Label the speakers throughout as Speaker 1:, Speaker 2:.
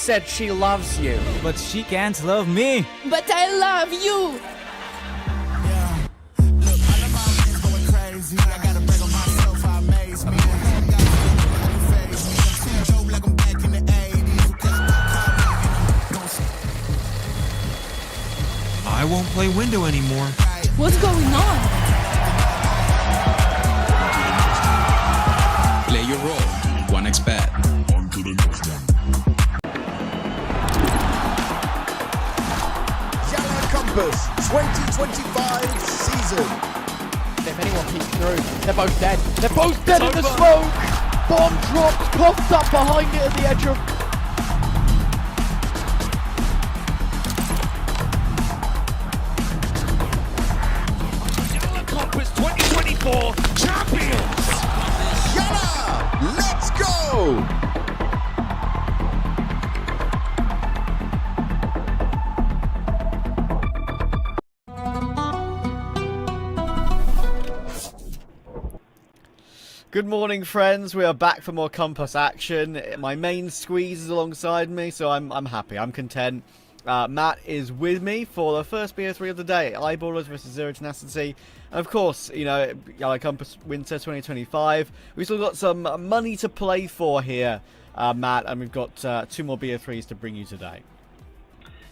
Speaker 1: said she loves you.
Speaker 2: But she can't love me.
Speaker 3: But I love you.
Speaker 4: I won't play window anymore.
Speaker 3: What's going on?
Speaker 5: Play your role. 1xBet.
Speaker 6: On to the next one.
Speaker 7: YaLLa Compass 2025 season.
Speaker 1: If anyone peeks through, they're both dead. They're both dead in the smoke. Bomb drops, coughed up behind it at the edge of...
Speaker 6: YaLLa Compass 2024 champions.
Speaker 7: YaLLa, let's go!
Speaker 1: Good morning, friends. We are back for more Compass action. My main squeeze is alongside me, so I'm happy. I'm content. Matt is with me for the first BO3 of the day. Eyeballers versus Zero Tenacity. And of course, you know, YaLLa Compass Winter 2025. We've still got some money to play for here, Matt, and we've got 2 more BO3s to bring you today.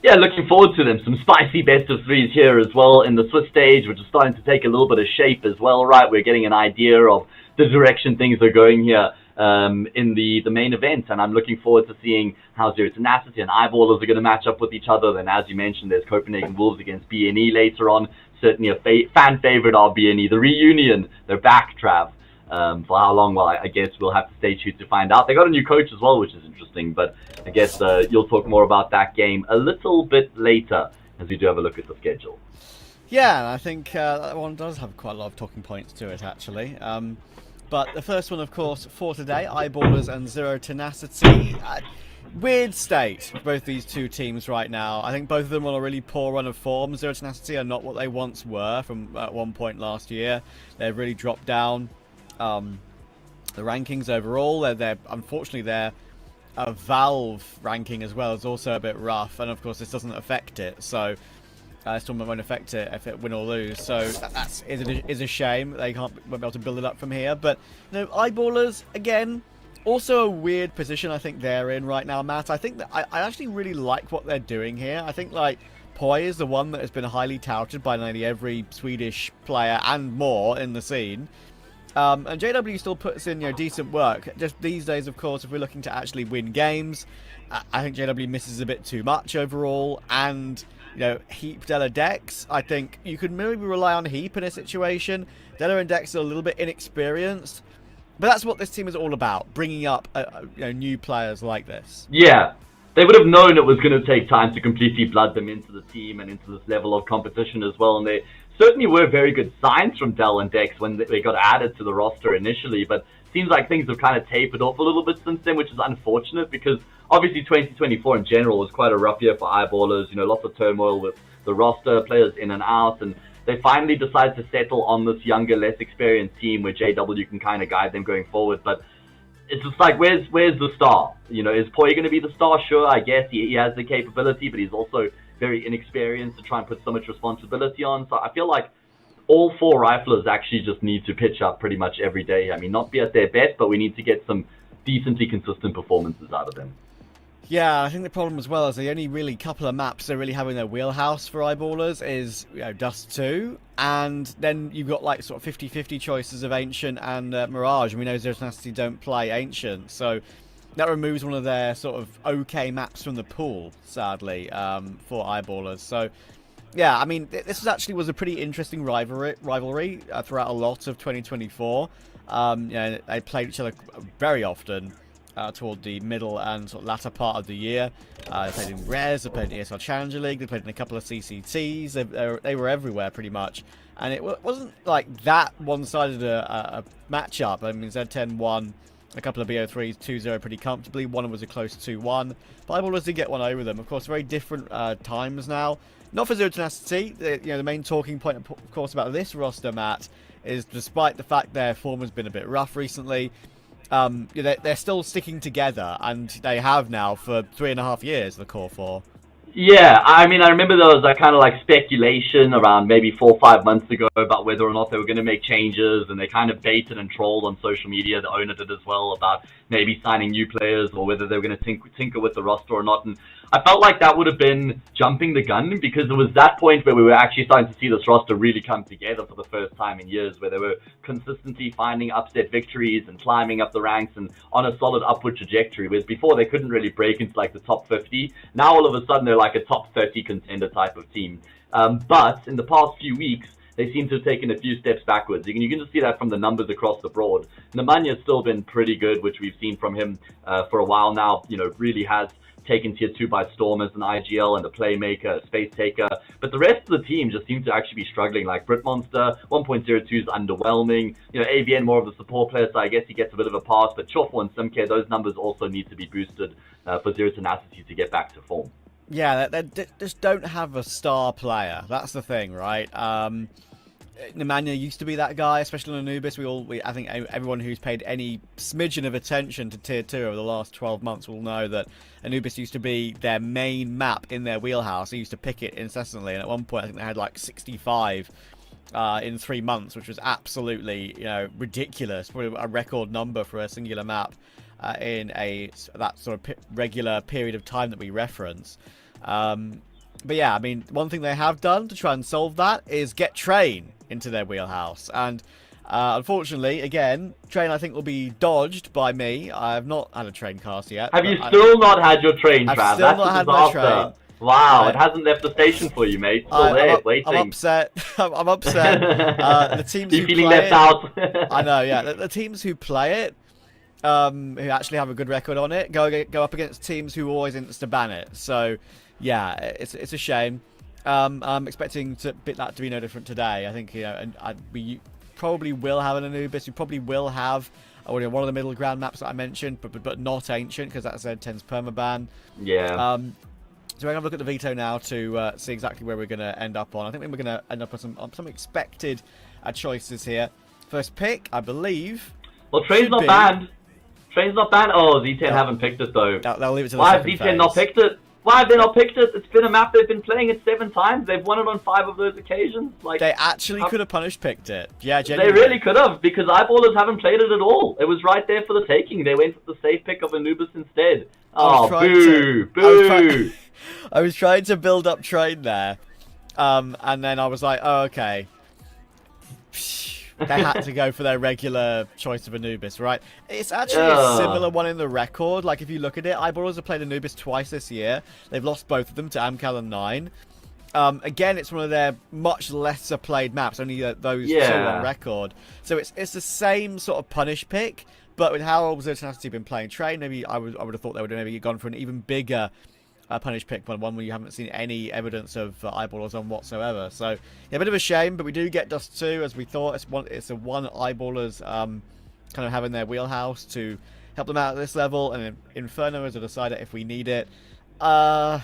Speaker 8: Yeah, looking forward to them. Some spicy best of threes here as well in the Swiss stage, which is starting to take a little bit of shape as well, right? We're getting an idea of the direction things are going here in the main event, and I'm looking forward to seeing how Zero Tenacity and Eyeballers are going to match up with each other. Then, as you mentioned, there's Copenhagen Wolves against BNE later on. Certainly a fan favorite of BNE. The reunion, they're back, Trav. For how long? Well, I guess we'll have to stay tuned to find out. They got a new coach as well, which is interesting, but I guess you'll talk more about that game a little bit later as we do have a look at the schedule.
Speaker 1: Yeah, I think that one does have quite a lot of talking points to it, actually. But the first one, of course, for today, Eyeballers and Zero Tenacity. Weird state for both these two teams right now. I think both of them are on a really poor run of form. Zero Tenacity are not what they once were from at one point last year. They've really dropped down the rankings overall. Unfortunately, their Valve ranking as well is also a bit rough. And, of course, this doesn't affect it. So... this tournament won't affect it if it win or lose, so that is a shame. They won't be able to build it up from here. But you know, Eyeballers again, also a weird position I think they're in right now, Matt. I think that I actually really like what they're doing here. I think like Poi is the one that has been highly touted by nearly every Swedish player and more in the scene. And JW still puts in decent work. Just these days, of course, if we're looking to actually win games, I think JW misses a bit too much overall. And Heap, Della, Dex, I think you could maybe rely on Heap in a situation. Della and Dex are a little bit inexperienced, but that's what this team is all about, bringing up new players like this.
Speaker 8: Yeah, they would have known it was going to take time to completely blood them into the team and into this level of competition as well, and they certainly were very good signs from Dell and Dex when they got added to the roster initially, but seems like things have kind of tapered off a little bit since then, which is unfortunate because obviously 2024 in general was quite a rough year for Eyeballers. Lots of turmoil with the roster, players in and out, and they finally decided to settle on this younger, less experienced team where JW can kind of guide them going forward. But it's just like, where's the star? Is Poi going to be the star? Sure, I guess he has the capability, but he's also very inexperienced to try and put so much responsibility on. So I feel like all 4 riflers actually just need to pitch up pretty much every day. I mean, not be at their best, but we need to get some decently consistent performances out of them.
Speaker 1: Yeah, I think the problem as well is the only really couple of maps they really have in their wheelhouse for Eyeballers is Dust 2, and then you've got like sort of 50-50 choices of Ancient and Mirage, and we know Zero Tenacity don't play Ancient, so that removes one of their sort of okay maps from the pool, sadly, for Eyeballers. So yeah, I mean, this was a pretty interesting rivalry throughout a lot of 2024. They played each other very often toward the middle and sort of latter part of the year. They played in Res, they played in ESL Challenger League, they played in a couple of CCTs. They were everywhere pretty much. And it wasn't like that one-sided a matchup. I mean, Z10 won a couple of BO3s 2-0 pretty comfortably. One was a close 2-1. But Eyeballers did get one over them. Of course, very different times now. Not for Zero Tenacity. The main talking point, of course, about this roster, Matt, is despite the fact their form has been a bit rough recently, they're still sticking together, and they have now for 3.5 years, the core four.
Speaker 8: Yeah, I mean, I remember there was that kind of like speculation around maybe 4 or 5 months ago about whether or not they were going to make changes, and they kind of baited and trolled on social media. The owner did as well about maybe signing new players or whether they were going to tinker with the roster or not. And I felt like that would have been jumping the gun, because it was that point where we were actually starting to see this roster really come together for the first time in years, where they were consistently finding upset victories and climbing up the ranks and on a solid upward trajectory, whereas before they couldn't really break into like the top 50. Now all of a sudden they're like a top 30 contender type of team. But in the past few weeks, they seem to have taken a few steps backwards. You can just see that from the numbers across the board. Nemanya's still been pretty good, which we've seen from him for a while now. Really has taken tier 2 by storm as an IGL and a playmaker, a space taker. But the rest of the team just seems to actually be struggling. Like Britmonster, 1.02 is underwhelming. AVN more of the support player, so I guess he gets a bit of a pass. But Chofo and Simcare, those numbers also need to be boosted for Zero Tenacity to get back to form.
Speaker 1: Yeah, they just don't have a star player. That's the thing, right? Nemanja used to be that guy, especially on Anubis. I think everyone who's paid any smidgen of attention to Tier 2 over the last 12 months will know that Anubis used to be their main map in their wheelhouse. They used to pick it incessantly, and at one point I think they had like 65 in 3 months, which was absolutely ridiculous. Probably a record number for a singular map in that sort of regular period of time that we reference. But yeah, I mean, one thing they have done to try and solve that is get Train into their wheelhouse. And unfortunately, again, Train I think will be dodged by me. I have not had a Train cast yet.
Speaker 8: Have you still not had your Train, Trav?
Speaker 1: I've still not had my Train.
Speaker 8: Wow, it hasn't left the station for you, mate. Still there, waiting.
Speaker 1: I'm upset. I'm upset. The teams
Speaker 8: You're
Speaker 1: who
Speaker 8: feeling
Speaker 1: play
Speaker 8: left out.
Speaker 1: I know, yeah. The teams who play it, who actually have a good record on it, go up against teams who always insta-ban it. So, yeah, it's a shame. I'm expecting that to be no different today. I think we probably will have an Anubis. We probably will have one of the middle ground maps that I mentioned, but not Ancient, because that's Z10's permaban.
Speaker 8: Yeah.
Speaker 1: So we're going to look at the veto now to see exactly where we're going to end up on. I think we're going to end up with some expected choices here. First pick, I believe.
Speaker 8: Well, Train's not banned. Train's not banned. Oh, Z10 haven't picked it though.
Speaker 1: They'll leave it to the
Speaker 8: Why have
Speaker 1: second
Speaker 8: Z10
Speaker 1: phase.
Speaker 8: not picked it? Why have they not picked it? It's been a map they've been playing it 7 times. They've won it on 5 of those occasions. Like,
Speaker 1: they actually could have picked it. Yeah,
Speaker 8: they
Speaker 1: genuinely.
Speaker 8: really could have, because eyeballers haven't played it at all. It was right there for the taking. They went with the safe pick of Anubis instead. Oh, boo!
Speaker 1: I was trying to build up Train there, and then I was like, oh, okay. They had to go for their regular choice of Anubis, right? It's actually a similar one in the record. Like, if you look at it, eyeballers have played Anubis twice this year. They've lost both of them to Amcal and 9. Again, it's one of their much lesser played maps, only those 2 on record. So it's the same sort of punish pick, but with how Zero Tenacity been playing Train, maybe I would have thought they would have maybe gone for an even bigger punish pick, one where you haven't seen any evidence of eyeballers on whatsoever. So yeah, a bit of a shame, but we do get Dust 2 as we thought. It's a one eyeballers kind of have in their wheelhouse to help them out at this level, and Inferno as a decider if we need it. For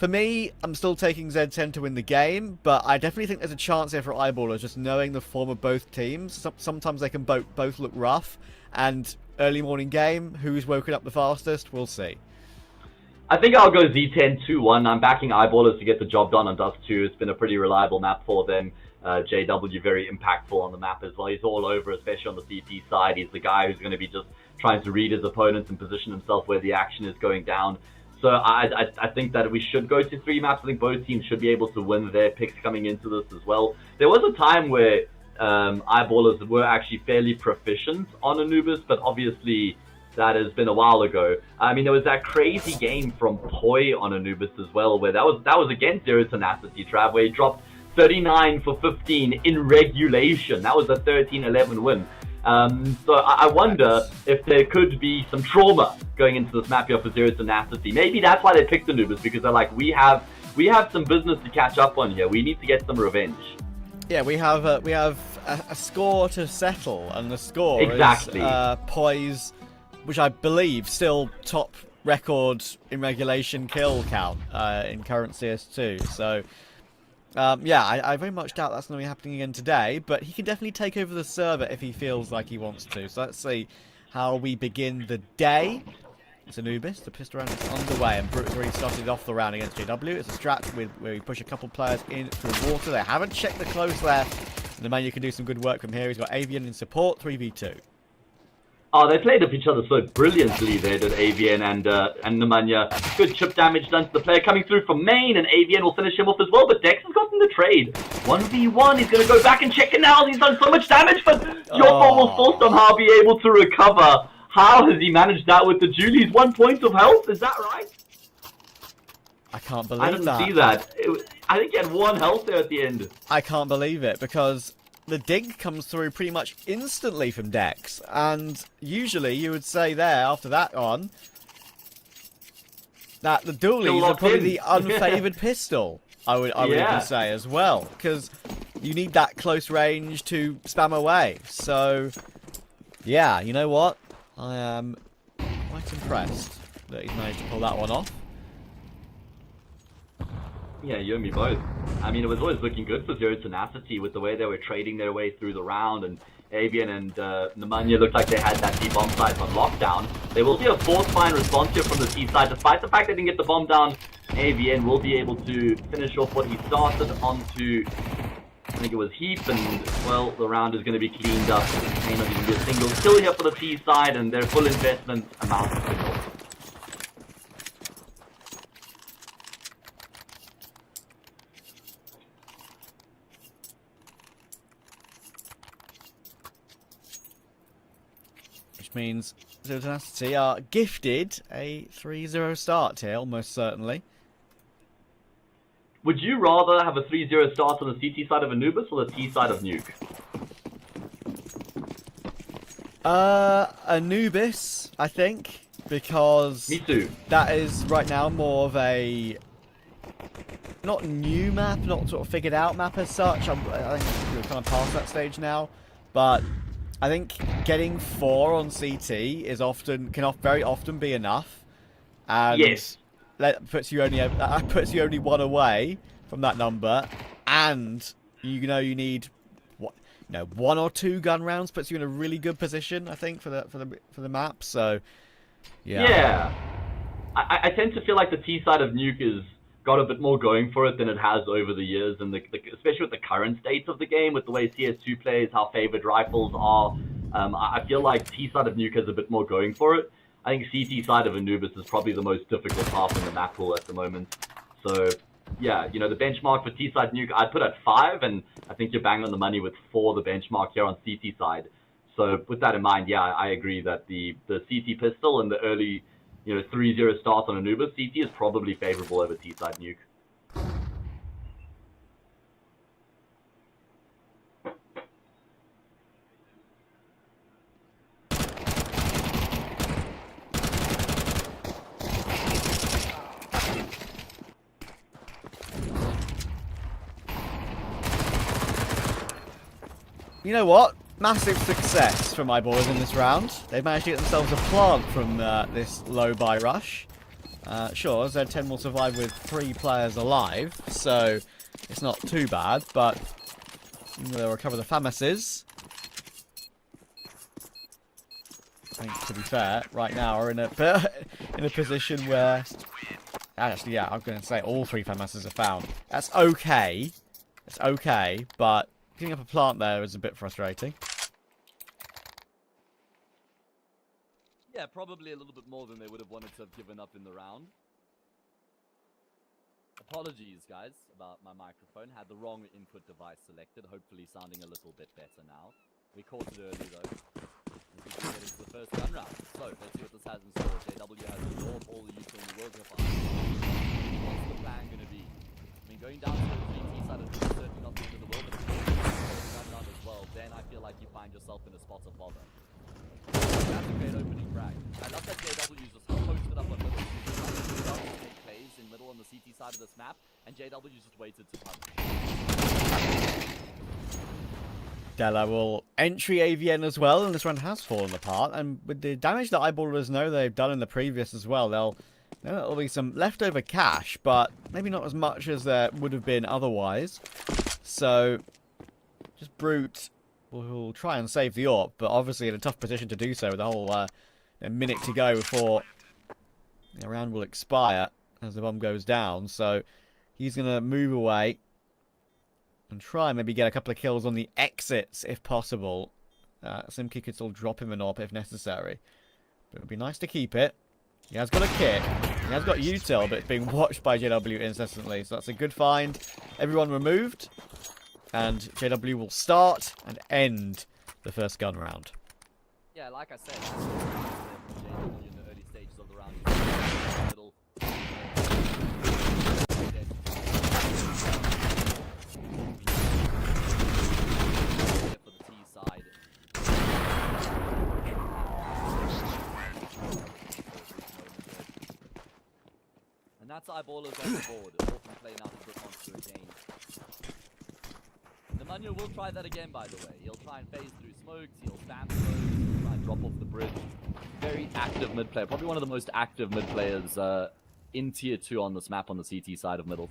Speaker 1: me, I'm still taking Z10 to win the game, but I definitely think there's a chance here for eyeballers, just knowing the form of both teams. Sometimes they can both look rough, and early morning game, who's woken up the fastest, we'll see.
Speaker 8: I think I'll go Z10 2-1. I'm backing eyeballers to get the job done on Dust 2. It's been a pretty reliable map for them. JW very impactful on the map as well. He's all over, especially on the CP side. He's the guy who's going to be just trying to read his opponents and position himself where the action is going down. So I think that we should go to 3 maps. I think both teams should be able to win their picks coming into this as well. There was a time where eyeballers were actually fairly proficient on Anubis, but obviously that has been a while ago. I mean, there was that crazy game from Poi on Anubis as well, where that was against Zero Tenacity, Trav, where he dropped 39 for 15 in regulation. That was a 13-11 win. So I wonder if there could be some trauma going into this map here for Zero Tenacity. Maybe that's why they picked Anubis, because they're like, we have some business to catch up on here. We need to get some revenge.
Speaker 1: Yeah, we have a score to settle, and the score
Speaker 8: exactly
Speaker 1: is Poi's, which I believe still top record in regulation kill count in current CS2. So, yeah, I very much doubt that's going to be happening again today, but he can definitely take over the server if he feels like he wants to. So let's see how we begin the day. It's Anubis. The pistol round is underway, and Brute's already started off the round against JW. It's a strat where we push a couple players in through water. They haven't checked the close left. And the man you can do some good work from here. He's got Avian in support, 3v2.
Speaker 8: Oh, they played up each other so brilliantly there, did Avian and Nemanja. Good chip damage done to the player coming through from main, and Avian will finish him off as well, but Dex has gotten the trade. 1v1, he's going to go back and check it now. He's done so much damage, but Yopo will still somehow be able to recover. How has he managed that with the Julie's 1 point of health? Is that right?
Speaker 1: I can't believe that.
Speaker 8: I didn't see that. I think he had 1 health there at the end.
Speaker 1: I can't believe it, because the dig comes through pretty much instantly from Dex, and usually you would say there, after that on, that the dualies are probably the unfavoured pistol, I would even say as well, because you need that close range to spam away. So, yeah, you know what? I am quite impressed that he's managed to pull that one off.
Speaker 8: Yeah, you and me both. I mean, it was always looking good for Zero Tenacity with the way they were trading their way through the round, and Avian and Nemanja looked like they had that D bomb site on lockdown. There will be a force fine response here from the T side, despite the fact they didn't get the bomb down. Avian will be able to finish off what he started onto, I think it was Heap, and well, the round is going to be cleaned up. It may not even be a single kill here for the T side, and their full investment amounts to nil.
Speaker 1: Which means Zero Tenacity are gifted a 3-0 start here, almost certainly.
Speaker 8: Would you rather have a 3-0 start on the CT side of Anubis or the T side of Nuke?
Speaker 1: Anubis, I think, because
Speaker 8: Me too.
Speaker 1: that is right now more of a not new map, not sort of figured out map as such. I think we're kind of past that stage now, but I think getting 4 on CT is can very often be enough. And
Speaker 8: yes.
Speaker 1: That puts you only 1 away from that number, and you need what, 1 or 2 gun rounds puts you in a really good position, I think, for the map. So yeah.
Speaker 8: Yeah. I tend to feel like the T side of Nuke has got a bit more going for it than it has over the years, and especially with the current state of the game, with the way CS2 plays, how favored rifles are. I feel like T side of Nuke has a bit more going for it. I think CT side of Anubis is probably the most difficult half in the map pool at the moment. So, yeah, the benchmark for T side Nuke, I'd put at 5, and I think you're bang on the money with 4, the benchmark here on CT side. So, with that in mind, yeah, I agree that the CT pistol and the early, 3-0 start on Anubis, CT is probably favorable over T side Nuke.
Speaker 1: You know what? Massive success for my boys in this round. They've managed to get themselves a plant from this low buy rush. Sure, Z10 will survive with 3 players alive, so it's not too bad, but they'll recover the FAMASes. I think, to be fair, right now are in a position where... Actually, yeah, I'm going to say all 3 FAMASes are found. That's okay. It's okay, but picking up a plant there is a bit frustrating.
Speaker 9: Yeah, probably a little bit more than they would have wanted to have given up in the round. Apologies, guys, about my microphone. Had the wrong input device selected. Hopefully sounding a little bit better now. We caught it early, though. We can get into the first gun round. So, let's see what this has in store. JW has absorbed all the use in the world so far. What's the plan going to be? I mean, going down to the 3T side is certainly not the end of the world, but if you get the gun round as well, then I feel like you find yourself in a spot of bother. That's a great opening frag. I love that JW just posted up on middle. He started to make plays in middle on the CT side of this map, and JW just waited to punch.
Speaker 1: Della will entry AVN as well, and this one has fallen apart. And with the damage that eyeballers know they've done in the previous as well, there'll be some leftover cash, but maybe not as much as there would have been otherwise. So, just Brute will try and save the AWP, but obviously in a tough position to do so with a whole a minute to go before the round will expire as the bomb goes down. So he's going to move away and try and maybe get a couple of kills on the exits if possible. Simki could still drop him an AWP if necessary. But it would be nice to keep it. He has got a kit. He has got util, but it's being watched by JW incessantly. So that's a good find. Everyone removed. And JW will start and end the first gun round.
Speaker 9: Yeah, like I said, JW in the early stages of the round. Middle. For the T side. And that's Eyeballers on the board. Often playing out a good monster again. Nemanja will try that again, by the way. He'll try and phase through smokes, he'll spam smokes, he'll try and drop off the bridge. Very active mid player. Probably one of the most active mid players in tier 2 on this map on the CT side of middle.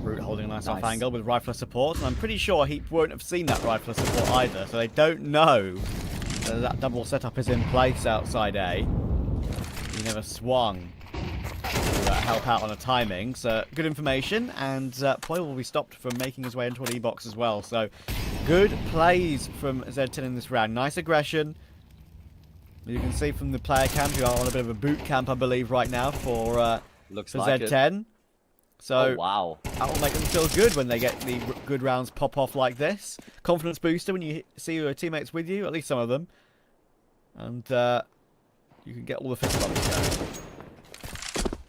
Speaker 1: Brute holding a nice off angle with rifler support, and I'm pretty sure he won't have seen that rifler support either, so they don't know that double setup is in place outside A. He never swung to help out on a timing, so good information, and Poi will be stopped from making his way into an E-box as well, so good plays from Z10 in this round. Nice aggression. You can see from the player camp, you are on a bit of a boot camp, I believe, right now for Z10. So
Speaker 9: wow,
Speaker 1: that will make them feel good when they get the good rounds pop off like this. Confidence booster when you see your teammates with you, at least some of them. And you can get all the fist bumps going.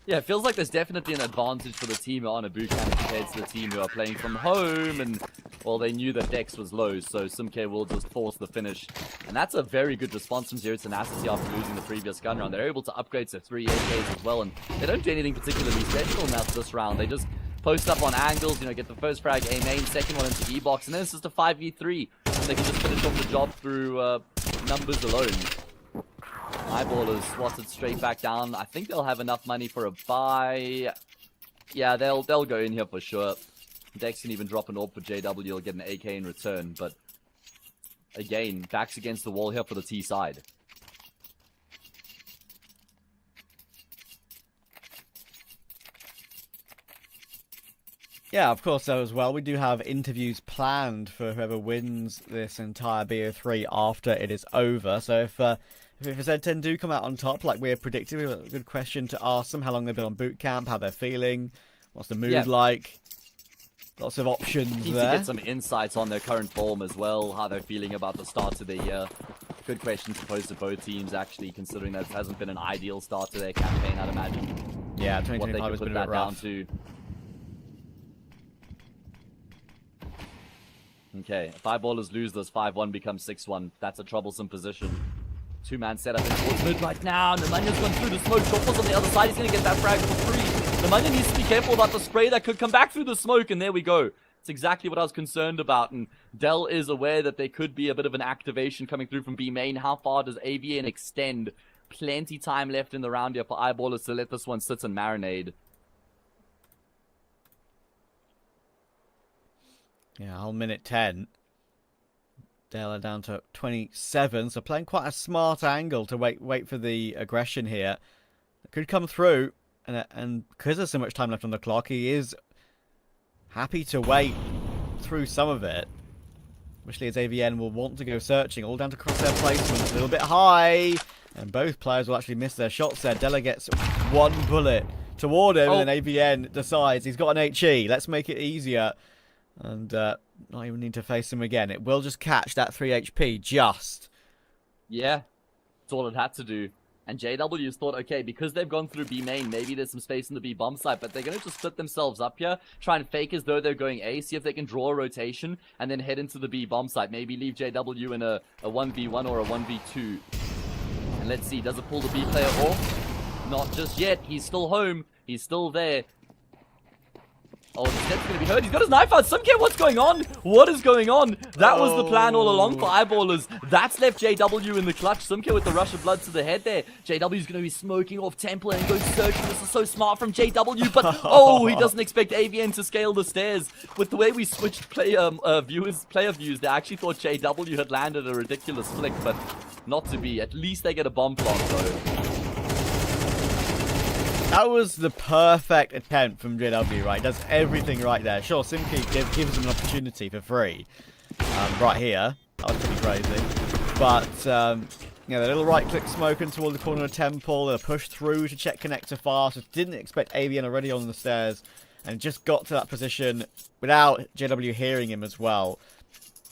Speaker 9: Yeah, it feels like there's definitely an advantage for the team who are on a boot camp compared to the team who are playing from home. And, well, they knew that Dex was low, so SimK will just force the finish. And that's a very good response from Zero Tenacity after losing the previous gun round. They're able to upgrade to 3 AKs as well, and they don't do anything particularly special now to this round. They just post up on angles, you know, get the first frag A main, second one into E-box, and then it's just a 5v3. And they can just finish off the job through numbers alone. Eyeballers swatted straight back down. I think they'll have enough money for a buy. Yeah, they'll go in here for sure. Dex can even drop an AWP for JW. He'll get an AK in return, but again, backs against the wall here for the T side.
Speaker 1: Yeah, of course, though, as well. We do have interviews planned for whoever wins this entire BO3 after it is over. So if Z10 do come out on top, like we have predicted, we have a good question to ask them. How long they've been on boot camp, how they're feeling, what's the mood like. Lots of options
Speaker 9: Need
Speaker 1: there.
Speaker 9: to get some insights on their current form as well, how they're feeling about the start of the year. Good question to pose to both teams, actually, considering that it hasn't been an ideal start to their campaign, I'd imagine.
Speaker 1: Yeah,
Speaker 9: what they
Speaker 1: 2025
Speaker 9: could
Speaker 1: has
Speaker 9: put
Speaker 1: been a
Speaker 9: that
Speaker 1: bit
Speaker 9: down
Speaker 1: rough.
Speaker 9: to. Okay, if Eyeballers lose this, 5-1 becomes 6-1. That's a troublesome position. Two-man setup in towards mid right now. Nemanja's gone through the smoke. Shotfall's on the other side. He's going to get that frag for free. Nemanja needs to be careful about the spray that could come back through the smoke. And there we go. It's exactly what I was concerned about. And Dell is aware that there could be a bit of an activation coming through from B main. How far does AVN extend? Plenty time left in the round here for Eyeballers to let this one sit and marinade.
Speaker 1: Yeah, whole minute 10. Dale are down to 27, so playing quite a smart angle to wait for the aggression here. It could come through, and because there's so much time left on the clock, he is happy to wait through some of it. Especially as AVN will want to go searching, all down to crosshair placement, a little bit high, and both players will actually miss their shots there. Della gets one bullet toward him, and then AVN decides he's got an HE. Let's make it easier. And not even need to face him again. It will just catch that 3 HP, just.
Speaker 9: Yeah, that's all it had to do. And JW's thought, okay, because they've gone through B main, maybe there's some space in the B bomb site, but they're going to just split themselves up here, try and fake as though they're going A, see if they can draw a rotation, and then head into the B bomb site. Maybe leave JW in a 1v1 or a 1v2. And let's see, does it pull the B player off? Not just yet. He's still home. He's still there. Oh, the step's going to be hurt. He's got his knife out. Sumcare, what's going on? What is going on? That was the plan all along for Eyeballers. That's left JW in the clutch. Sumcare with the rush of blood to the head there. JW is going to be smoking off Temple and go searching. This is so smart from JW, but oh, he doesn't expect AVN to scale the stairs. With the way we switched player views, they actually thought JW had landed a ridiculous flick, but not to be. At least they get a bomb plant though.
Speaker 1: That was the perfect attempt from JW, right? Does everything right there. Sure, Simkey gives him an opportunity for free. Right here. That was pretty crazy. But, yeah, the little right-click smoking toward the corner of Temple. They'll push through to check connector fast. Just didn't expect AVN already on the stairs. And just got to that position without JW hearing him as well.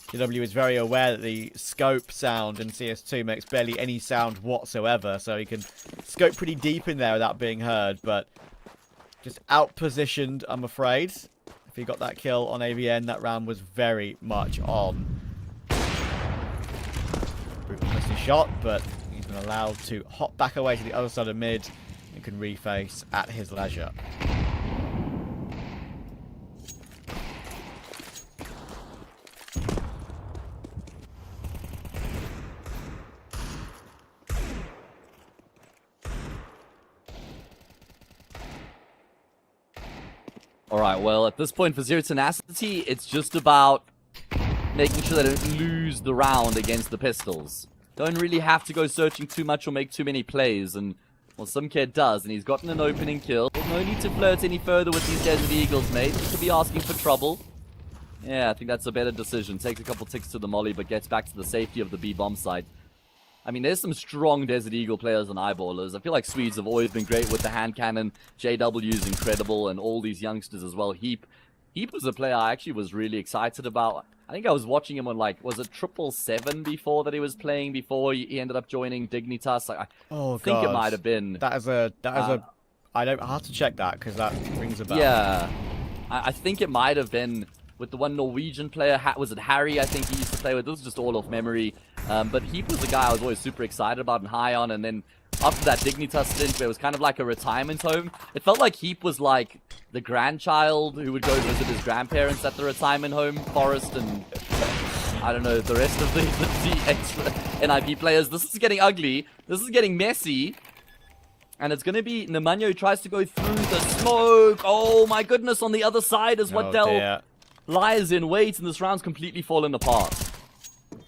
Speaker 1: JW is very aware that the scope sound in CS2 makes barely any sound whatsoever, so he can scope pretty deep in there without being heard, but just out-positioned, I'm afraid. If he got that kill on AVN, that round was very much on. Brutal missed shot, but he's been allowed to hop back away to the other side of mid and can reface at his leisure.
Speaker 9: Alright, well, at this point for Zero Tenacity, it's just about making sure they don't lose the round against the Pistols. Don't really have to go searching too much or make too many plays, and, well, Sumcare does, and he's gotten an opening kill. No need to flirt any further with these Desert Eagles, mate. Just to be asking for trouble. Yeah, I think that's a better decision. Takes a couple ticks to the molly, but gets back to the safety of the B-bomb site. I mean, there's some strong Desert Eagle players and Eyeballers. I feel like Swedes have always been great with the hand cannon. JW is incredible, and all these youngsters as well. Heap was a player I actually was really excited about. I think I was watching him on, like, was it 777 before that he was playing, before he ended up joining Dignitas? Like, I think it might have been.
Speaker 1: I have to check that, because that rings a bell.
Speaker 9: Yeah, I think it might have been with the one Norwegian player. Was it Harry, I think he used to play with? This is just all off memory. But Heap was the guy I was always super excited about and high on. And then after that Dignitas stint, where it was kind of like a retirement home, it felt like Heap was like the grandchild who would go visit his grandparents at the retirement home, Forrest, and I don't know, the rest of the NIP players. This is getting ugly. This is getting messy. And it's going to be Nemanja who tries to go through the smoke. Oh my goodness, on the other side is what Dell lies in wait, and this round's completely fallen apart.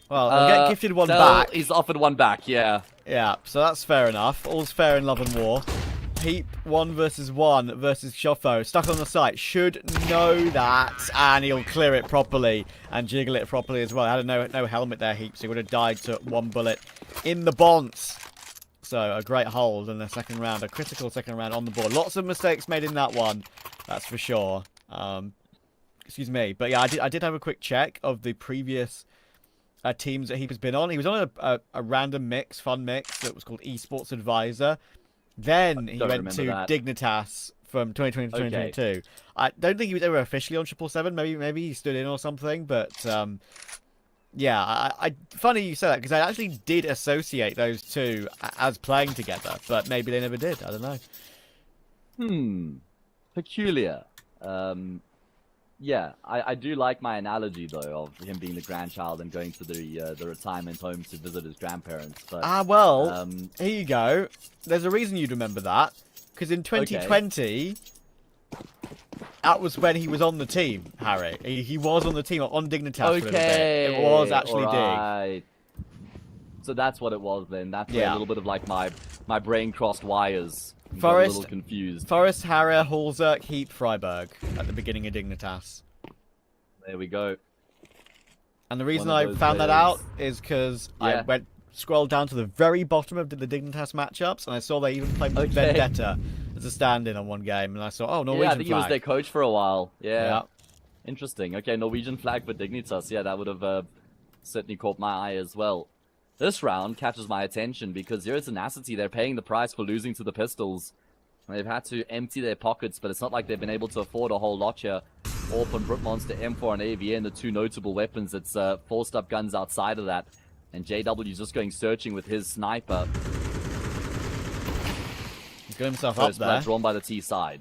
Speaker 1: Well, I'll get gifted one
Speaker 9: Dell
Speaker 1: back.
Speaker 9: He's offered one back, yeah.
Speaker 1: Yeah, so that's fair enough. All's fair in love and war. Heap 1 versus Shoffo. Stuck on the site. Should know that. And he'll clear it properly. And jiggle it properly as well. Had no helmet there, Heap. So he would have died to one bullet in the bonds. So a great hold in the second round. A critical second round on the board. Lots of mistakes made in that one. That's for sure. Excuse me. But yeah, I did have a quick check of the previous teams that Heap has been on. He was on a random mix, fun mix, that was called Esports Advisor. Then he went to Dignitas from 2020 to 2022. I don't think he was ever officially on 777. Maybe he stood in or something. But yeah, funny you say that, because I actually did associate those two as playing together, but maybe they never did. I don't know.
Speaker 9: Peculiar. Yeah, I do like my analogy, though, of him being the grandchild and going to the retirement home to visit his grandparents. But,
Speaker 1: well, here you go. There's a reason you'd remember that. Because in 2020, that was when he was on the team, Harry. He was on the team, on Dignitas for a little bit. It was actually Dig.
Speaker 9: So that's what it was then. That's where a little bit of, like, my brain crossed wires.
Speaker 1: Forrest,
Speaker 9: a little confused.
Speaker 1: Forrest, Harrier, Halzerk, Heap, Freiburg at the beginning of Dignitas.
Speaker 9: There we go.
Speaker 1: And the reason I found that out is because I scrolled down to the very bottom of the Dignitas matchups, and I saw they even played with Vendetta as a stand-in on one game, and I saw, Norwegian
Speaker 9: flag. I think he was
Speaker 1: flag.
Speaker 9: their coach for a while. Yeah. Interesting. Okay, Norwegian flag for Dignitas. Yeah, that would have certainly caught my eye as well. This round catches my attention because Zero Tenacity, they're paying the price for losing to the Pistols. They've had to empty their pockets, but it's not like they've been able to afford a whole lot here. Orp and Brutmonster, M4 and AVN, the two notable weapons. It's forced up guns outside of that. And JW's just going searching with his sniper.
Speaker 1: He's got himself
Speaker 9: First
Speaker 1: up there.
Speaker 9: drawn by the T side.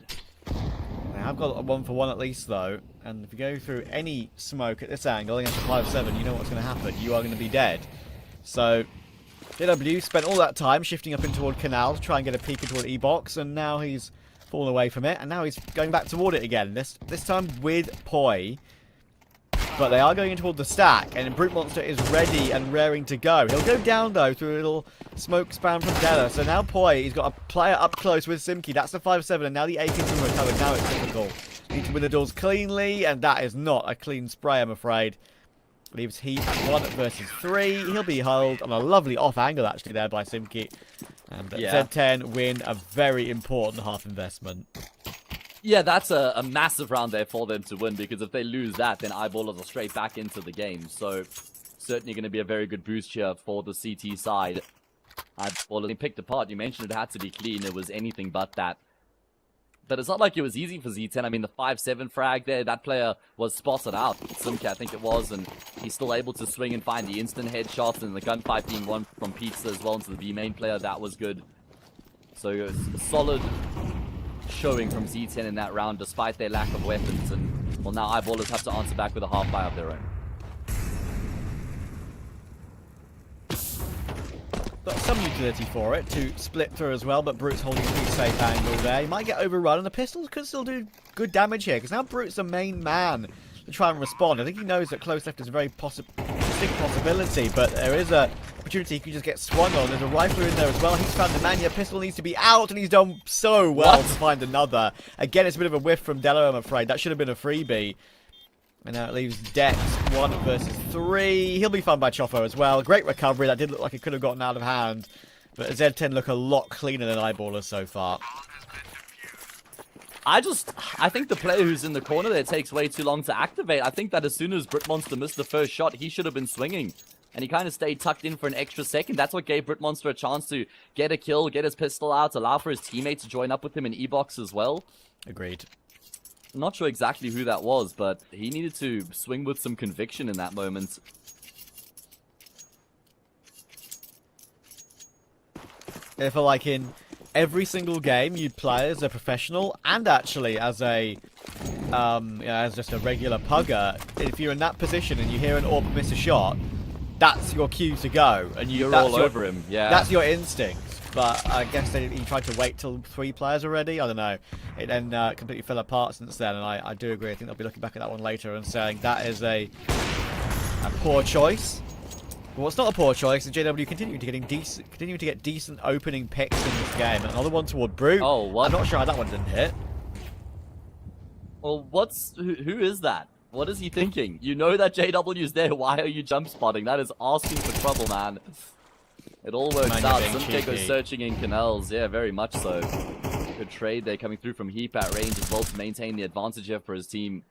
Speaker 1: have got a 1-for-1 at least, though. And if you go through any smoke at this angle against a 5-7, you know what's going to happen. You are going to be dead. So, JW spent all that time shifting up in toward Canal to try and get a peek into an E-box, and now he's fallen away from it, and now he's going back toward it again. This time with Poi. But they are going in toward the stack, and Brute Monster is ready and raring to go. He'll go down, though, through a little smoke spam from Della. So now Poi, he's got a player up close with Simki. That's the 5-7, and now the A-King's been recovered. Now it's difficult. Need to win the doors cleanly, and that is not a clean spray, I'm afraid. Leaves Heat at 1 versus 3. He'll be held on a lovely off angle, actually, there by Simki. And Z10 win a very important half investment.
Speaker 9: Yeah, that's a massive round there for them to win, because if they lose that, then Eyeballers are straight back into the game. So, certainly going to be a very good boost here for the CT side. Eyeballers picked apart. You mentioned it had to be clean. It was anything but that. But it's not like it was easy for Z10. I mean, the 5-7 frag there, that player was spotted out. Simka, I think it was, and he's still able to swing and find the instant headshots, and the gunfight being won from Pizza as well into the B main player. That was good. So, it was a solid showing from Z10 in that round, despite their lack of weapons. And, well, now Eyeballers have to answer back with a half buy of their own.
Speaker 1: Got some utility for it to split through as well, but Brute's holding a pretty safe angle there. He might get overrun, and the pistols could still do good damage here, because now Brute's the main man to try and respond. I think he knows that close left is a very distinct possibility, but there is a opportunity he could just get swung on. There's a rifler in there as well. He's found the Mania. Pistol needs to be out, and he's done so well to find another. Again, it's a bit of a whiff from Delo, I'm afraid. That should have been a freebie. And now it leaves Dex 1 versus 3. He'll be found by Choffo as well. Great recovery. That did look like it could have gotten out of hand. But Z10 look a lot cleaner than Eyeballers so far.
Speaker 9: I think the player who's in the corner there takes way too long to activate. I think that as soon as Brit Monster missed the first shot, he should have been swinging. And he kind of stayed tucked in for an extra second. That's what gave Brit Monster a chance to get a kill, get his pistol out, allow for his teammate to join up with him in E-box as well.
Speaker 1: Agreed.
Speaker 9: I'm not sure exactly who that was, but he needed to swing with some conviction in that moment.
Speaker 1: I feel like in every single game you'd play as a professional and actually as a as just a regular pugger. If you're in that position and you hear an AWP miss a shot, that's your cue to go, and
Speaker 9: you're all over him. Yeah,
Speaker 1: that's your instinct. But I guess he tried to wait till 3 players already. I don't know. It then completely fell apart since then, and I do agree. I think they'll be looking back at that one later and saying that is a poor choice. But what's not a poor choice is JW continuing to get decent opening picks in this game. Another one toward Brute.
Speaker 9: Oh, what?
Speaker 1: I'm not sure how that one didn't hit.
Speaker 9: Well, who is that? What is he thinking? You know that JW is there. Why are you jump spotting? That is asking for trouble, man. It all works out. Simke goes searching in canals. Yeah, very much so. Good trade there coming through from Heap at range as well to maintain the advantage here for his team.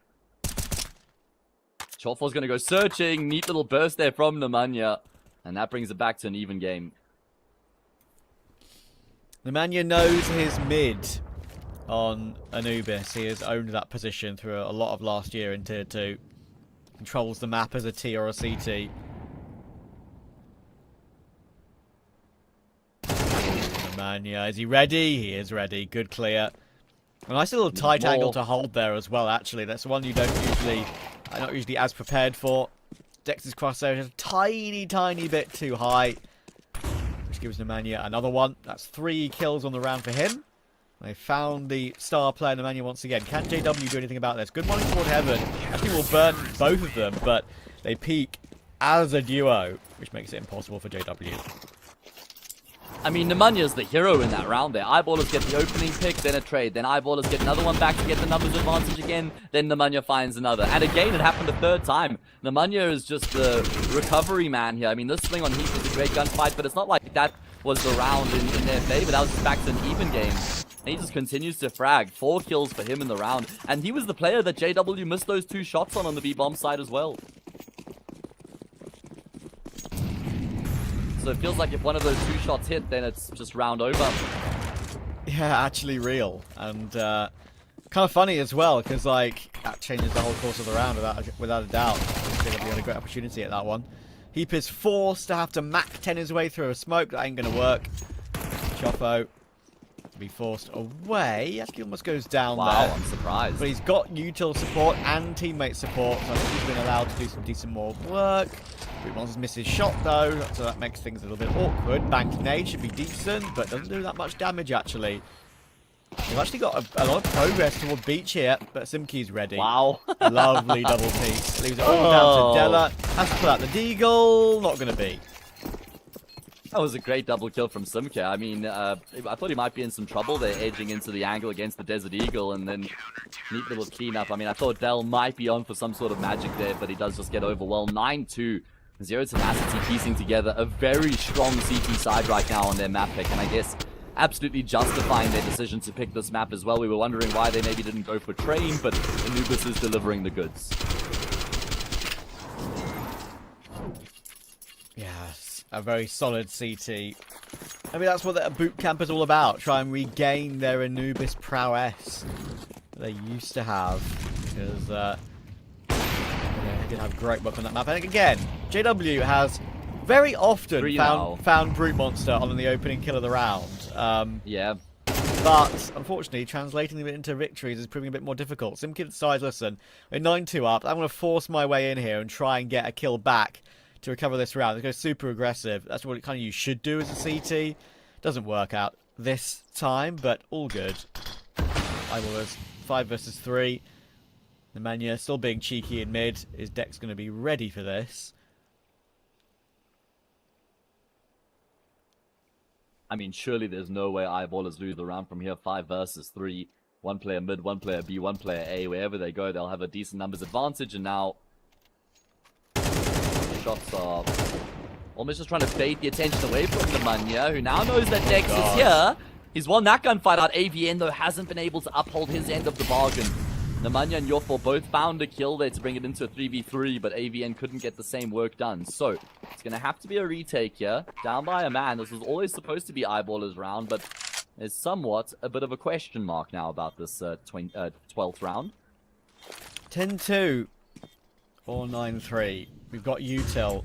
Speaker 9: Choffo's going to go searching. Neat little burst there from Nemanja. And that brings it back to an even game.
Speaker 1: Nemanja knows his mid on Anubis. He has owned that position through a lot of last year in Tier 2. Controls the map as a T or a CT. Nemanja, is he ready? He is ready. Good clear. A nice little tight angle to hold there as well, actually. That's one you don't usually... not usually as prepared for. Dex's crosshair is a tiny bit too high, which gives Nemanja another one. That's 3 kills on the round for him. They found the star player Nemanja once again. Can JW do anything about this? Good morning toward Heaven. Actually will burn both of them, but they peak as a duo, which makes it impossible for JW.
Speaker 9: I mean, Nemanja's the hero in that round there. Eyeballers get the opening pick, then a trade. Then Eyeballers get another one back to get the numbers advantage again. Then Nemanja finds another. And again, it happened a 3rd time. Nemanja is just the recovery man here. I mean, this swing on Heat was a great gunfight, but it's not like that was the round in their favor. That was just back to an even game. And he just continues to frag. 4 kills for him in the round. And he was the player that JW missed those 2 shots on the B-bomb side as well. So it feels like if one of those 2 shots hit, then it's just round over.
Speaker 1: Yeah, actually real. And kind of funny as well, because like that changes the whole course of the round without a doubt. JW had a great opportunity at that one. Heap is forced to have to Mach 10 his way through a smoke. That ain't going to work. Choffo be forced away. Actually almost goes down
Speaker 9: Wow,
Speaker 1: there.
Speaker 9: I'm surprised.
Speaker 1: But he's got util support and teammate support, so I think he's been allowed to do some decent more work. Monsters miss his shot though, so that makes things a little bit awkward. Bank nade should be decent, but doesn't do that much damage actually. We've actually got a lot of progress toward beach here, but Simkey's ready.
Speaker 9: Wow.
Speaker 1: Lovely double piece. Leaves it all down to Della. Has to pull out the deagle. Not going to be.
Speaker 9: That was a great double kill from Simke. I mean, I thought he might be in some trouble there, edging into the angle against the Desert Eagle, and then neat little cleanup. I mean, I thought Dell might be on for some sort of magic there, but he does just get overwhelmed. 9-2. Zero Tenacity piecing together a very strong CT side right now on their map pick, and I guess absolutely justifying their decision to pick this map as well. We were wondering why they maybe didn't go for Train, but Anubis is delivering the goods.
Speaker 1: Yes, a very solid CT. I mean, that's what the boot camp is all about. Try and regain their Anubis prowess they used to have. Because they did have great work on that map. I think, again, JW has very often found Brute Monster on the opening kill of the round.
Speaker 9: Yeah.
Speaker 1: But, unfortunately, translating them into victories is proving a bit more difficult. Simkid decides, listen, we're 9-2 up. I'm going to force my way in here and try and get a kill back to recover this round. They go super aggressive. That's what kind of you should do as a CT. Doesn't work out this time, but all good. YaLLa 5 versus 3. Nemanja still being cheeky in mid. His deck's going to be ready for this.
Speaker 9: I mean, surely there's no way Eyeballers lose the round from here. 5 versus 3. One player mid, one player B, one player A. Wherever they go, they'll have a decent numbers advantage. And now, shots are almost just trying to bait the attention away from Nemanja, who now knows that Dex is here. He's won that gunfight out. AVN, though, hasn't been able to uphold his end of the bargain. Nemanja and YaLLa both found a kill there to bring it into a 3v3, but AVN couldn't get the same work done. So, it's going to have to be a retake here. Down by a man. This was always supposed to be Eyeballers round, but there's somewhat a bit of a question mark now about this 12th round.
Speaker 1: 10-2 or 9-3. We've got util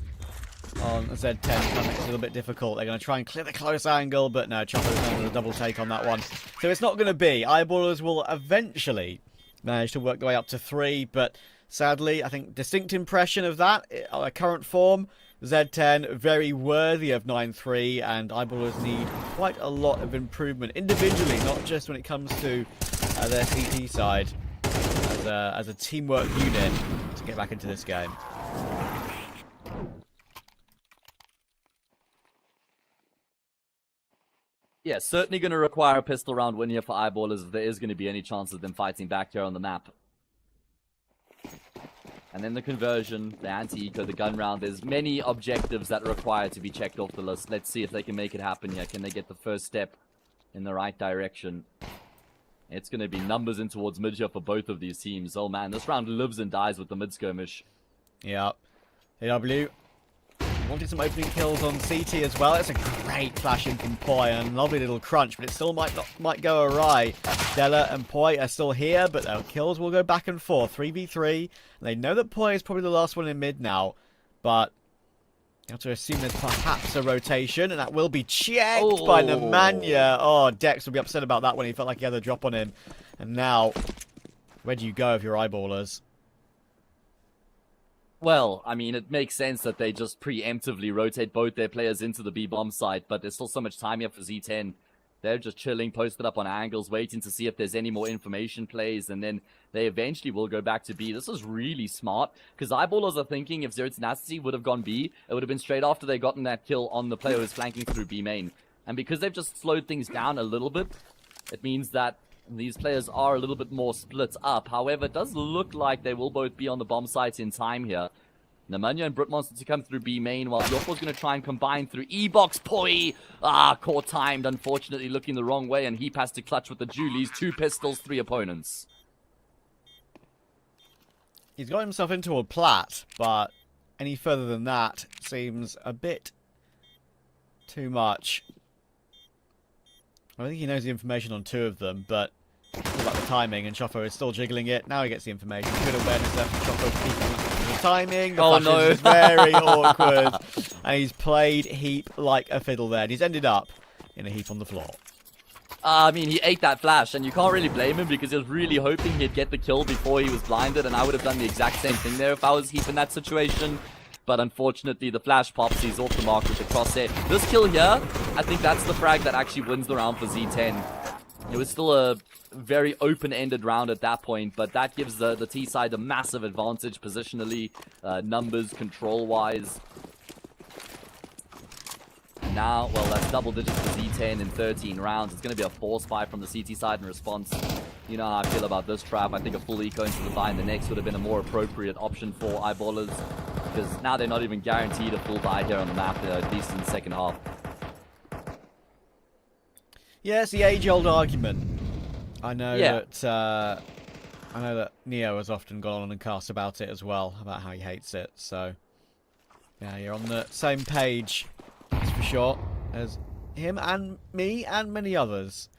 Speaker 1: on Z10 coming. It's a little bit difficult. They're going to try and clear the close angle, but no, Chopper's going to double take on that one. So it's not going to be. Eyeballers will eventually managed to work their way up to 3, but sadly, I think distinct impression of that, current form, Z10 very worthy of 9-3, and Eyeballers need quite a lot of improvement individually, not just when it comes to their CT side, as a teamwork unit to get back into this game.
Speaker 9: Yeah, certainly going to require a pistol round win here for Eyeballers if there is going to be any chance of them fighting back here on the map. And then the conversion, the anti-eco, the gun round. There's many objectives that are required to be checked off the list. Let's see if they can make it happen here. Can they get the first step in the right direction? It's going to be numbers in towards mid here for both of these teams. Oh man, this round lives and dies with the mid skirmish.
Speaker 1: Yeah. AW wanted some opening kills on CT as well. It's a great flash in from Poi and a lovely little crunch, but it still might go awry. Della and Poi are still here, but their kills will go back and forth. 3v3. They know that Poi is probably the last one in mid now, but you have to assume there's perhaps a rotation, and that will be checked by Nemanja. Oh, Dex will be upset about that when he felt like he had a drop on him. And now, where do you go if you're Eyeballers?
Speaker 9: Well, I mean, it makes sense that they just preemptively rotate both their players into the B-bomb site, but there's still so much time here for Z10. They're just chilling, posted up on angles, waiting to see if there's any more information plays, and then they eventually will go back to B. This is really smart, because Eyeballers are thinking if Zero Tenacity would have gone B, it would have been straight after they gotten that kill on the player who's flanking through B main. And because they've just slowed things down a little bit, it means that these players are a little bit more split up. However, it does look like they will both be on the bomb site in time here. Nemanja and Brutmonster to come through B main, while YaLLa's going to try and combine through E-box. Poi! Caught timed, unfortunately looking the wrong way, and Heap has to clutch with the Julies. 2 pistols, 3 opponents.
Speaker 1: He's got himself into a plat, but any further than that seems a bit too much. I think he knows the information on 2 of them, but it's all about the timing, and Choffo is still jiggling it. Now he gets the information. Good awareness there from Choffo keeping the timing. The flashes is very awkward. And he's played Heap like a fiddle there. And he's ended up in a heap on the floor.
Speaker 9: I mean, he ate that flash, and you can't really blame him because he was really hoping he'd get the kill before he was blinded, and I would have done the exact same thing there if I was Heap in that situation. But unfortunately, the flash pops, he's off the mark with the crosshair. This kill here, I think that's the frag that actually wins the round for Z10. It was still a very open-ended round at that point, but that gives the T side a massive advantage positionally, numbers, control-wise. Now, well, that's double digits for Z10 in 13 rounds. It's going to be a force fight from the CT side in response. You know how I feel about this trap. I think a full eco into the buy in the next would have been a more appropriate option for eyeballers, because now they're not even guaranteed a full buy here on the map, at least in the second half.
Speaker 1: Yeah, it's the age-old argument. I know that Neo has often gone on and cast about it as well, about how he hates it. So, yeah, you're on the same page, that's for sure, as him and me and many others.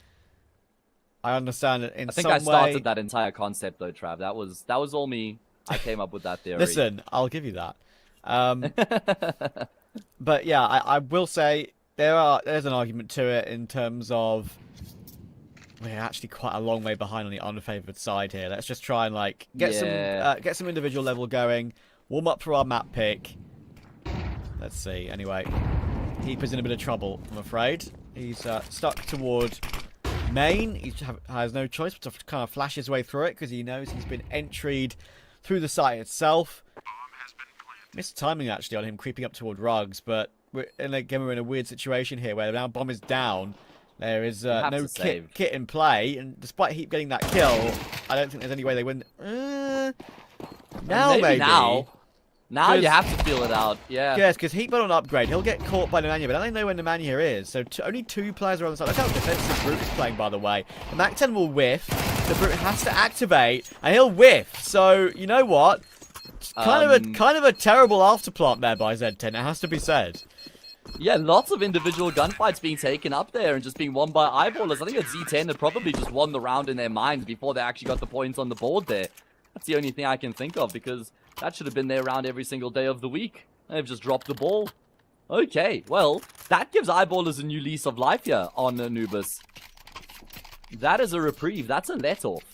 Speaker 1: I understand it in some way.
Speaker 9: I think I started that entire concept though, Trav. That was all me. I came up with that theory.
Speaker 1: Listen, I'll give you that. But yeah, I will say there's an argument to it in terms of we're actually quite a long way behind on the unfavored side here. Let's just try and like get some individual level going, warm up for our map pick. Let's see. Anyway, Heap is in a bit of trouble, I'm afraid. He's stuck toward main. He has no choice but to kind of flash his way through it because he knows he's been entry'd through the site itself. Missed timing actually on him creeping up toward Rugs, but we're in a weird situation here where now bomb is down. There is no kit in play, and despite Heap getting that kill, I don't think there's any way they win. Now maybe.
Speaker 9: Now you have to feel it out, yeah.
Speaker 1: Yes, because Heap got an upgrade. He'll get caught by Nemanja, but I don't know where Nemanja is. So only 2 players are on the side. Look how defensive Brute is playing, by the way. The Mac 10 will whiff. The Brute has to activate, and he'll whiff. So, you know what? It's kind of a terrible afterplant there by Z10, it has to be said.
Speaker 9: Yeah, lots of individual gunfights being taken up there and just being won by eyeballers. I think that Z10 had probably just won the round in their minds before they actually got the points on the board there. That's the only thing I can think of, because that should have been their round every single day of the week. They've just dropped the ball. Okay, well, that gives eyeballers a new lease of life here on Anubis. That is a reprieve. That's a let-off.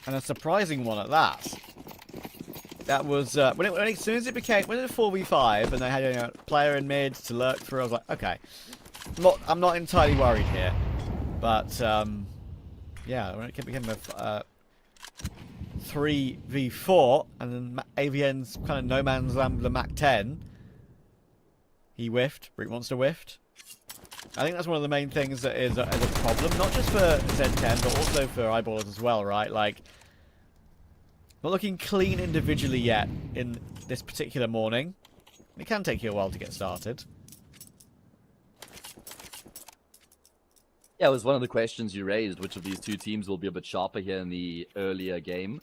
Speaker 1: And a surprising one at that. That was as soon as it became 4v5 and they had a player in mid to lurk through. I was like, okay, I'm not entirely worried here, but yeah, when it became a 3v4 and then AVN's kind of no man's land the Mac 10, he whiffed. Brute Monster whiffed. I think that's one of the main things that is a problem, not just for Z10 but also for eyeballers as well, right? Like, not looking clean individually yet in this particular morning. It can take you a while to get started.
Speaker 9: Yeah, it was one of the questions you raised. Which of these two teams will be a bit sharper here in the earlier game?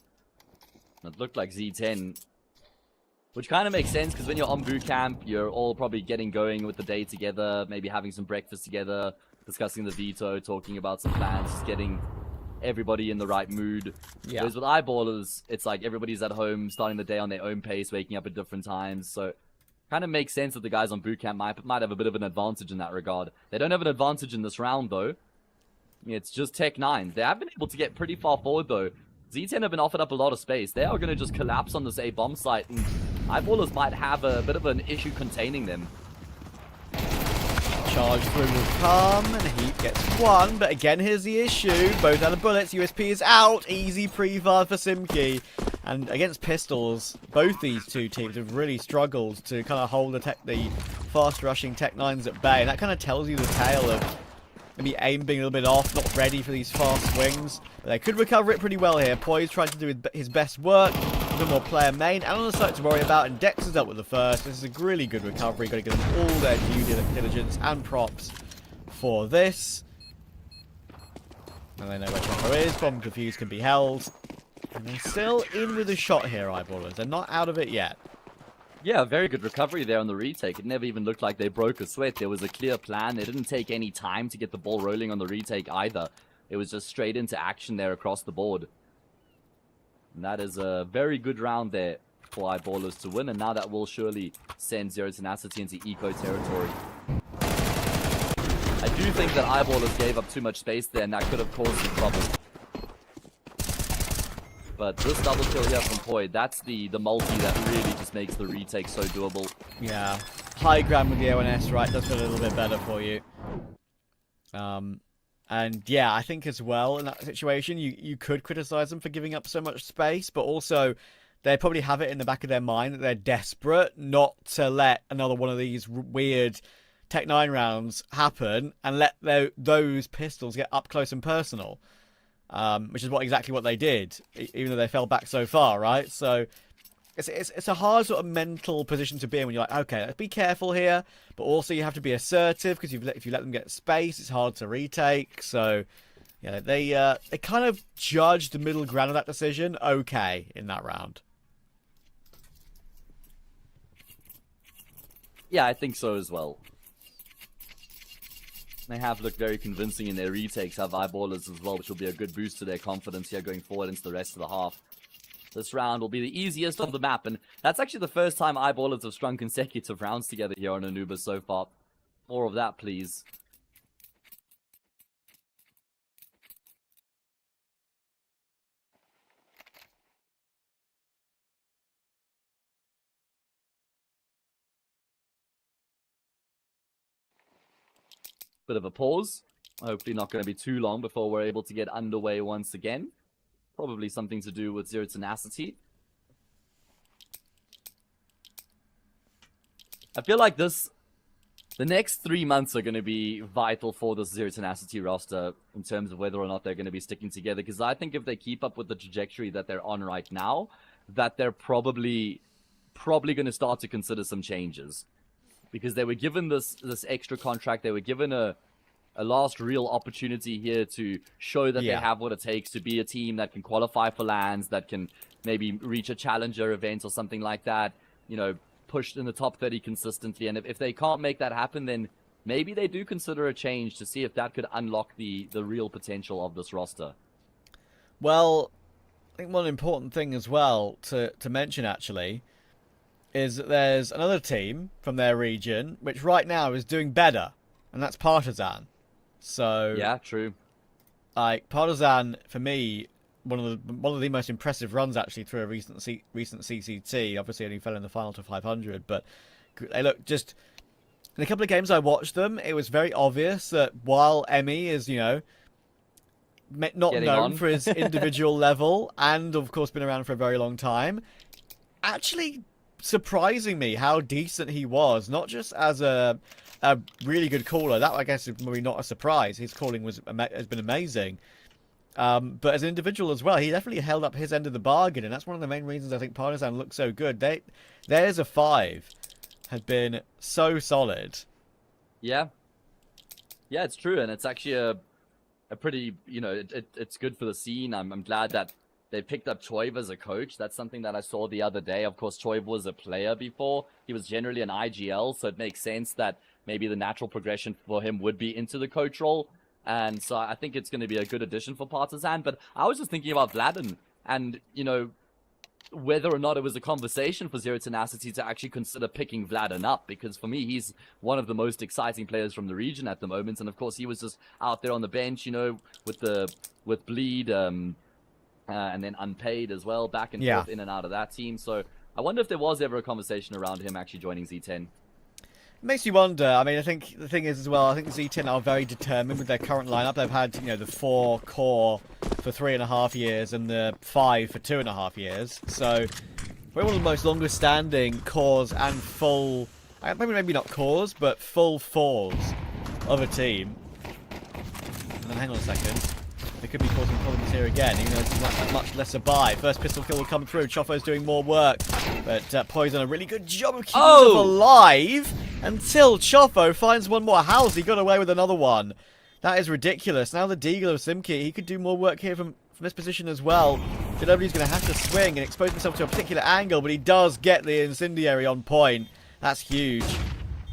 Speaker 9: It looked like Z10. Which kind of makes sense, because when you're on boot camp, you're all probably getting going with the day together, maybe having some breakfast together, discussing the veto, talking about some plans, just getting everybody in the right mood. Yeah. Whereas with eyeballers, it's like everybody's at home, starting the day on their own pace, waking up at different times. So kind of makes sense that the guys on boot camp might have a bit of an advantage in that regard. They don't have an advantage in this round, though. It's just Tech 9. They have been able to get pretty far forward, though. Z10 have been offered up a lot of space. They are going to just collapse on this A bomb site, and eyeballers might have a bit of an issue containing them.
Speaker 1: Charge through will come, and Heap gets one, but again, here's the issue. Both out of bullets, USP is out. Easy pre-fire for Simki. And against pistols, both these two teams have really struggled to kind of hold the fast-rushing Tech 9s at bay. And that kind of tells you the tale of maybe aim being a little bit off, not ready for these fast swings. But they could recover it pretty well here. Poise trying to do his best work. A bit more player main, and on the site to worry about, and Dex is up with the first. This is a really good recovery. Got to give them all their due diligence and props for this. And they know where Choco is. Bomb confused can be held. And they're still in with a shot here, eyeballers. They're not out of it yet.
Speaker 9: Yeah, very good recovery there on the retake. It never even looked like they broke a sweat. There was a clear plan. They didn't take any time to get the ball rolling on the retake either. It was just straight into action there across the board. And that is a very good round there for Eyeballers to win, and now that will surely send Zero Tenacity into eco territory. I do think that Eyeballers gave up too much space there, and that could have caused some trouble. But this double kill here from Poi, that's the multi that really just makes the retake so doable.
Speaker 1: Yeah. High ground with the ONS, right, does feel a little bit better for you. And yeah, I think as well in that situation, you could criticize them for giving up so much space, but also they probably have it in the back of their mind that they're desperate not to let another one of these weird Tech 9 rounds happen and let those pistols get up close and personal. Which is exactly what they did, even though they fell back so far, right? So it's a hard sort of mental position to be in when you're like, okay, let's be careful here, but also you have to be assertive because if you let them get space, it's hard to retake. So yeah, they kind of judged the middle ground of that decision okay in that round.
Speaker 9: Yeah, I think so as well. They have looked very convincing in their retakes, have Eyeballers as well, which will be a good boost to their confidence here going forward into the rest of the half. This round will be the easiest of the map, and that's actually the first time Eyeballers have strung consecutive rounds together here on Anubis so far. More of that, please. Bit of a pause. Hopefully not going to be too long before we're able to get underway once again. Probably something to do with Zero Tenacity. I feel like the next 3 months are going to be vital for the Zero Tenacity roster in terms of whether or not they're going to be sticking together. Because I think if they keep up with the trajectory that they're on right now, that they're probably going to start to consider some changes. Because they were given this extra contract, they were given a last real opportunity here to show that they have what it takes to be a team that can qualify for LANs, that can maybe reach a challenger event or something like that, you know, pushed in the top 30 consistently. And if they can't make that happen, then maybe they do consider a change to see if that could unlock the real potential of this roster.
Speaker 1: Well, I think one important thing as well to mention actually is that there's another team from their region which right now is doing better, and that's Partizan. So
Speaker 9: yeah, true.
Speaker 1: Like Partizan, for me, one of the most impressive runs actually through a recent CCT. Obviously, only fell in the final to 500, but they look just in a couple of games I watched them. It was very obvious that while Emmy is, you know, not
Speaker 9: Getting
Speaker 1: known
Speaker 9: on.
Speaker 1: for his individual level, and of course been around for a very long time, actually surprising me how decent he was, not just as a really good caller. That, I guess, is maybe not a surprise. His calling has been amazing. But as an individual as well, he definitely held up his end of the bargain, and that's one of the main reasons I think Partizan looks so good. Theirs a 5 has been so solid.
Speaker 9: Yeah. Yeah, it's true, and it's actually a pretty, you know, it's good for the scene. I'm glad that they picked up Choiv as a coach. That's something that I saw the other day. Of course, Choiv was a player before. He was generally an IGL, so it makes sense that maybe the natural progression for him would be into the coach role. And so I think it's going to be a good addition for Partizan. But I was just thinking about Vladen and, you know, whether or not it was a conversation for Zero Tenacity to actually consider picking Vladen up. Because for me, he's one of the most exciting players from the region at the moment. And of course, he was just out there on the bench, you know, with Bleed, and then Unpaid as well, back and forth in and out of that team. So I wonder if there was ever a conversation around him actually joining Z10.
Speaker 1: Makes you wonder. I mean, I think the thing is as well, I think Z10 are very determined with their current lineup. They've had, you know, the 4 core for 3.5 years and the 5 for 2.5 years. So we're one of the most longest standing cores and full, maybe not cores, but full 4s of a team. And then hang on a second. There could be causing problems here again, even though it's much lesser buy. First pistol kill will come through. Chofo's doing more work. But Poison a really good job of keeping himself alive until Chofo finds one more. How's he got away with another one? That is ridiculous. Now the Deagle of Simki, he could do more work here from this position as well. JW's going to have to swing and expose himself to a particular angle, but he does get the incendiary on point. That's huge.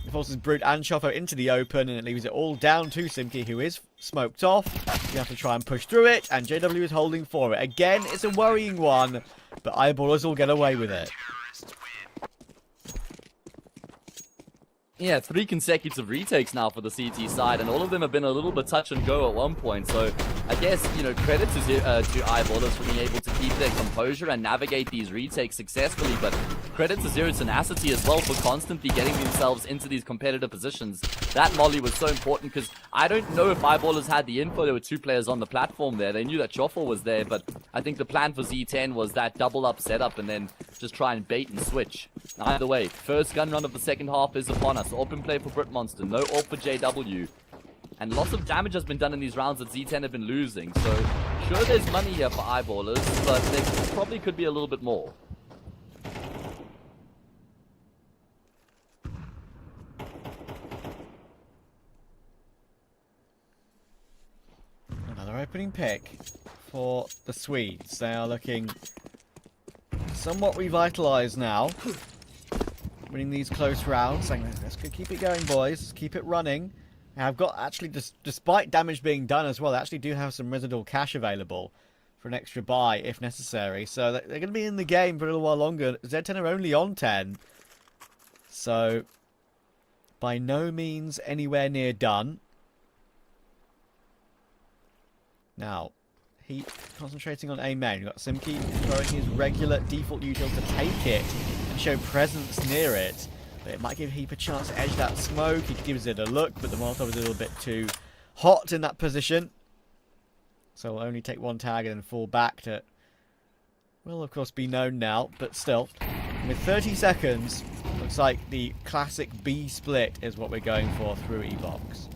Speaker 1: It forces Brute and Chofo into the open, and it leaves it all down to Simki, who is smoked off. You have to try and push through it, and JW is holding for it. Again, it's a worrying one, but Eyeballers will get away with it.
Speaker 9: Yeah, 3 consecutive retakes now for the CT side, and all of them have been a little bit touch and go at one point. So I guess, you know, credit to YaLLa for being able to keep their composure and navigate these retakes successfully, but credit to Zero Tenacity as well for constantly getting themselves into these competitive positions. That molly was so important because I don't know if YaLLa's had the info. There were 2 players on the platform there. They knew that Choffle was there, but I think the plan for Z10 was that double up setup and then just try and bait and switch. Either way, first gun run of the second half is upon us. Open play for BritMonster, no ult for JW. And lots of damage has been done in these rounds that Z10 have been losing. So, sure there's money here for YaLLa's, but there probably could be a little bit more.
Speaker 1: Another opening pick for the Swedes. They are looking somewhat revitalized now. Winning these close rounds, saying, let's keep it going, boys. Let's keep it running. And I've got, actually, despite damage being done as well, they actually do have some residual cash available for an extra buy if necessary. So they're going to be in the game for a little while longer. Z10 are only on 10. So, by no means anywhere near done. Now, Heat concentrating on A main. You've got Simki throwing his regular default util to take it and show presence near it. But it might give Heap a chance to edge that smoke. He gives it a look, but the Molotov is a little bit too hot in that position. So we'll only take 1 tag and then fall back to... will, of course, be known now, but still. With 30 seconds, looks like the classic B split is what we're going for through E-Box.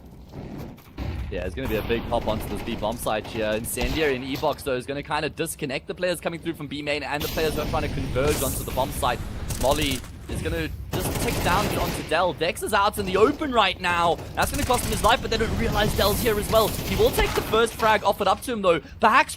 Speaker 9: Yeah, it's going to be a big pop onto this B bomb site here. Incendiary and E-Box, though, is going to kind of disconnect the players coming through from B main and the players who are trying to converge onto the bomb site. Molly is going to just tick down onto Dell. Dex is out in the open right now. That's going to cost him his life, but they don't realize Dell's here as well. He will take the first frag offered up to him, though. Perhaps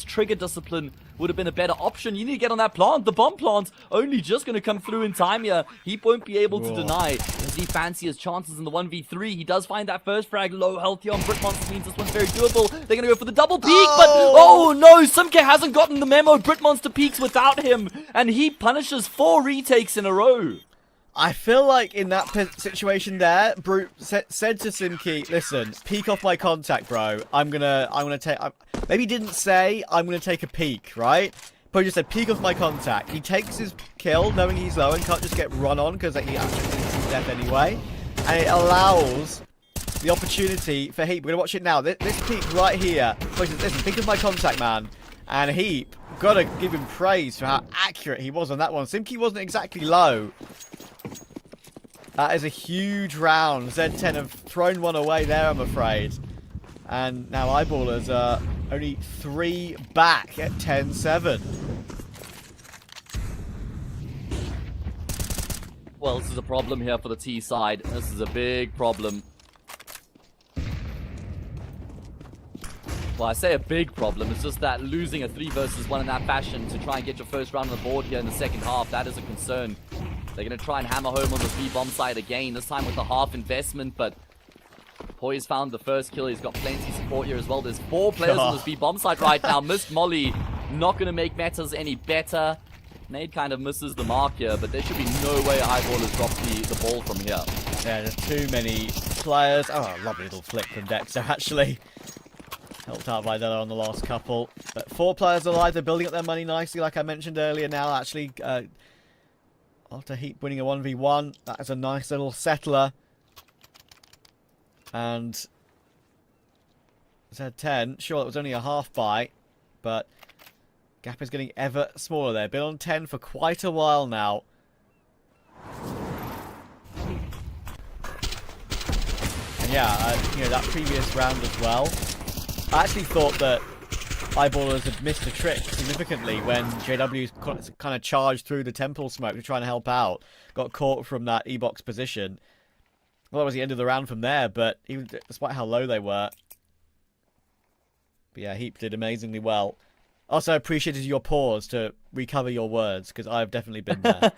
Speaker 9: Trigger Discipline would have been a better option. You need to get on that plant. The bomb plant's only just going to come through in time here. He won't be able to deny. Does he fancy his chances in the 1v3? He does find that first frag. Low health here on BritMonster means this one's very doable. They're going to go for the double peek, but oh no, Simke hasn't gotten the memo. BritMonster peeks without him, and he punishes 4 retakes in a row.
Speaker 1: I feel like in that situation there, Brute said to Simki, listen, peek off my contact, bro. I'm gonna take... maybe he didn't say, I'm gonna take a peek, right? But he just said, peek off my contact. He takes his kill, knowing he's low and can't just get run on, because he actually thinks he's death anyway. And it allows the opportunity for Heap. We're gonna watch it now. This peek right here. Listen, peek off my contact, man. And Heap, gotta give him praise for how accurate he was on that one. Simki wasn't exactly low. That is a huge round. Z10 have thrown one away there, I'm afraid. And now YaLLa's are only 3 back at 10-7.
Speaker 9: Well, this is a problem here for the T side. This is a big problem. Well, I say a big problem. It's just that losing a 3 versus 1 in that fashion to try and get your first round on the board here in the second half, that is a concern. They're going to try and hammer home on the B-bomb side again, this time with a half investment, but Poise found the first kill. He's got plenty of support here as well. There's 4 players on this B-bomb side right now. Missed Molly, not going to make matters any better. Nade kind of misses the mark here, but there should be no way YaLLa's dropped the ball from here.
Speaker 1: Yeah, there's too many players. Oh, a lovely little flick from Dexter, actually. Helped out by YaLLa on the last couple. But 4 players alive. They're building up their money nicely, like I mentioned earlier now, actually. After Heap winning a 1v1, that is a nice little settler. And Z10, sure, it was only a half buy, but gap is getting ever smaller there. Been on 10 for quite a while now. And yeah, you know, that previous round as well, I actually thought that YaLLa's had missed a trick significantly when JW's kind of charged through the temple smoke to try and help out. Got caught from that E-box position. Well, that was the end of the round from there, but even despite how low they were. But yeah, Heap did amazingly well. Also, appreciated your pause to recover your words, because I've definitely been there.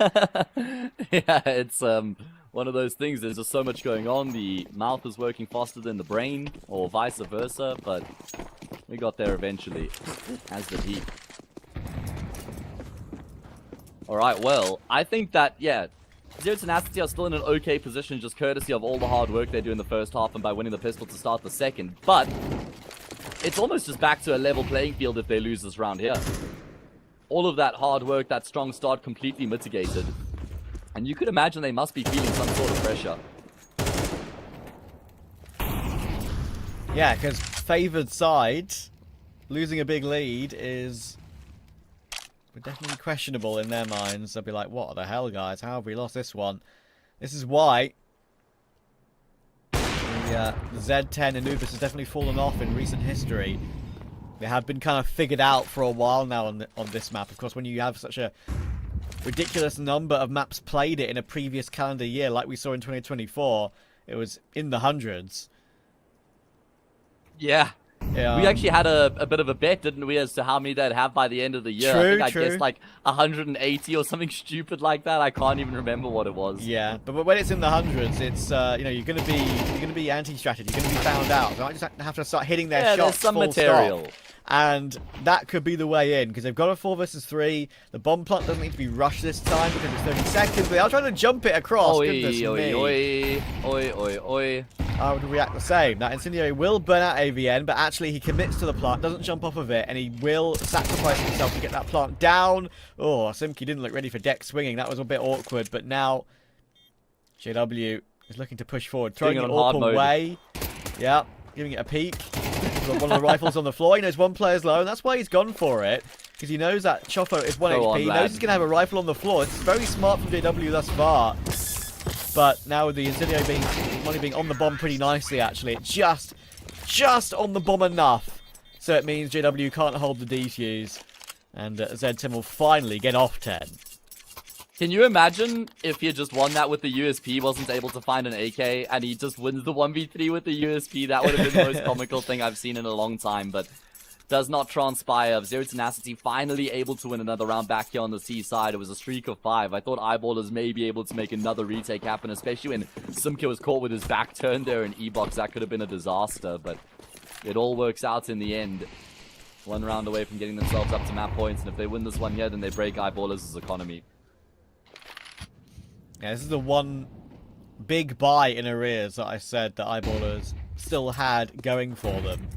Speaker 9: Yeah, it's one of those things. There's just so much going on. The mouth is working faster than the brain, or vice versa, but we got there eventually, as did Heap. Alright, well, I think that, yeah, Zero Tenacity are still in an okay position, just courtesy of all the hard work they do in the first half and by winning the pistol to start the second. But it's almost just back to a level playing field if they lose this round here. All of that hard work, that strong start completely mitigated. And you could imagine they must be feeling some sort of pressure.
Speaker 1: Yeah, because favoured side, losing a big lead is definitely questionable in their minds. They'll be like, what the hell, guys? How have we lost this one? This is why the Z10 Anubis has definitely fallen off in recent history. They have been kind of figured out for a while now on this map. Of course, when you have such a ridiculous number of maps played it in a previous calendar year, like we saw in 2024, it was in the hundreds.
Speaker 9: Yeah. We actually had a bit of a bet, didn't we, as to how many they'd have by the end of the year.
Speaker 1: True,
Speaker 9: I think I guessed like 180 or something stupid like that. I can't even remember what it was.
Speaker 1: Yeah, but when it's in the hundreds, it's you know, you're gonna be anti-strategy. You're gonna be found out. They might just have to start hitting their shots.
Speaker 9: There's some
Speaker 1: full
Speaker 9: material.
Speaker 1: Stop. And that could be the way in, because they've got a 4 versus 3. The bomb plant doesn't need to be rushed this time because it's 30 seconds. They are trying to jump it across. Goodness me.
Speaker 9: Oi.
Speaker 1: I would react the same. That incendiary will burn out AVN, but actually he commits to the plant, doesn't jump off of it, and he will sacrifice himself to get that plant down. Oh, Simki didn't look ready for deck swinging. That was a bit awkward, but now JW is looking to push forward, throwing it all away. Yeah, giving it a peek. One of the rifles on the floor. He knows one player's low, and that's why he's gone for it. Because he knows that Chofo is 1 HP. He knows he's going to have a rifle on the floor. It's very smart from JW thus far. But now with the incendiary money being on the bomb pretty nicely, actually. It's just on the bomb enough. So it means JW can't hold the defuse. And Z10 will finally get off 10.
Speaker 9: Can you imagine if he had just won that with the USP, wasn't able to find an AK, and he just wins the 1v3 with the USP? That would have been the most comical thing I've seen in a long time, but does not transpire. Zero Tenacity finally able to win another round back here on the C side. It was a streak of 5. I thought Eyeballers may be able to make another retake happen, especially when Simka was caught with his back turned there in E-Box. That could have been a disaster, but it all works out in the end. 1 round away from getting themselves up to map points, and if they win this one here, then they break Eyeballers' economy.
Speaker 1: Yeah, this is the one big buy in arrears that I said that Eyeballers still had going for them.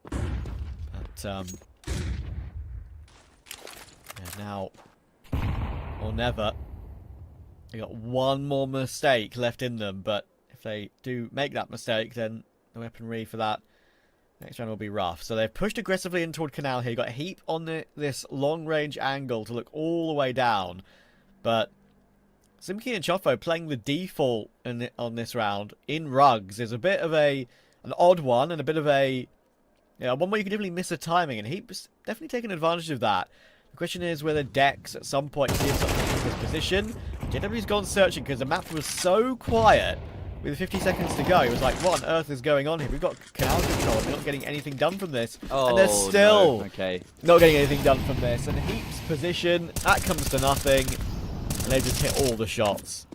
Speaker 1: But, yeah, now or never. They got one more mistake left in them, but if they do make that mistake, then the weaponry for that next round will be rough. So they've pushed aggressively in toward Canal here. Got a heap on this long-range angle to look all the way down, but Simki and Chofo playing the default on this round in rugs is a bit of an odd one, and a bit of a one where you can definitely miss a timing, and Heap's definitely taken advantage of that. The question is whether Dex at some point gives something in his position. JW's gone searching because the map was so quiet with 50 seconds to go. He was like, what on earth is going on here? We've got canal control. We're not getting anything done from this. And they're still not getting anything done from this. And Heap's position, that comes to nothing. And they just hit all the shots.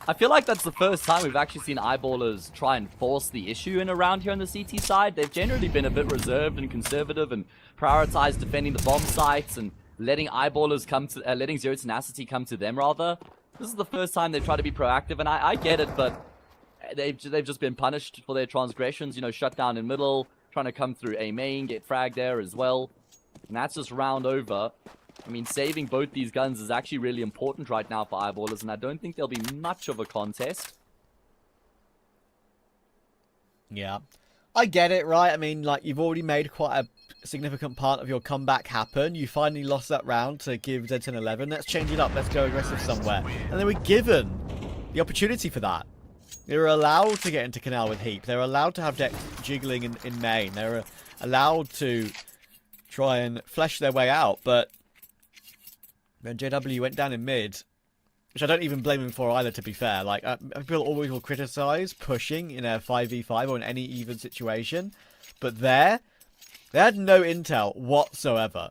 Speaker 9: I feel like that's the first time we've actually seen Eyeballers try and force the issue in around here on the CT side. They've generally been a bit reserved and conservative and prioritized defending the bomb sites and letting Eyeballers come to, letting Zero Tenacity come to them rather. This is the first time they've tried to be proactive, and I get it, but they've just been punished for their transgressions. You know, shut down in middle, trying to come through A main, get fragged there as well. And that's just round over. I mean, saving both these guns is actually really important right now for Eyeballers, and I don't think there'll be much of a contest.
Speaker 1: Yeah. I get it, right? I mean, like, you've already made quite a significant part of your comeback happen. You finally lost that round to give Z10 11. Let's change it up. Let's go aggressive somewhere. And they were given the opportunity for that. They were allowed to get into Canal with Heap. They were allowed to have decks jiggling in main. They were allowed to try and flesh their way out, but then JW went down in mid, which I don't even blame him for either, to be fair. Like, people always will criticize pushing in a 5v5 or in any even situation, but they had no intel whatsoever.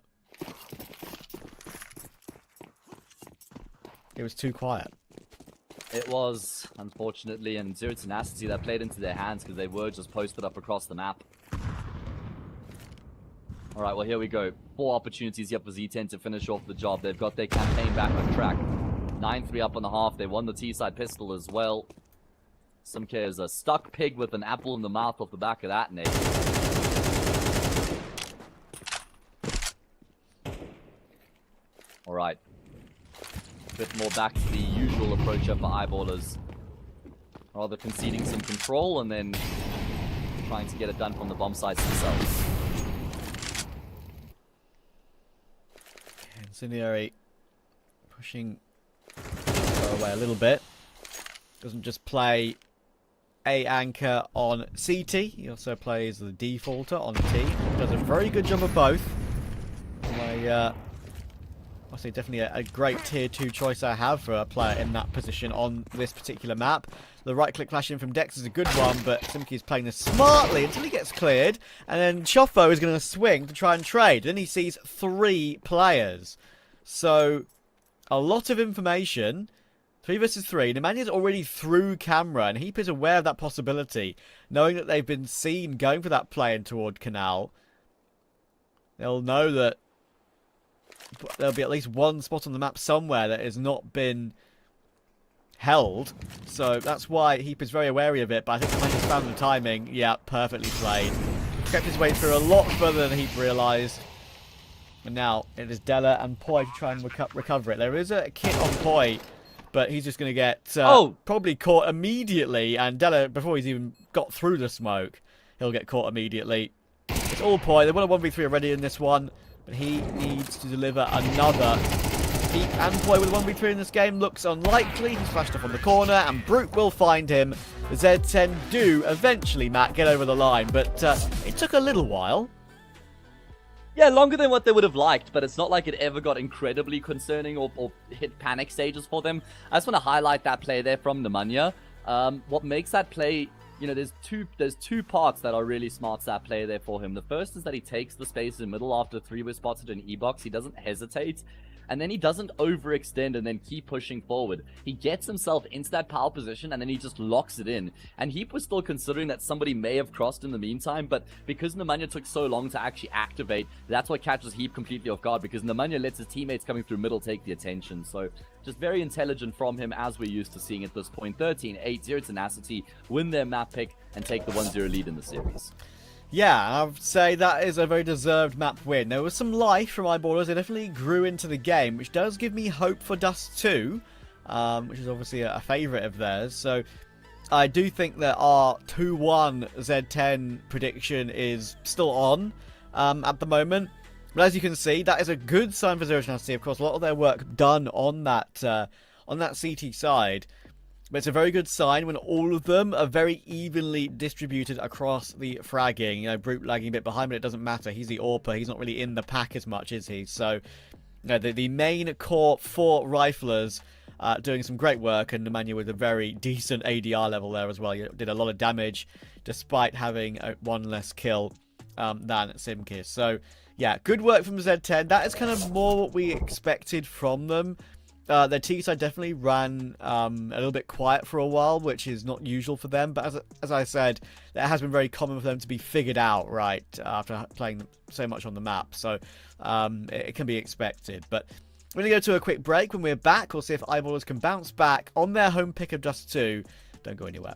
Speaker 1: It was too quiet.
Speaker 9: It was, unfortunately, and Zero Tenacity that played into their hands because they were just posted up across the map. Alright, well, here we go. 4 opportunities here for Z10 to finish off the job. They've got their campaign back on track. 9-3 up on the half. They won the T-side pistol as well. Simke is a stuck pig with an apple in the mouth off the back of that, Nate. Alright. A bit more back to the usual approach here for Eyeballers. Rather conceding some control and then trying to get it done from the bomb sites themselves.
Speaker 1: Incendiary pushing away a little bit. Doesn't just play A anchor on CT, he also plays the defaulter on T. Does a very good job of both. I say definitely a great tier 2 choice I have for a player in that position on this particular map. The right click flash in from Dex is a good one, but Simke is playing this smartly until he gets cleared, and then Choffo is going to swing to try and trade. Then he sees 3 players. So, a lot of information. 3 versus 3. Nemanja is already through camera, and Heap is aware of that possibility. Knowing that they've been seen going for that play in toward Canal, they'll know that there'll be at least one spot on the map somewhere that has not been held. So that's why Heap is very wary of it, but I think Nemanja's found the timing. Yeah, perfectly played. Kept his way through a lot further than Heap realised. And now it is Della and Poi to try and recover it. There is a kit on Poi, but he's just going to get probably caught immediately. And Della, before he's even got through the smoke, he'll get caught immediately. It's all Poi. They won a 1v3 already in this one, but he needs to deliver another. Heap and Poi with a 1v3 in this game looks unlikely. He's flashed off on the corner, and Brute will find him. The Z10 do eventually, Matt, get over the line, but it took a little while.
Speaker 9: Yeah, longer than what they would have liked, but it's not like it ever got incredibly concerning or hit panic stages for them. I just want to highlight that play there from Nemanja. What makes that play, you know, there's two parts that are really smart to that play there for him. The first is that he takes the space in the middle after 3 were spotted in E-box. He doesn't hesitate. And then he doesn't overextend and then keep pushing forward. He gets himself into that power position and then he just locks it in. And Heap was still considering that somebody may have crossed in the meantime, but because Nemanja took so long to actually activate, that's what catches Heap completely off guard, because Nemanja lets his teammates coming through middle take the attention. So just very intelligent from him, as we're used to seeing at this point. 13-8, 0 Tenacity, win their map pick and take the 1-0 lead in the series.
Speaker 1: Yeah, I would say that is a very deserved map win. There was some life from Eyeballers. They definitely grew into the game, which does give me hope for Dust 2, which is obviously a favourite of theirs. So I do think that our 2-1 Z10 prediction is still on at the moment. But as you can see, that is a good sign for Zero Tenacity. Of course, a lot of their work done on that CT side. But it's a very good sign when all of them are very evenly distributed across the fragging. You know, Brute lagging a bit behind, but it doesn't matter. He's the AWPer. He's not really in the pack as much, is he? So, you know, the main core 4 riflers doing some great work, and Nemanja with a very decent ADR level there as well. He did a lot of damage despite having 1 less kill than Simke. So, yeah, good work from Z10. That is kind of more what we expected from them. Their T-side definitely ran a little bit quiet for a while, which is not usual for them. But as I said, it has been very common for them to be figured out, right, after playing so much on the map. So it can be expected. But we're going to go to a quick break. When we're back, we'll see if Eyeballers can bounce back on their home pick of Dust 2. Don't go anywhere.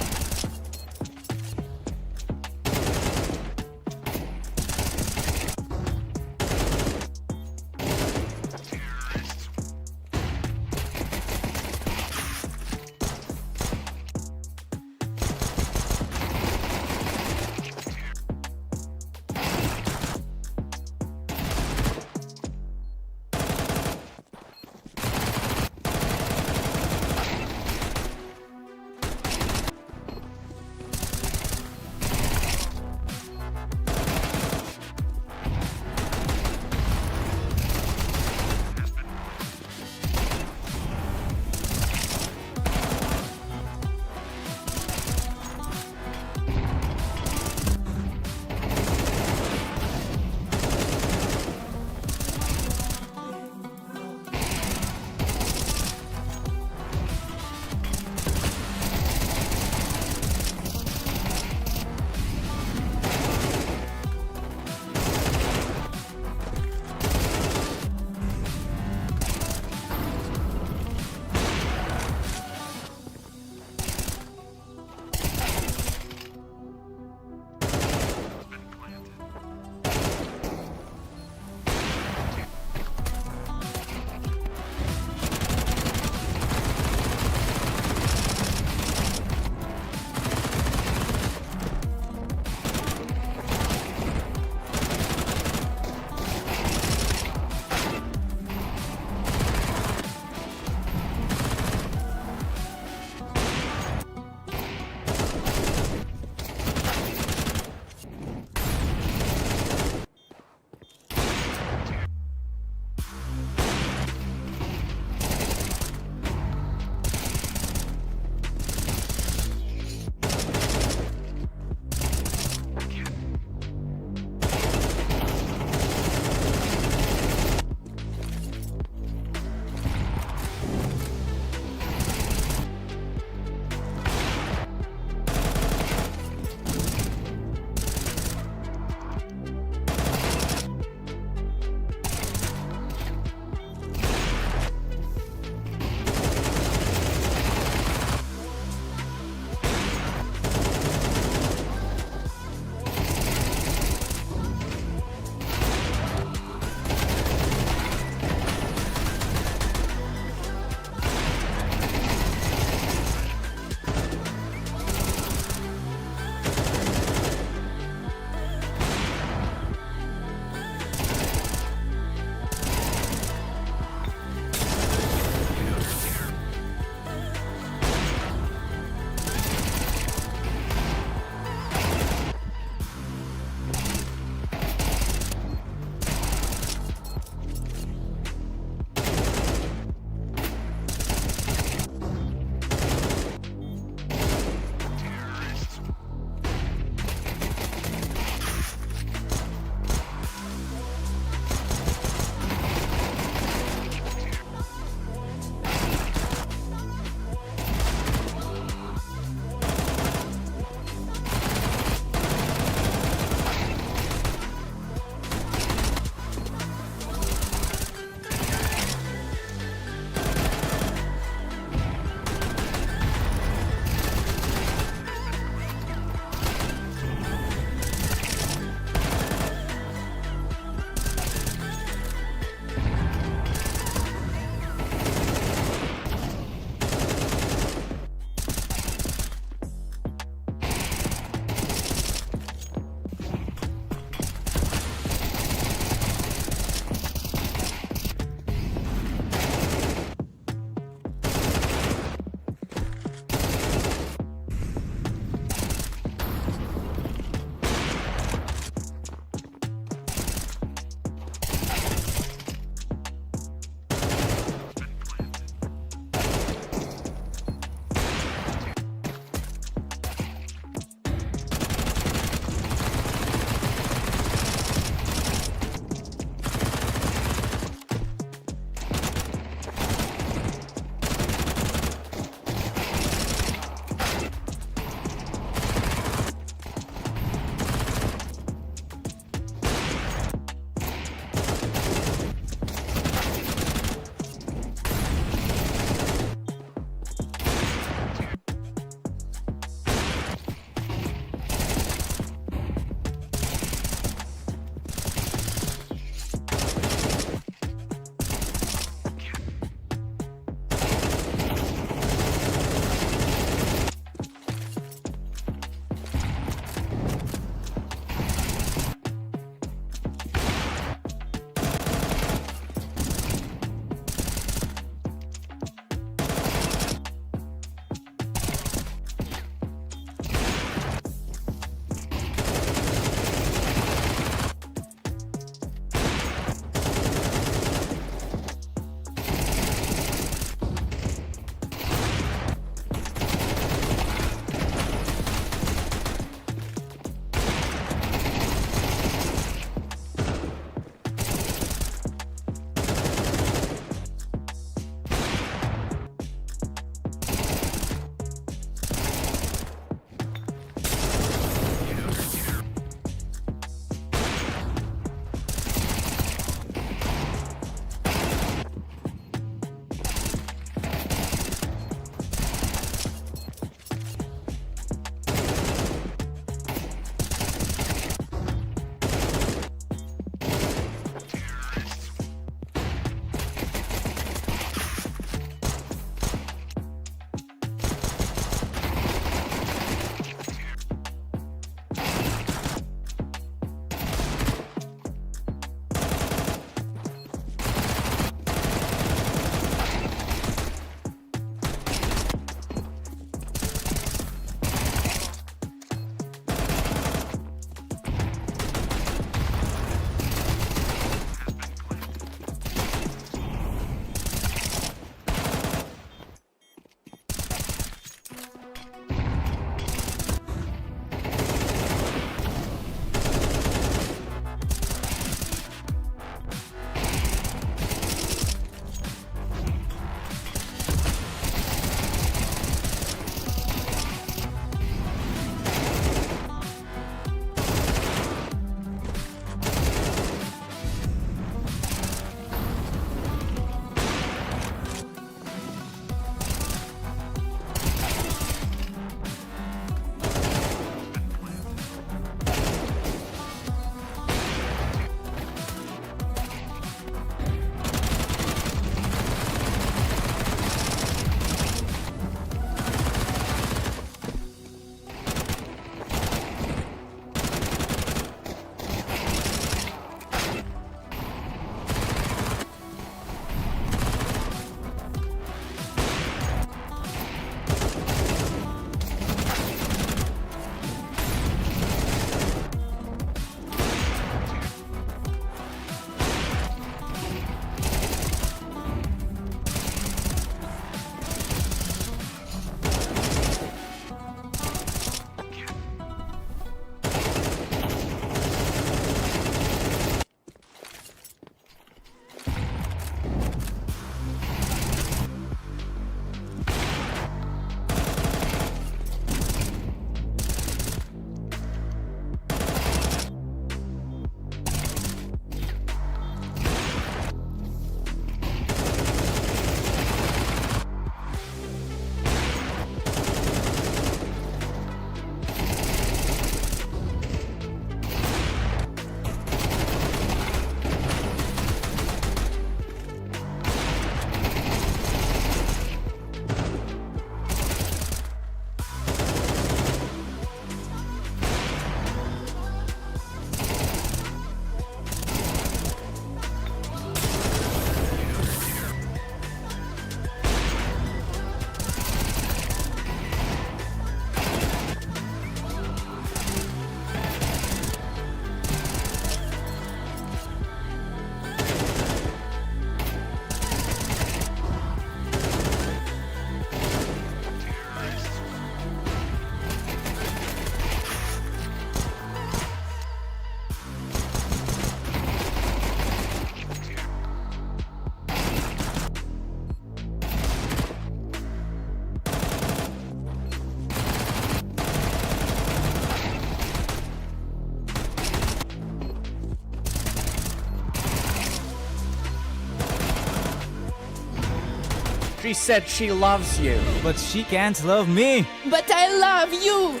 Speaker 2: She said she loves you. But she can't love me.
Speaker 3: But I love you.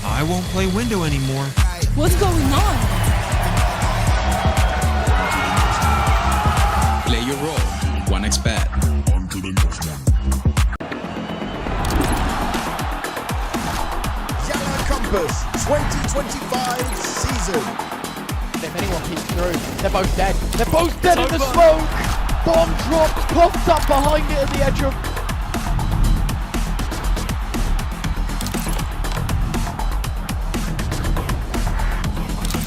Speaker 4: I won't play window anymore.
Speaker 3: What's going on?
Speaker 5: Play your role. 1xbet.
Speaker 6: On to the next one.
Speaker 7: YaLLa Compass 2025 season.
Speaker 10: If anyone peeks through, they're both dead. They're both dead in the smoke! Bomb drops, popped up behind it at the edge of...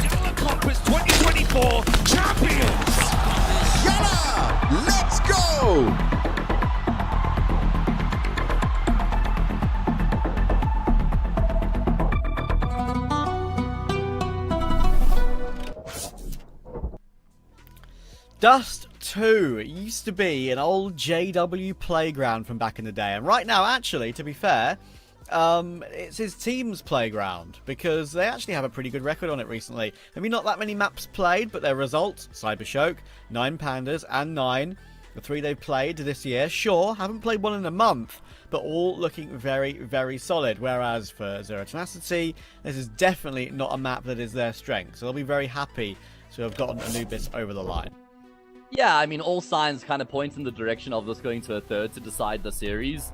Speaker 6: YaLLa Compass 2024 champions!
Speaker 7: YaLLa, let's go!
Speaker 1: Dust 2 used to be an old JW playground from back in the day, and right now, actually, to be fair, it's his team's playground, because they actually have a pretty good record on it recently. Maybe not that many maps played, but their results, Cybershoke, 9 Pandas, and 9, the 3 they've played this year, sure, haven't played one in a month, but all looking very, very solid, whereas for Zero Tenacity, this is definitely not a map that is their strength, so they'll be very happy to have gotten Anubis over the line.
Speaker 9: Yeah, I mean, all signs kind of point in the direction of this going to a third to decide the series.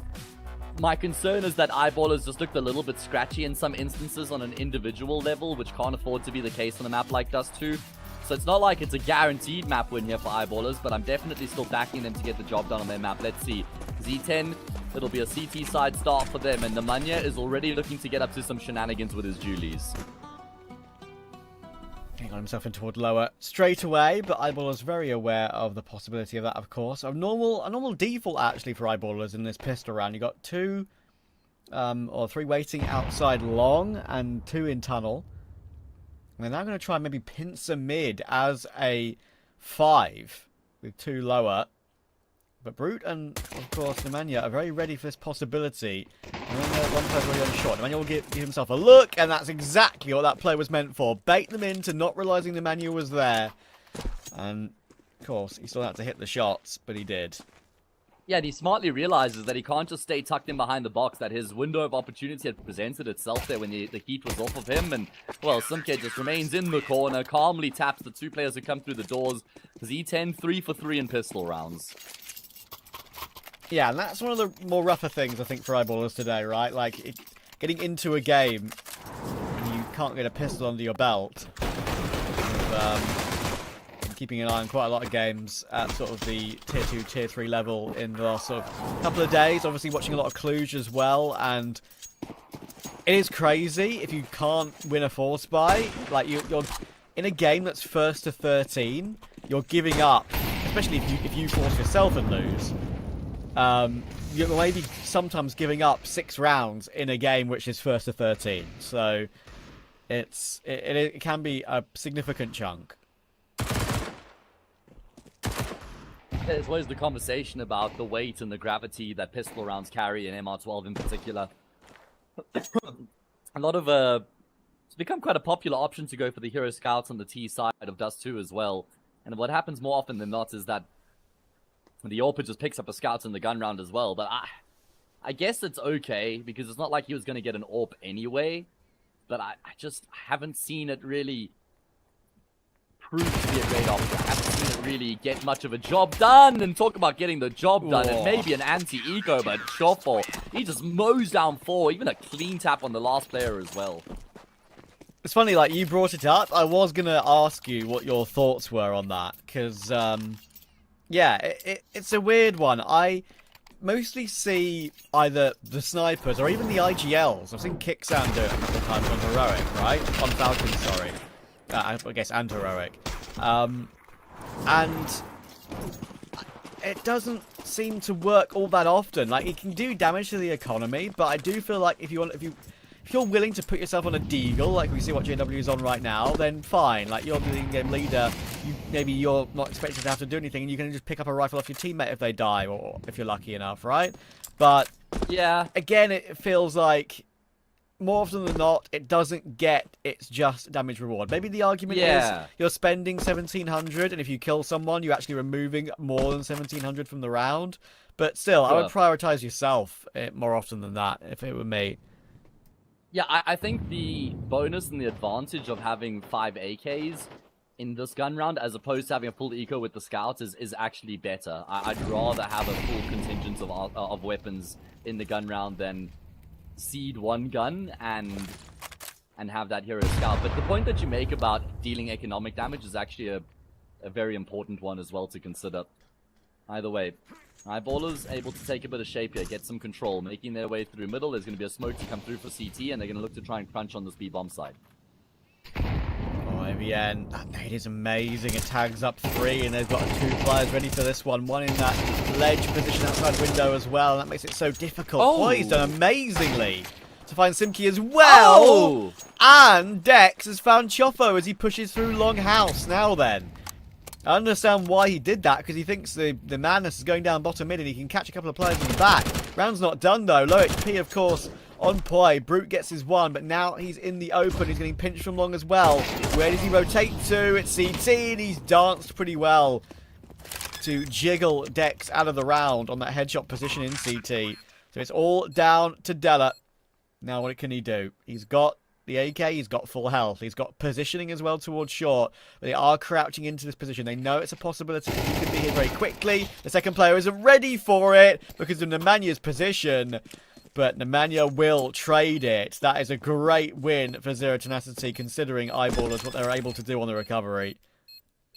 Speaker 9: My concern is that Eyeballers just looked a little bit scratchy in some instances on an individual level, which can't afford to be the case on a map like Dust 2. So it's not like it's a guaranteed map win here for Eyeballers, but I'm definitely still backing them to get the job done on their map. Let's see. Z10, it'll be a CT side start for them, and Nemanja is already looking to get up to some shenanigans with his Julies.
Speaker 1: He got himself in toward lower straight away, but Eyeballers very aware of the possibility of that, of course. A normal default, actually, for Eyeballers in this pistol round. You got 2 or 3 waiting outside long and 2 in tunnel. And they're now going to try and maybe pincer mid as a 5 with 2 lower. But Brute and, of course, Nemanja are very ready for this possibility. And then one player's already unshot. Nemanja will give himself a look, and that's exactly what that play was meant for. Bait them into not realising Nemanja was there. And, of course, he still had to hit the shots, but he did.
Speaker 9: Yeah, and he smartly realizes that he can't just stay tucked in behind the box, that his window of opportunity had presented itself there when the heat was off of him, and, well, Simke just remains in the corner, calmly taps the 2 players who come through the doors. Z10, 3 for 3 in pistol rounds.
Speaker 1: Yeah, and that's one of the more rougher things, I think, for Eyeballers today, right? Like, getting into a game and you can't get a pistol under your belt. With, keeping an eye on quite a lot of games at sort of the Tier 2, Tier 3 level in the last sort of couple of days. Obviously watching a lot of Cluj as well, and it is crazy if you can't win a force buy. Like, you're in a game that's 1st to 13, you're giving up, especially if you force yourself and lose. You're maybe sometimes giving up 6 rounds in a game which is 1st to 13. So it can be a significant chunk.
Speaker 9: There's always the conversation about the weight and the gravity that pistol rounds carry in MR12 in particular. A lot of it's become quite a popular option to go for the Hero Scouts on the T side of Dust 2 as well. And what happens more often than not is that the AWPer just picks up a Scouts in the gun round as well. But I guess it's okay, because it's not like he was going to get an AWP anyway. But I just haven't seen it really prove to be a great option. I haven't seen it really get much of a job done. And talk about getting the job done. It may be an anti-eco, but Shotfall, he just mows down 4. Even a clean tap on the last player as well.
Speaker 1: It's funny, like, you brought it up. I was going to ask you what your thoughts were on that. Because, yeah, it's a weird one. I mostly see either the snipers or even the IGLs. I've seen Kicksound do it a couple of times on Heroic, right? On Falcon, sorry. I guess, and Heroic. And it doesn't seem to work all that often. Like, it can do damage to the economy, but I do feel like if you're willing to put yourself on a deagle, like we see what JW is on right now, then fine. Like, you're the in-game leader, maybe you're not expected to have to do anything, and you can just pick up a rifle off your teammate if they die, or if you're lucky enough, right? But
Speaker 9: Yeah.
Speaker 1: again, it feels like more often than not, it doesn't get its just damage reward. Maybe the argument is you're spending 1700, and if you kill someone, you're actually removing more than 1700 from the round. But still, I would prioritize yourself more often than that if it were me.
Speaker 9: Yeah, I think the bonus and the advantage of having 5 AKs in this gun round, as opposed to having a full eco with the scouts, is actually better. I'd rather have a full contingent of weapons in the gun round than seed one gun and have that hero scout. But the point that you make about dealing economic damage is actually a very important one as well to consider. Either way, Eyeballers able to take a bit of shape here, get some control, making their way through middle. There's going to be a smoke to come through for CT, and they're going to look to try and crunch on the speed bomb side.
Speaker 1: Oh, AVN, that nade is amazing. It tags up 3, and they've got 2 players ready for this one. One in that ledge position outside window as well, and that makes it so difficult. Oh, he's done amazingly to find Simki as well. Oh! And Dex has found Choffo as he pushes through Longhouse. Now then, I understand why he did that, because he thinks the madness is going down bottom mid and he can catch a couple of players in the back. Round's not done though. Low HP, of course, on play. Brute gets his one, but now he's in the open. He's getting pinched from long as well. Where does he rotate to? It's CT, and he's danced pretty well to jiggle Dex out of the round on that headshot position in CT. So it's all down to Della. Now what can he do? He's got the AK, he's got full health. He's got positioning as well towards short. But they are crouching into this position. They know it's a possibility that he could be here very quickly. The second player isn't ready for it because of Nemanya's position. But Nemanja will trade it. That is a great win for Zero Tenacity, considering Eyeballers what they're able to do on the recovery.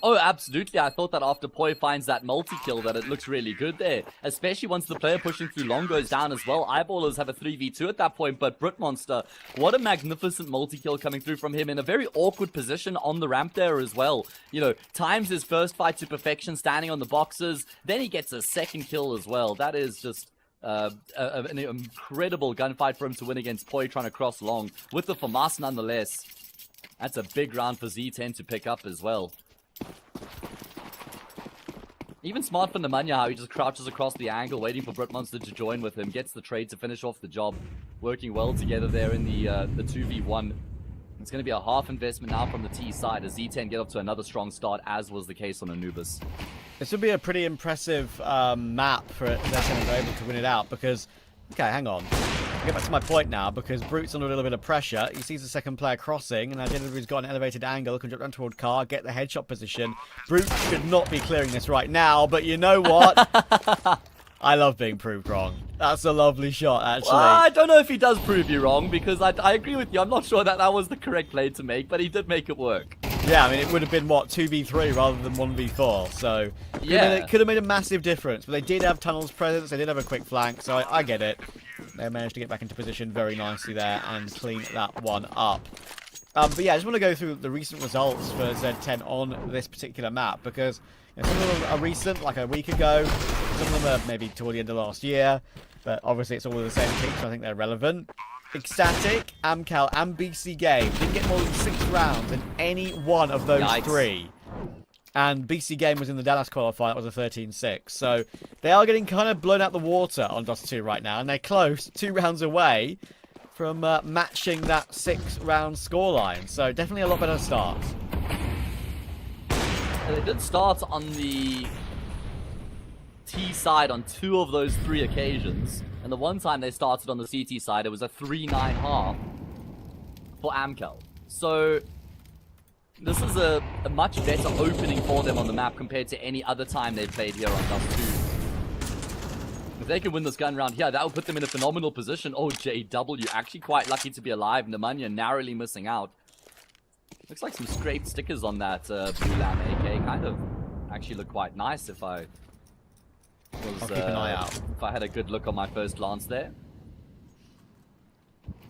Speaker 9: Oh, absolutely. I thought that after Poi finds that multi-kill that it looks really good there. Especially once the player pushing through long goes down as well. Eyeballers have a 3v2 at that point, but Brutmonster, what a magnificent multi-kill coming through from him in a very awkward position on the ramp there as well. You know, times his first fight to perfection, standing on the boxes. Then he gets a second kill as well. That is just an incredible gunfight for him to win against Poi trying to cross long. With the FAMAS nonetheless. That's a big round for Z10 to pick up as well. Even smart for Nemanja how he just crouches across the angle, waiting for Brutmonster to join with him, gets the trade to finish off the job, working well together there in the 2v1. It's going to be a half investment now from the T side as Z10 get up to another strong start, as was the case on Anubis.
Speaker 1: This would be a pretty impressive map for them to be able to win it out because, okay, hang on. I'll get back to my point now because Brute's under a little bit of pressure. He sees the second player crossing, and Identity's got an elevated angle, can drop down toward car, get the headshot position. Brute should not be clearing this right now, but you know what? I love being proved wrong. That's a lovely shot, actually.
Speaker 9: Well, I don't know if he does prove you wrong, because I agree with you. I'm not sure that was the correct play to make, but he did make it work.
Speaker 1: Yeah, I mean, it would have been, what, 2v3 rather than 1v4, so
Speaker 9: yeah,
Speaker 1: it could have made a massive difference. But they did have tunnels presence, they did have a quick flank, so I get it. They managed to get back into position very nicely there and clean that one up. But yeah, I just want to go through the recent results for Z10 on this particular map, because some of them are recent, like a week ago, some of them are maybe toward the end of last year, but obviously it's all the same team, so I think they're relevant. Ecstatic, Amcal, and BC Game didn't get more than 6 rounds in any one of those 3. And BC Game was in the Dallas qualifier, that was a 13-6. So they are getting kind of blown out the water on Dust 2 right now, and they're close, 2 rounds away from matching that 6-round scoreline. So definitely a lot better start.
Speaker 9: They did start on the T side on 2 of those 3 occasions. And the one time they started on the CT side, it was a 3-9-half for Amcal. So this is a much better opening for them on the map compared to any other time they've played here on Dust 2. If they can win this gun round here, that will put them in a phenomenal position. Oh, JW, actually quite lucky to be alive. Nemanja narrowly missing out. Looks like some scraped stickers on that Blue Lamb AK. Kind of actually look quite nice if I was,
Speaker 1: I'll keep an eye out.
Speaker 9: If I had a good look on my first glance there.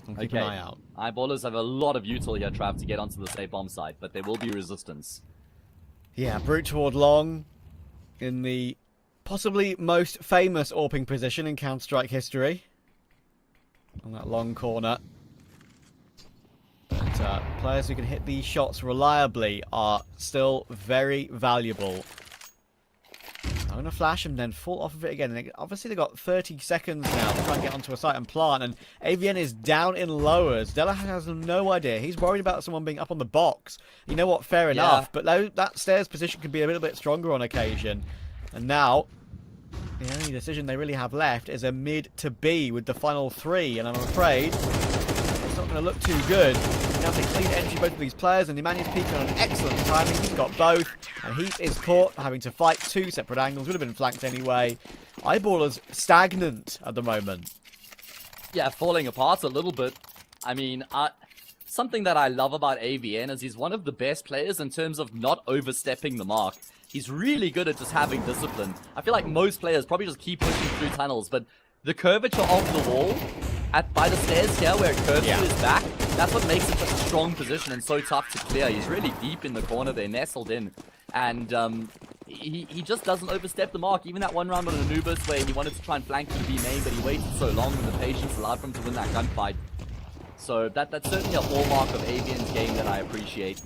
Speaker 1: I'll keep an eye out.
Speaker 9: Eyeballers have a lot of util here, Trav, to get onto the safe bomb site, but there will be resistance.
Speaker 1: Yeah, Brute toward long in the possibly most famous AWPing position in Counter-Strike history. On that long corner. But players who can hit these shots reliably are still very valuable. I'm going to flash and then fall off of it again. And obviously, they've got 30 seconds now to try and get onto a site and plant. And AVN is down in lowers. Della has no idea. He's worried about someone being up on the box. You know what? Fair enough. But that stairs position could be a little bit stronger on occasion. And now, the only decision they really have left is a mid to B with the final 3. And I'm afraid it's not going to look too good. Now they clean entry both of these players, and Emmanuel's peaking on an excellent timing. He's got both, and he is caught having to fight 2 separate angles. Would have been flanked anyway. Eyeballers stagnant at the moment.
Speaker 9: Yeah, falling apart a little bit. I mean, something that I love about AVN is he's one of the best players in terms of not overstepping the mark. He's really good at just having discipline. I feel like most players probably just keep pushing through tunnels, but the curvature of the wall by the stairs here where it curves to his back, that's what makes it such a strong position and so tough to clear. He's really deep in the corner there, nestled in. And he just doesn't overstep the mark. Even that one round on Anubis where he wanted to try and flank to the B main, but he waited so long and the patience allowed for him to win that gunfight. So that's certainly a hallmark of AVN's game that I appreciate.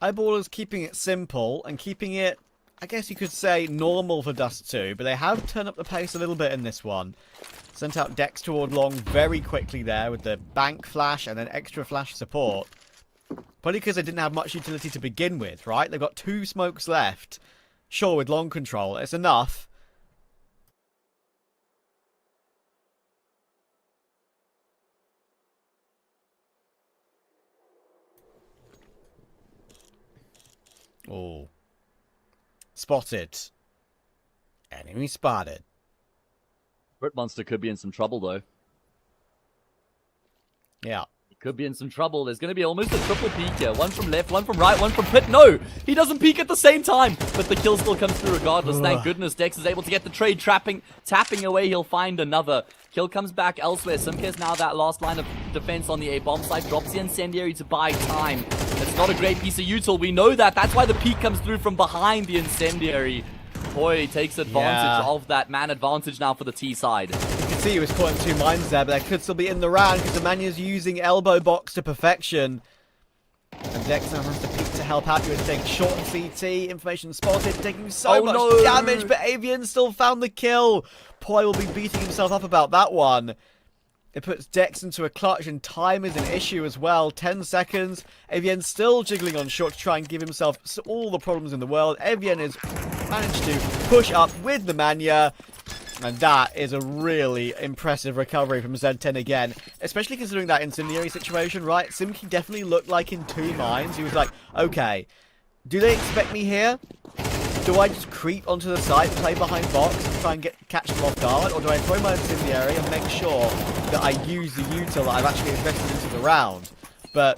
Speaker 1: Eyeballers keeping it simple and keeping it, I guess you could say, normal for Dust 2, but they have turned up the pace a little bit in this one. Sent out Dex toward long very quickly there with the bank flash and then extra flash support. Probably because they didn't have much utility to begin with, right? They've got 2 smokes left. Sure, with long control, it's enough. Oh. Spotted. Enemy spotted.
Speaker 9: Brit Monster could be in some trouble, though.
Speaker 1: Yeah.
Speaker 9: He could be in some trouble. There's going to be almost a triple peek here. One from left, one from right, one from pit. No! He doesn't peek at the same time! But the kill still comes through regardless. Thank goodness Dex is able to get the trade. Tapping away, he'll find another. Kill comes back elsewhere. Simcare's now that last line of defense on the A-bomb site. Drops the incendiary to buy time. It's not a great piece of util. We know that. That's why the peek comes through from behind the incendiary. Boy, takes advantage of that man advantage now for the T side.
Speaker 1: You can see he was caught in 2 mines there, but they could still be in the round because Emmanuel's using elbow box to perfection. And Dex now has to peek to help out. You would think short and CT, information spotted, taking so much damage, but Avian still found the kill. Poi will be beating himself up about that one. It puts Dex into a clutch, and time is an issue as well. 10 seconds. Avian still jiggling on short to try and give himself all the problems in the world. Avian has managed to push up with the Mania. And that is a really impressive recovery from Z10 again. Especially considering that incendiary situation, right? Simki definitely looked like in 2 mines. He was like, okay, do they expect me here? Do I just creep onto the site, play behind box, and try and catch them off guard? Or do I throw my incendiary and make sure that I use the util that I've actually invested into the round? But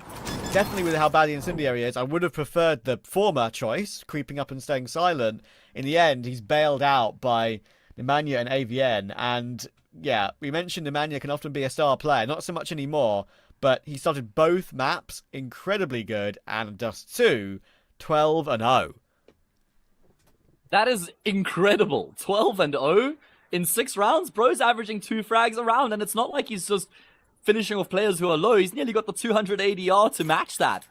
Speaker 1: definitely with how bad the incendiary is, I would have preferred the former choice, creeping up and staying silent. In the end, he's bailed out by Nemanja and AVN. And yeah, we mentioned Nemanja can often be a star player. Not so much anymore, but he started both maps incredibly good. And Dust 2, 12-0.
Speaker 9: That is incredible. 12-0 in 6 rounds. Bro's averaging 2 frags a round, and it's not like he's just finishing off players who are low. He's nearly got the 200 ADR to match that.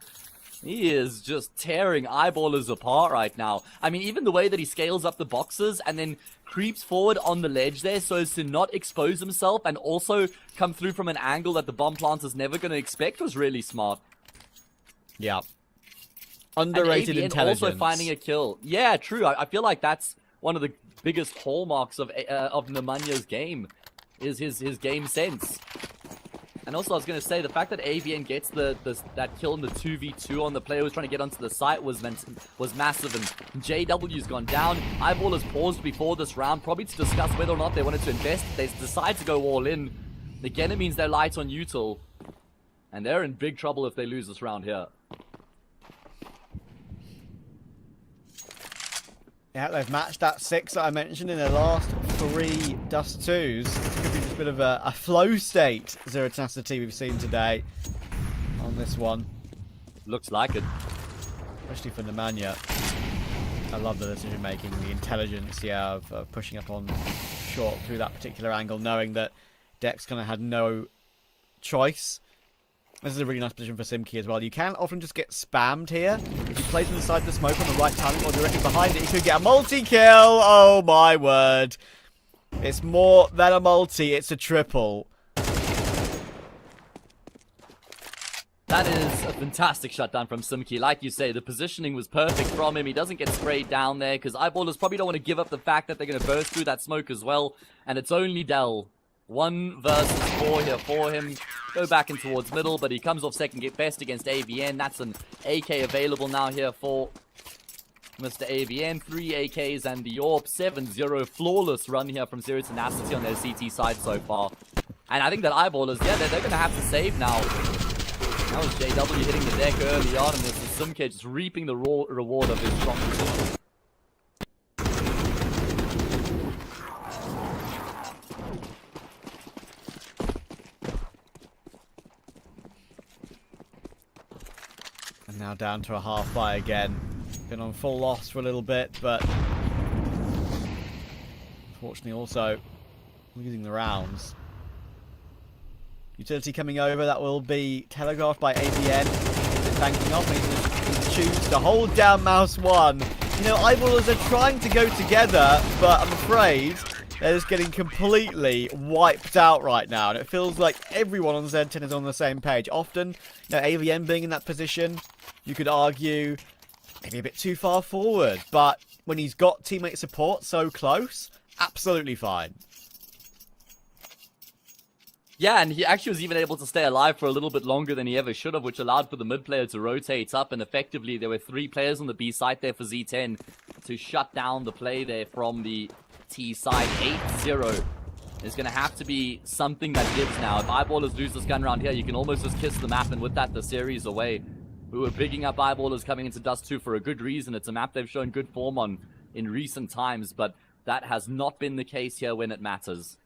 Speaker 9: He is just tearing eyeballers apart right now. I mean, even the way that he scales up the boxes and then creeps forward on the ledge there so as to not expose himself and also come through from an angle that the bomb planter's never going to expect was really smart.
Speaker 1: Yeah. Underrated
Speaker 9: and
Speaker 1: intelligence.
Speaker 9: Also finding a kill. Yeah, true. I feel like that's one of the biggest hallmarks of Nemanja's game, is his game sense. And also, I was going to say, the fact that AVN gets that kill in the 2v2 on the player who was trying to get onto the site was massive. And JW's gone down. Eyeballers paused before this round, probably to discuss whether or not they wanted to invest. They decide to go all in. Again, it means they're light on util. And they're in big trouble if they lose this round here.
Speaker 1: Yeah, they've matched that 6 that I mentioned in their last 3 Dust 2s. It could be just a bit of a flow state Zero Tenacity we've seen today on this one.
Speaker 9: Looks like it.
Speaker 1: Especially for Nemanja. I love the decision making, the intelligence, of pushing up on short through that particular angle, knowing that Dex kind of had no choice. This is a really nice position for Simki as well. You can often just get spammed here. If he plays inside the smoke on the right timing or directly behind it, he could get a multi-kill. Oh my word. It's more than a multi, it's a triple.
Speaker 9: That is a fantastic shutdown from Simki. Like you say, the positioning was perfect from him. He doesn't get sprayed down there because eyeballers probably don't want to give up the fact that they're going to burst through that smoke as well. And it's only Dell. 1 versus 4 here for him. Go back in towards middle, but he comes off second best against AVN. That's an AK available now here for Mr. AVN. 3 AKs and the AWP. 7-0. Flawless run here from Zero Tenacity on their CT side so far. And I think that eyeballers, yeah, they're going to have to save now. That was JW hitting the deck early on, and this is Simk just reaping the raw reward of his strong position.
Speaker 1: And now down to a half buy again. Been on full loss for a little bit, but unfortunately also losing the rounds. Utility coming over, that will be telegraphed by ABN. Is it banking off? And he chooses to hold down Mouse 1. You know, eyeballers are trying to go together, but I'm afraid they're just getting completely wiped out right now. And it feels like everyone on Z10 is on the same page. Often, you know, AVN being in that position, you could argue maybe a bit too far forward. But when he's got teammate support so close, absolutely fine.
Speaker 9: Yeah, and he actually was even able to stay alive for a little bit longer than he ever should have, which allowed for the mid player to rotate up, and effectively there were 3 players on the B side there for Z10 to shut down the play there from the T side. 8-0. There's going to have to be something that gives now. If eyeballers lose this gun round here, you can almost just kiss the map, and with that, the series away. We were bigging up eyeballers coming into Dust 2 for a good reason. It's a map they've shown good form on in recent times, but that has not been the case here when it matters.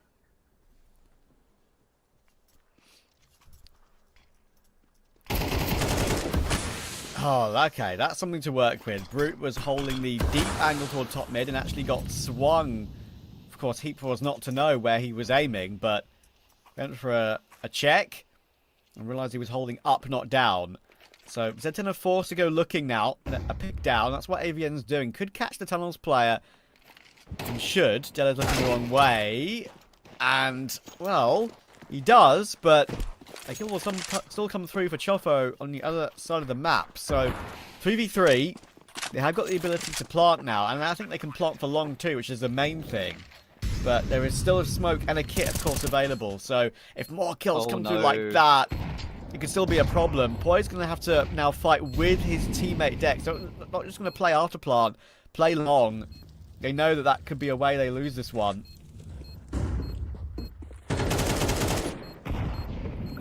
Speaker 1: Oh, okay, that's something to work with. Brute was holding the deep angle toward top mid and actually got swung. Of course, Heap was not to know where he was aiming, but went for a check and realised he was holding up, not down. So Z10 are forced to go looking now, a pick down. That's what AVN's doing. Could catch the tunnels player and should. Della's looking the wrong way. And, well, he does, but a kill will still come through for Chofo on the other side of the map. So, 3v3, they have got the ability to plant now, and I think they can plant for long too, which is the main thing. But there is still a smoke and a kit, of course, available. So, if more kills come through like that, it could still be a problem. Poi's going to have to now fight with his teammate Dex. So, not just going to play after plant, play long. They know that that could be a way they lose this one.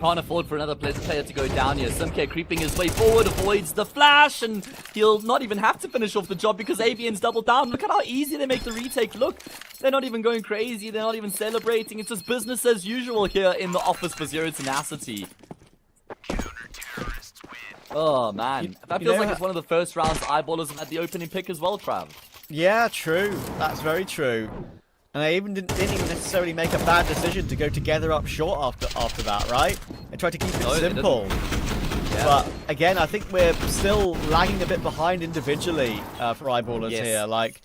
Speaker 9: Can't afford for another player to go down here. Simke creeping his way forward, avoids the flash, and he'll not even have to finish off the job because AVN's doubled down. Look at how easy they make the retake look. They're not even going crazy. They're not even celebrating. It's just business as usual here in the office for Zero Tenacity. Oh, man. That feels like it's one of the first rounds eyeballers have had the opening pick as well, Trav.
Speaker 1: Yeah, true. That's very true. And they even didn't even necessarily make a bad decision to go together up short after that, right? They tried to keep it simple. Yeah. But again, I think we're still lagging a bit behind individually for eyeballers here. Like,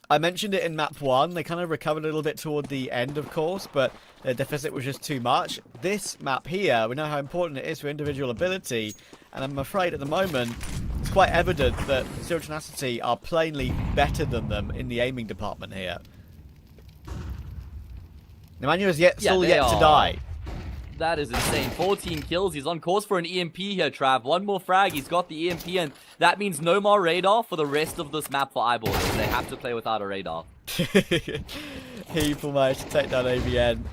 Speaker 1: I mentioned it in map 1. They kind of recovered a little bit toward the end, of course, but their deficit was just too much. This map here, we know how important it is for individual ability, and I'm afraid at the moment, it's quite evident that Zero Tenacity are plainly better than them in the aiming department here. Nemanja is still yet to die.
Speaker 9: That is insane. 14 kills. He's on course for an EMP here, Trav. One more frag. He's got the EMP, and that means no more radar for the rest of this map for eyeballers. They have to play without a radar.
Speaker 1: People managed to take down AVN.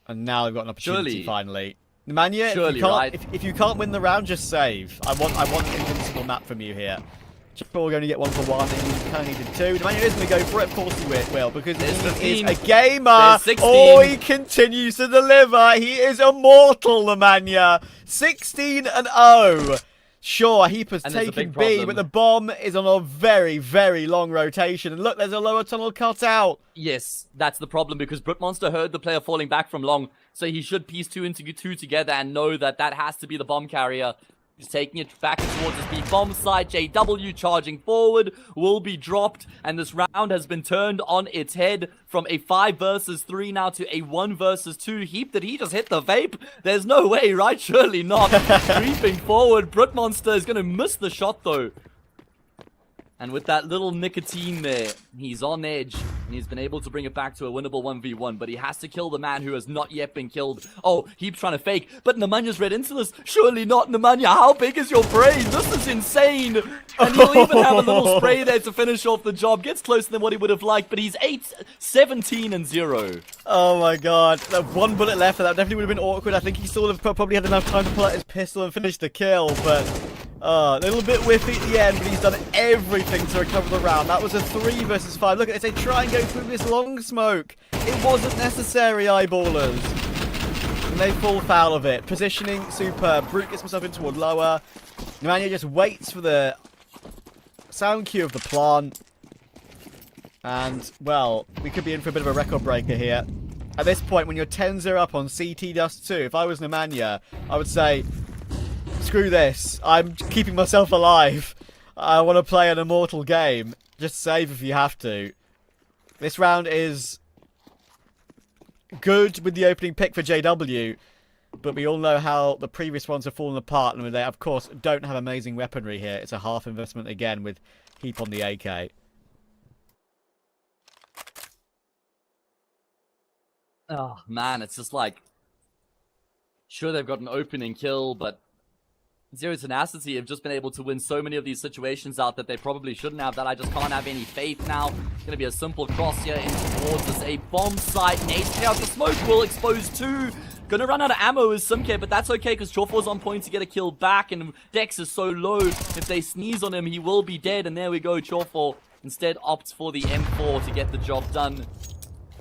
Speaker 1: And now they've got an opportunity finally. Nemanja, if you can't win the round, just save. I want an invincible map from you here. We're going to get 1 for 1, and he kind of needed 2. Nemanja is going to go for it, of course he will, because he is a gamer. Oh, he continues to deliver. He is immortal, Nemanja. 16-0. Sure, Heaper's
Speaker 9: And there's a
Speaker 1: taking
Speaker 9: big
Speaker 1: B,
Speaker 9: problem.
Speaker 1: but the bomb is on a very, very long rotation. And look, there's a lower tunnel cut out.
Speaker 9: Yes, that's the problem because Brutmonster heard the player falling back from long, so he should piece two together and know that that has to be the bomb carrier. He's taking it back towards his big bomb site. JW charging forward will be dropped, and this round has been turned on its head from a 5 versus 3 now to a 1 versus 2. Heap, did he just hit the vape? There's no way, right? Surely not. Creeping forward, Brutmonster is going to miss the shot though. And with that little nicotine there, he's on edge. And he's been able to bring it back to a winnable 1v1. But he has to kill the man who has not yet been killed. Oh, Heap's trying to fake. But Nemanya's read into this. Surely not, Nemanja. How big is your brain? This is insane. And he'll even have a little spray there to finish off the job. Gets closer than what he would have liked. But he's 8-17-0.
Speaker 1: Oh my god. That one bullet left. That definitely would have been awkward. I think he still would have probably had enough time to pull out his pistol and finish the kill. But a little bit whiffy at the end, but he's done everything to recover the round. That was a 3 versus 5. Look at this, they try and go through this long smoke. It wasn't necessary, eyeballers. And they fall foul of it. Positioning, superb. Brute gets himself in toward lower. Nemanja just waits for the sound cue of the plant. And, well, we could be in for a bit of a record breaker here. At this point, when you're 10-0 up on CT Dust 2, if I was Nemanja, I would say, screw this. I'm keeping myself alive. I want to play an immortal game. Just save if you have to. This round is good with the opening pick for JW, but we all know how the previous ones have fallen apart, and they, of course, don't have amazing weaponry here. It's a half investment again with Heap on the AK.
Speaker 9: Oh, man, it's just like, sure, they've got an opening kill, but Zero Tenacity have just been able to win so many of these situations out that they probably shouldn't have, that I just can't have any faith now. It's going to be a simple cross here in towards this a bomb site. Nate out the smoke will expose 2. Gonna run out of ammo is Simcare, but that's okay because Chorfor's on point to get a kill back, and Dex is so low. If they sneeze on him, he will be dead, and there we go. Chorfor instead opts for the M4 to get the job done.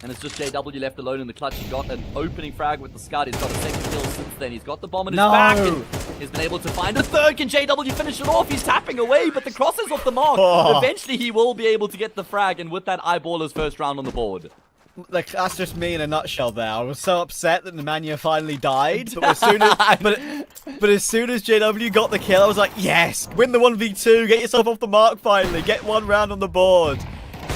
Speaker 9: And it's just JW left alone in the clutch. He got an opening frag with the Scout. He's got a second kill since then. He's got the bomb in his back. And he's been able to find a third. Can JW finish it off? He's tapping away, but the cross is off the mark. Eventually, he will be able to get the frag. And with that, Eyeballer's first round on the board.
Speaker 1: Like, that's just me in a nutshell there. I was so upset that Nemanja finally died. But as soon as, but as soon as JW got the kill, I was like, yes, win the 1v2. Get yourself off the mark finally. Get one round on the board.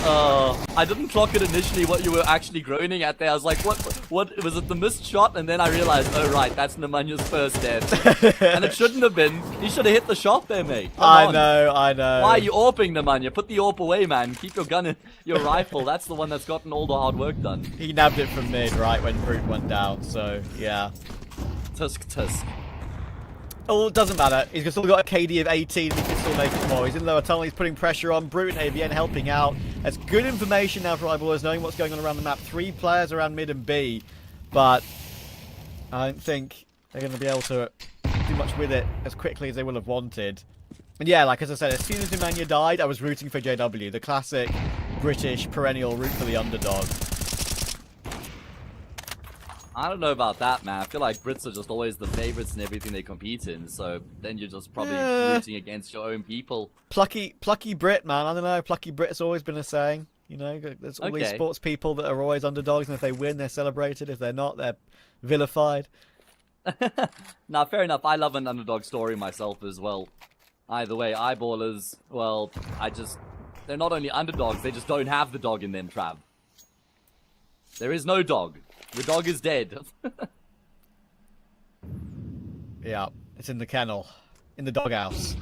Speaker 9: I didn't clock it initially what you were actually groaning at there. I was like, what was it, the missed shot? And then I realized, oh right, that's Nemanja's first death. And it shouldn't have been. He should have hit the shot there, mate.
Speaker 1: I know.
Speaker 9: Why are you AWPing, Nemanja? Put the AWP away, man. Keep your gun in your rifle. That's the one that's gotten all the hard work done.
Speaker 1: He nabbed it from mid, right, when Brute went down, so, yeah.
Speaker 9: Tusk.
Speaker 1: Oh, it doesn't matter. He's still got a KD of 18. He can still make it more. He's in lower tunnel. He's putting pressure on. Brute and AVN helping out. That's good information now for Eyeballers, knowing what's going on around the map. 3 players around mid and B. But I don't think they're going to be able to do much with it as quickly as they will have wanted. And yeah, like as I said, as soon as Nemanja died, I was rooting for JW. The classic British perennial root for the underdog.
Speaker 9: I don't know about that, man. I feel like Brits are just always the favorites in everything they compete in, so then you're just probably rooting against your own people.
Speaker 1: Plucky Brit, man. I don't know. Plucky Brit has always been a saying. You know, there's all these sports people that are always underdogs, and if they win, they're celebrated. If they're not, they're vilified.
Speaker 9: Nah, fair enough. I love an underdog story myself as well. Either way, Eyeballers, well, they're not only underdogs, they just don't have the dog in them, Trav. There is no dog. The dog is dead.
Speaker 1: Yeah, it's in the kennel. In the doghouse.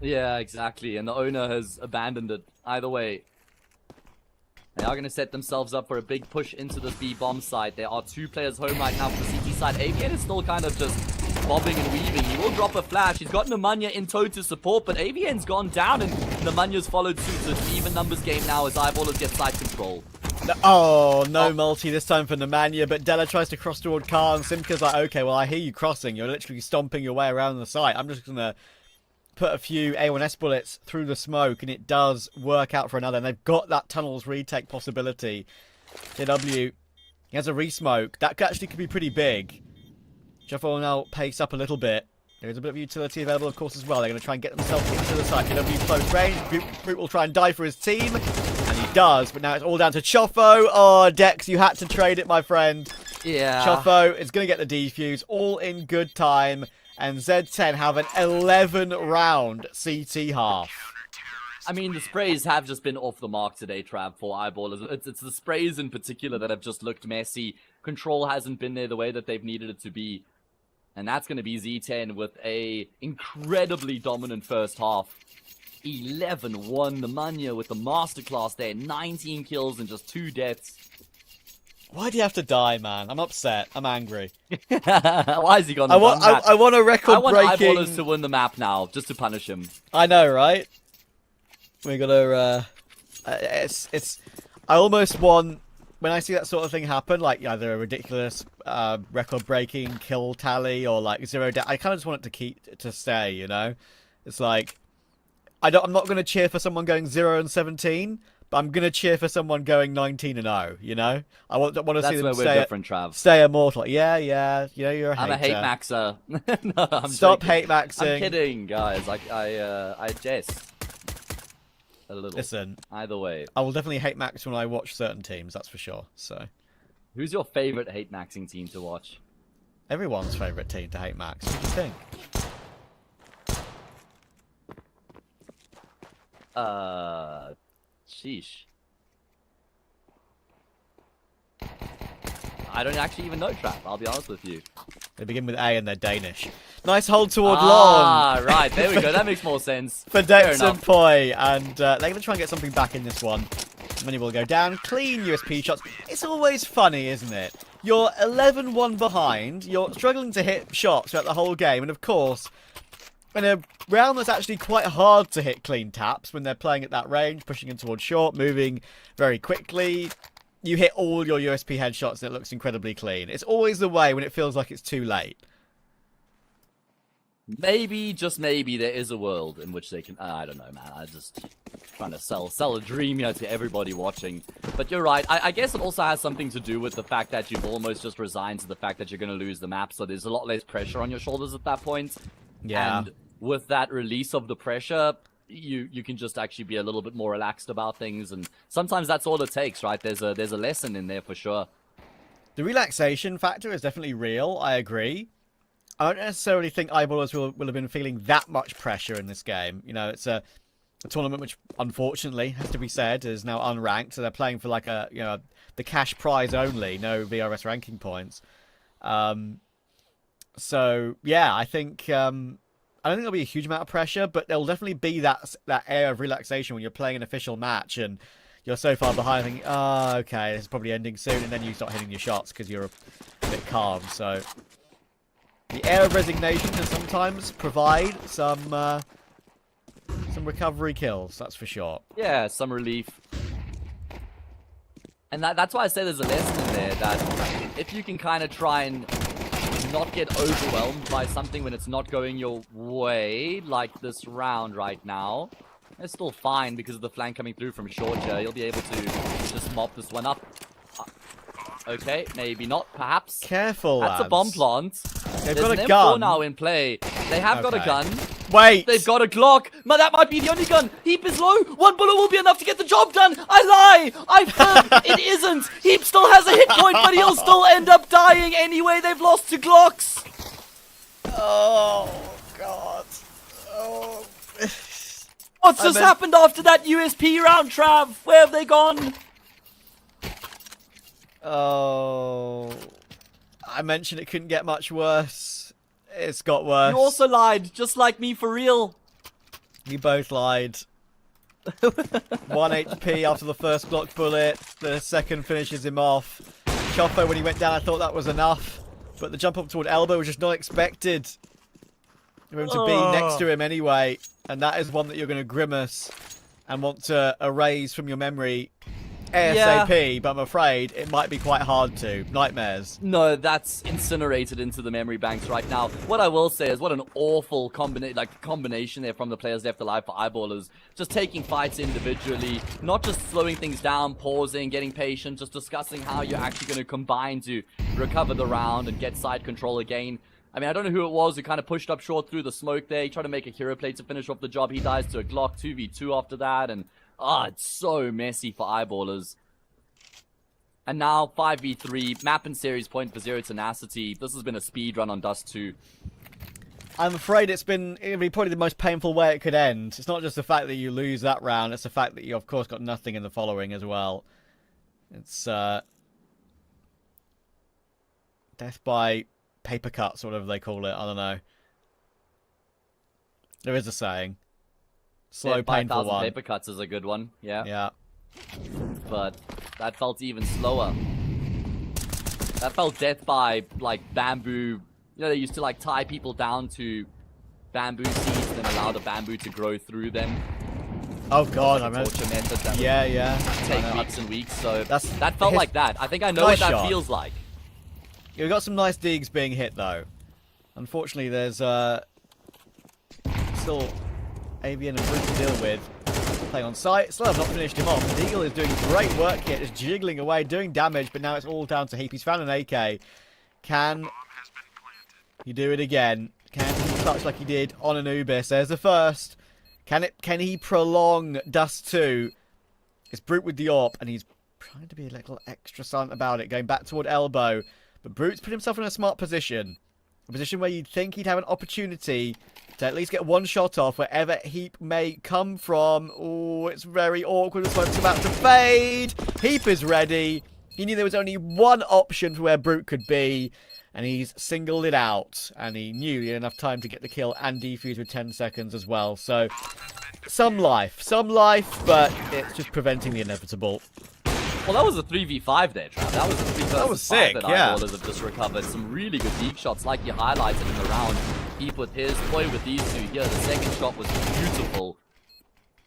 Speaker 9: Yeah, exactly. And the owner has abandoned it. Either way, they are going to set themselves up for a big push into the B bomb site. There are 2 players home right now for the CT side. AVN is still kind of just bobbing and weaving. He will drop a flash. He's got Nemanja in tow to support, but AVN's gone down and Nemanja's followed suit. So it's an even numbers game now as Eyeballers get side control.
Speaker 1: No multi this time for Nemanja, but Della tries to cross toward Car, and Simka's like, okay, well, I hear you crossing. You're literally stomping your way around the site. I'm just going to put a few A1S bullets through the smoke, and it does work out for another. And they've got that tunnel's retake possibility. JW, he has a re-smoke. That actually could be pretty big. Jeff will now pace up a little bit. There is a bit of utility available, of course, as well. They're going to try and get themselves into the site. BW close range. Brute will try and die for his team. And he does, but now it's all down to Choffo. Oh, Dex, you had to trade it, my friend.
Speaker 9: Yeah.
Speaker 1: Choffo is going to get the defuse, all in good time. And Z10 have an 11-round CT half.
Speaker 9: I mean, the sprays have just been off the mark today, Trav, for eyeballers. It's the sprays in particular that have just looked messy. Control hasn't been there the way that they've needed it to be. And that's going to be Z10 with a incredibly dominant first half. 11-1, the Manya with the masterclass there. 19 kills and just 2 deaths.
Speaker 1: Why do you have to die, man? I'm upset. I'm angry.
Speaker 9: Why is he gone?
Speaker 1: I want a record-breaking...
Speaker 9: I want eyeballers to win the map now, just to punish him.
Speaker 1: I know, right? We gotta, it's, I almost want, when I see that sort of thing happen, like either a ridiculous, record-breaking kill tally or like 0 death, I kind of just want it to stay, you know? It's like, I'm not gonna cheer for someone going 0-17, but I'm gonna cheer for someone going 19-0, you know? I want to see them stay immortal. Yeah, you know, you're a hater.
Speaker 9: I'm a hate maxer. No, I'm
Speaker 1: Stop
Speaker 9: joking.
Speaker 1: hate maxing.
Speaker 9: I'm kidding, guys. I jest. A little.
Speaker 1: Listen,
Speaker 9: either way,
Speaker 1: I will definitely hate max when I watch certain teams, that's for sure. So,
Speaker 9: who's your favorite hate maxing team to watch?
Speaker 1: Everyone's favorite team to hate max. What do you think?
Speaker 9: Sheesh. I don't actually even know, Trap. I'll be honest with you.
Speaker 1: They begin with A and they're Danish. Nice hold toward long.
Speaker 9: Ah, right. There we go. That makes more sense.
Speaker 1: For Dex and Poi. And they're going to try and get something back in this one. Many will go down. Clean USP shots. It's always funny, isn't it? You're 11-1 behind. You're struggling to hit shots throughout the whole game. And of course, in a round that's actually quite hard to hit clean taps, when they're playing at that range, pushing in towards short, moving very quickly, you hit all your USP headshots and it looks incredibly clean. It's always the way when it feels like it's too late.
Speaker 9: Maybe, just maybe, there is a world in which they can... I don't know, man. I'm just trying to sell a dream here to everybody watching. But you're right. I guess it also has something to do with the fact that you've almost just resigned to the fact that you're going to lose the map. So there's a lot less pressure on your shoulders at that point.
Speaker 1: Yeah.
Speaker 9: And with that release of the pressure, you can just actually be a little bit more relaxed about things. And sometimes that's all it takes, right? There's a lesson in there for sure.
Speaker 1: The relaxation factor is definitely real. I agree. I don't necessarily think eyeballers will have been feeling that much pressure in this game. You know, it's a tournament which, unfortunately, has to be said, is now unranked. So they're playing for like the cash prize only, no VRS ranking points. So yeah, I think I don't think there'll be a huge amount of pressure, but there'll definitely be that air of relaxation when you're playing an official match and you're so far behind, thinking, oh, okay, this is probably ending soon, and then you start hitting your shots because you're a bit calm. So the air of resignation can sometimes provide some recovery kills, that's for sure.
Speaker 9: Yeah, some relief. And that's why I say there's a lesson in there, that if you can kind of try and not get overwhelmed by something when it's not going your way, like this round right now, it's still fine because of the flank coming through from short here. You'll be able to just mop this one up. Okay, maybe not, perhaps.
Speaker 1: Careful,
Speaker 9: That's
Speaker 1: lads.
Speaker 9: a bomb plant.
Speaker 1: They've
Speaker 9: There's
Speaker 1: got a
Speaker 9: an
Speaker 1: gun.
Speaker 9: M4 now in play. They have got a gun.
Speaker 1: Wait!
Speaker 9: They've got a Glock. That might be the only gun. Heap is low. One bullet will be enough to get the job done. I lie. It isn't. Heap still has a hit point, but he'll still end up dying anyway. They've lost to Glocks.
Speaker 1: Oh, God. Oh.
Speaker 9: What's just happened after that USP round, Trav? Where have they gone?
Speaker 1: Oh. I mentioned it couldn't get much worse. It's got worse.
Speaker 9: You also lied, just like me, for real.
Speaker 1: You both lied. 1 HP after the first Glock bullet. The second finishes him off. Choffo, when he went down, I thought that was enough. But the jump up toward elbow was just not expected. For him to be next to him anyway. And that is one that you're going to grimace and want to erase from your memory ASAP, yeah. But I'm afraid it might be quite hard to. Nightmares.
Speaker 9: No, that's incinerated into the memory banks right now. What I will say is what an awful combination there from the players left alive for eyeballers. Just taking fights individually, not just slowing things down, pausing, getting patient, just discussing how you're actually going to combine to recover the round and get side control again. I mean, I don't know who it was who kind of pushed up short through the smoke there. He tried to make a hero play to finish off the job. He dies to a Glock 2v2 after that. And, it's so messy for Eyeballers. And now 5v3, map and series point for Zero Tenacity. This has been a speed run on Dust 2.
Speaker 1: I'm afraid it'll be probably the most painful way it could end. It's not just the fact that you lose that round, it's the fact that you, of course, got nothing in the following as well. It's, death by paper cuts, whatever they call it. I don't know. There is a saying. Slow, painful one.
Speaker 9: Paper cuts is a good one, yeah.
Speaker 1: Yeah.
Speaker 9: But that felt even slower. That felt death by, like, bamboo. You know, they used to, like, tie people down to bamboo seeds and then allow the bamboo to grow through them.
Speaker 1: Oh, God, I remember.
Speaker 9: Torture method that
Speaker 1: would
Speaker 9: take weeks and weeks, so
Speaker 1: that
Speaker 9: felt like that. I think I know
Speaker 1: nice
Speaker 9: what that
Speaker 1: shot.
Speaker 9: feels like.
Speaker 1: Yeah, we got some nice digs being hit, though. Unfortunately, there's still AVN and Brute to deal with. Playing on site, still have not finished him off. The Eagle is doing great work here, just jiggling away, doing damage, but now it's all down to Heap. He's found an AK. Can he do it again? Can he touch like he did on Anubis? There's the first. Can he prolong Dust 2? It's Brute with the AWP, and he's trying to be a little extra silent about it, going back toward elbow. But Brute's put himself in a smart position. A position where you'd think he'd have an opportunity to at least get one shot off wherever Heap may come from. Oh, it's very awkward. The smoke's about to fade. Heap is ready. He knew there was only one option for where Brute could be, and he's singled it out. And he knew he had enough time to get the kill and defuse with 10 seconds as well. So, some life, but it's just preventing the inevitable.
Speaker 9: Well, that was a 3v5 there, Trav. That was a 3
Speaker 1: That was sick,
Speaker 9: that
Speaker 1: yeah.
Speaker 9: Eyeballers have just recovered. Some really good deep shots, like you highlighted in the round. Heap with his, Ploy with these two here. The second shot was beautiful.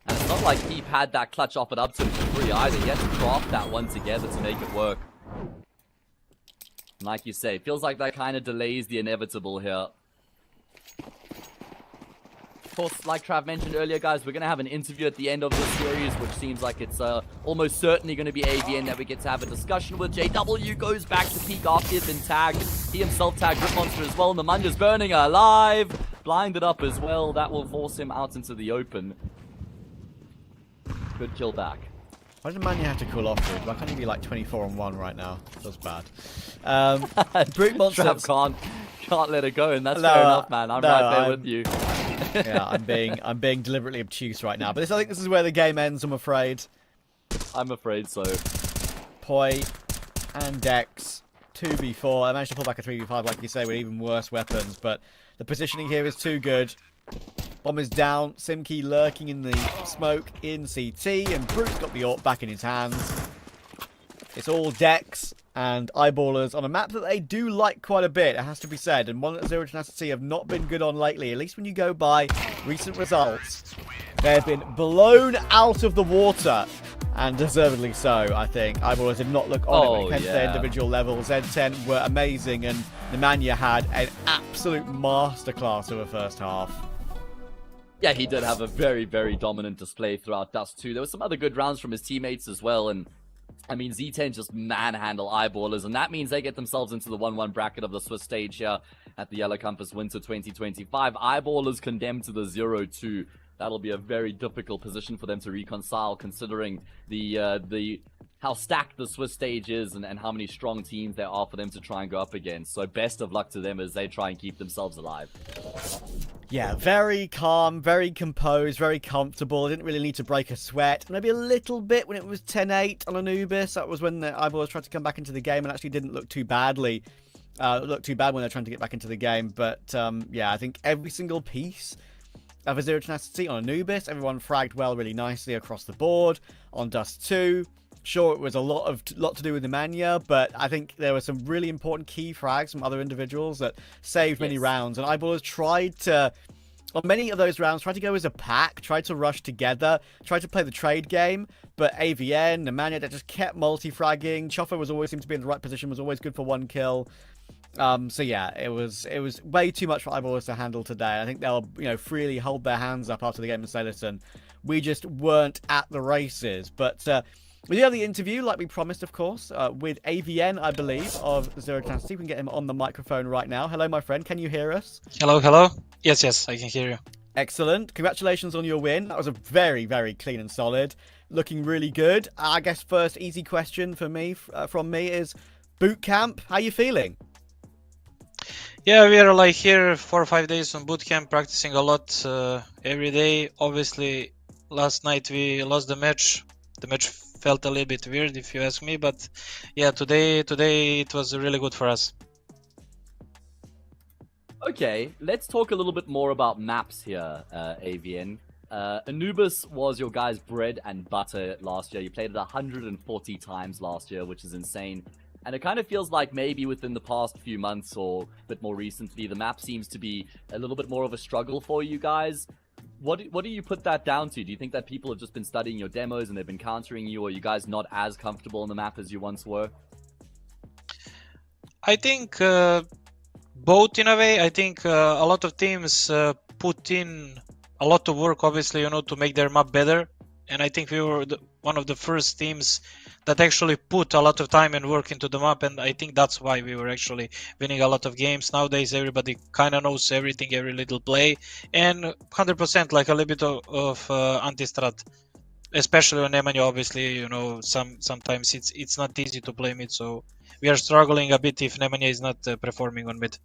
Speaker 9: And it's not like Heap had that clutch offered up to him for free either. He had to craft that one together to make it work. And like you say, it feels like that kind of delays the inevitable here. Of course, like Trav mentioned earlier, guys, we're going to have an interview at the end of this series, which seems like it's almost certainly going to be AVN that we get to have a discussion with. JW goes back to peek after he's been tagged. He himself tagged Rip Monster as well. Nemanja's burning alive. Blinded up as well. That will force him out into the open. Good kill back.
Speaker 1: Why did Nemanja have to cool off, dude? Why can't he be like 24-on-1 right now? That's bad. Brute Monster.
Speaker 9: Trav can't let it go, and that's fair enough, man. I'm right there with you.
Speaker 1: Yeah, I'm being deliberately obtuse right now. But I think this is where the game ends, I'm afraid.
Speaker 9: I'm afraid so.
Speaker 1: Poi and Dex, 2v4. I managed to pull back a 3v5, like you say, with even worse weapons. But the positioning here is too good. Bomb is down. Simkey lurking in the smoke in CT. And Brute's got the AWP back in his hands. It's all Dex and Eyeballers on a map that they do like quite a bit, it has to be said, and one that Zero Tenacity have not been good on lately, at least when you go by recent results. They've been blown out of the water, and deservedly so, I think. Eyeballers did not look on it when it came to their individual levels. Z10 were amazing, and Nemanja had an absolute masterclass of a first half.
Speaker 9: Yeah, he did have a very, very dominant display throughout Dust 2. There were some other good rounds from his teammates as well, and I mean, Z10 just manhandle Eyeballers, and that means they get themselves into the 1-1 bracket of the Swiss stage here at the YaLLa Compass Winter 2025. Eyeballers condemned to the 0-2. That'll be a very difficult position for them to reconcile, considering the how stacked the Swiss stage is and how many strong teams there are for them to try and go up against. So best of luck to them as they try and keep themselves alive.
Speaker 1: Yeah, very calm, very composed, very comfortable. Didn't really need to break a sweat. Maybe a little bit when it was 10-8 on Anubis. That was when the Eyeballers tried to come back into the game and actually didn't look too badly. Look too bad when they're trying to get back into the game. But yeah, I think every single piece of a Zero Tenacity on Anubis, everyone fragged well really nicely across the board. On Dust 2, sure, it was a lot to do with Nemanja, but I think there were some really important key frags from other individuals that saved many rounds. And Eyeballers tried to, on many of those rounds, tried to go as a pack, tried to rush together, tried to play the trade game. But AVN, Nemanja, that just kept multi-fragging. Choffa was always seemed to be in the right position, was always good for one kill. So yeah, it was way too much for Eyeballers to handle today. I think they'll freely hold their hands up after the game and say, listen, we just weren't at the races. But We do have the interview, like we promised, of course, with AVN, I believe, of Zero Tenacity. We can get him on the microphone right now. Hello, my friend. Can you hear us?
Speaker 11: Hello, hello. Yes, I can hear you.
Speaker 1: Excellent. Congratulations on your win. That was a very, very clean and solid. Looking really good. I guess first easy question for me, from me is boot camp. How you feeling?
Speaker 11: Yeah, we are like here 4 or 5 days on boot camp, practicing a lot every day. Obviously, last night we lost the match. The match felt a little bit weird, if you ask me, but yeah, today it was really good for us.
Speaker 9: Okay, let's talk a little bit more about maps here, AVN. Anubis was your guys' bread and butter last year. You played it 140 times last year, which is insane. And it kind of feels like maybe within the past few months or a bit more recently, the map seems to be a little bit more of a struggle for you guys. What do you put that down to? Do you think that people have just been studying your demos and they've been countering you, or are you guys not as comfortable on the map as you once were?
Speaker 11: I think both in a way. I think a lot of teams put in a lot of work, obviously, to make their map better. And I think we were one of the first teams that actually put a lot of time and work into the map, and I think that's why we were actually winning a lot of games. Nowadays everybody kind of knows everything, every little play, and 100% like a little bit of anti-strat, especially on Nemanja. Obviously, sometimes it's not easy to play mid, so we are struggling a bit if Nemanja is not performing on mid.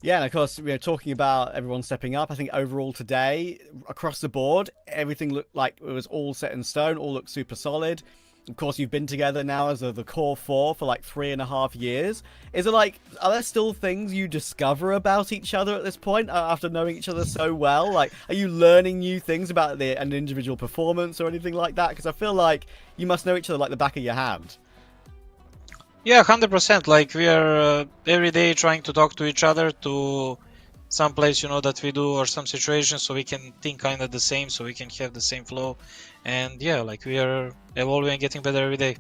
Speaker 1: Yeah, and of course, talking about everyone stepping up, I think overall today, across the board, everything looked like it was all set in stone, all looked super solid. Of course, you've been together now as the core four for like 3.5 years. Is it like, are there still things you discover about each other at this point, after knowing each other so well? Like, are you learning new things about an individual performance or anything like that? Because I feel like you must know each other like the back of your hand.
Speaker 11: Yeah, 100%. Like we are every day trying to talk to each other, to some place that we do, or some situation, so we can think kind of the same, so we can have the same flow. And yeah, like we are evolving and getting better every day.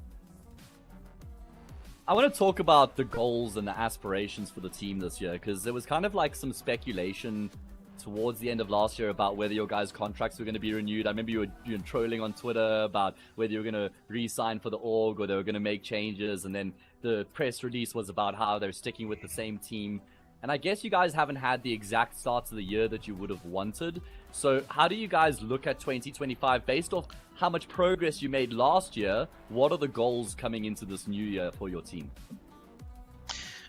Speaker 9: I want to talk about the goals and the aspirations for the team this year, because there was kind of like some speculation towards the end of last year about whether your guys' contracts were going to be renewed. I remember you were trolling on Twitter about whether you were going to re-sign for the org or they were going to make changes, and then the press release was about how they're sticking with the same team. And I guess you guys haven't had the exact start to the year that you would have wanted. So how do you guys look at 2025 based off how much progress you made last year? What are the goals coming into this new year for your team?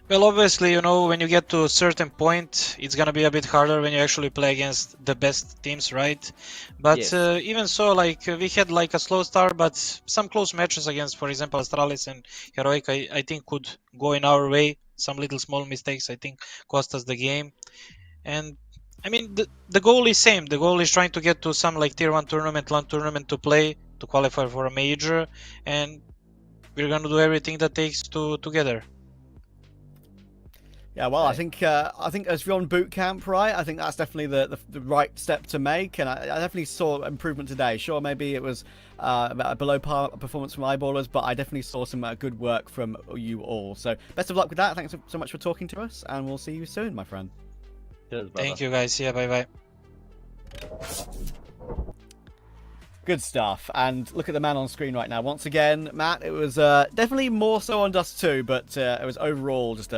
Speaker 11: Well, obviously, when you get to a certain point, it's gonna be a bit harder when you actually play against the best teams, right? But
Speaker 9: yes.
Speaker 11: Even so, like we had like a slow start, but some close matches against, for example, Astralis and Heroic, I think could go in our way. Some little small mistakes, I think, cost us the game. And I mean, the goal is same. The goal is trying to get to some like tier 1 tournament, LAN tournament to play, to qualify for a major, and we're gonna do everything that takes to together.
Speaker 1: Yeah, well, I think as you're on boot camp, right? I think that's definitely the right step to make, and I definitely saw improvement today. Sure, maybe it was a below par performance from eyeballers, but I definitely saw some good work from you all. So best of luck with that. Thanks so much for talking to us, and we'll see you soon, my friend.
Speaker 9: Cheers,
Speaker 11: Thank you, guys. Yeah, bye.
Speaker 1: Good stuff. And look at the man on screen right now. Once again, Matt, it was definitely more so on Dust 2, but it was overall just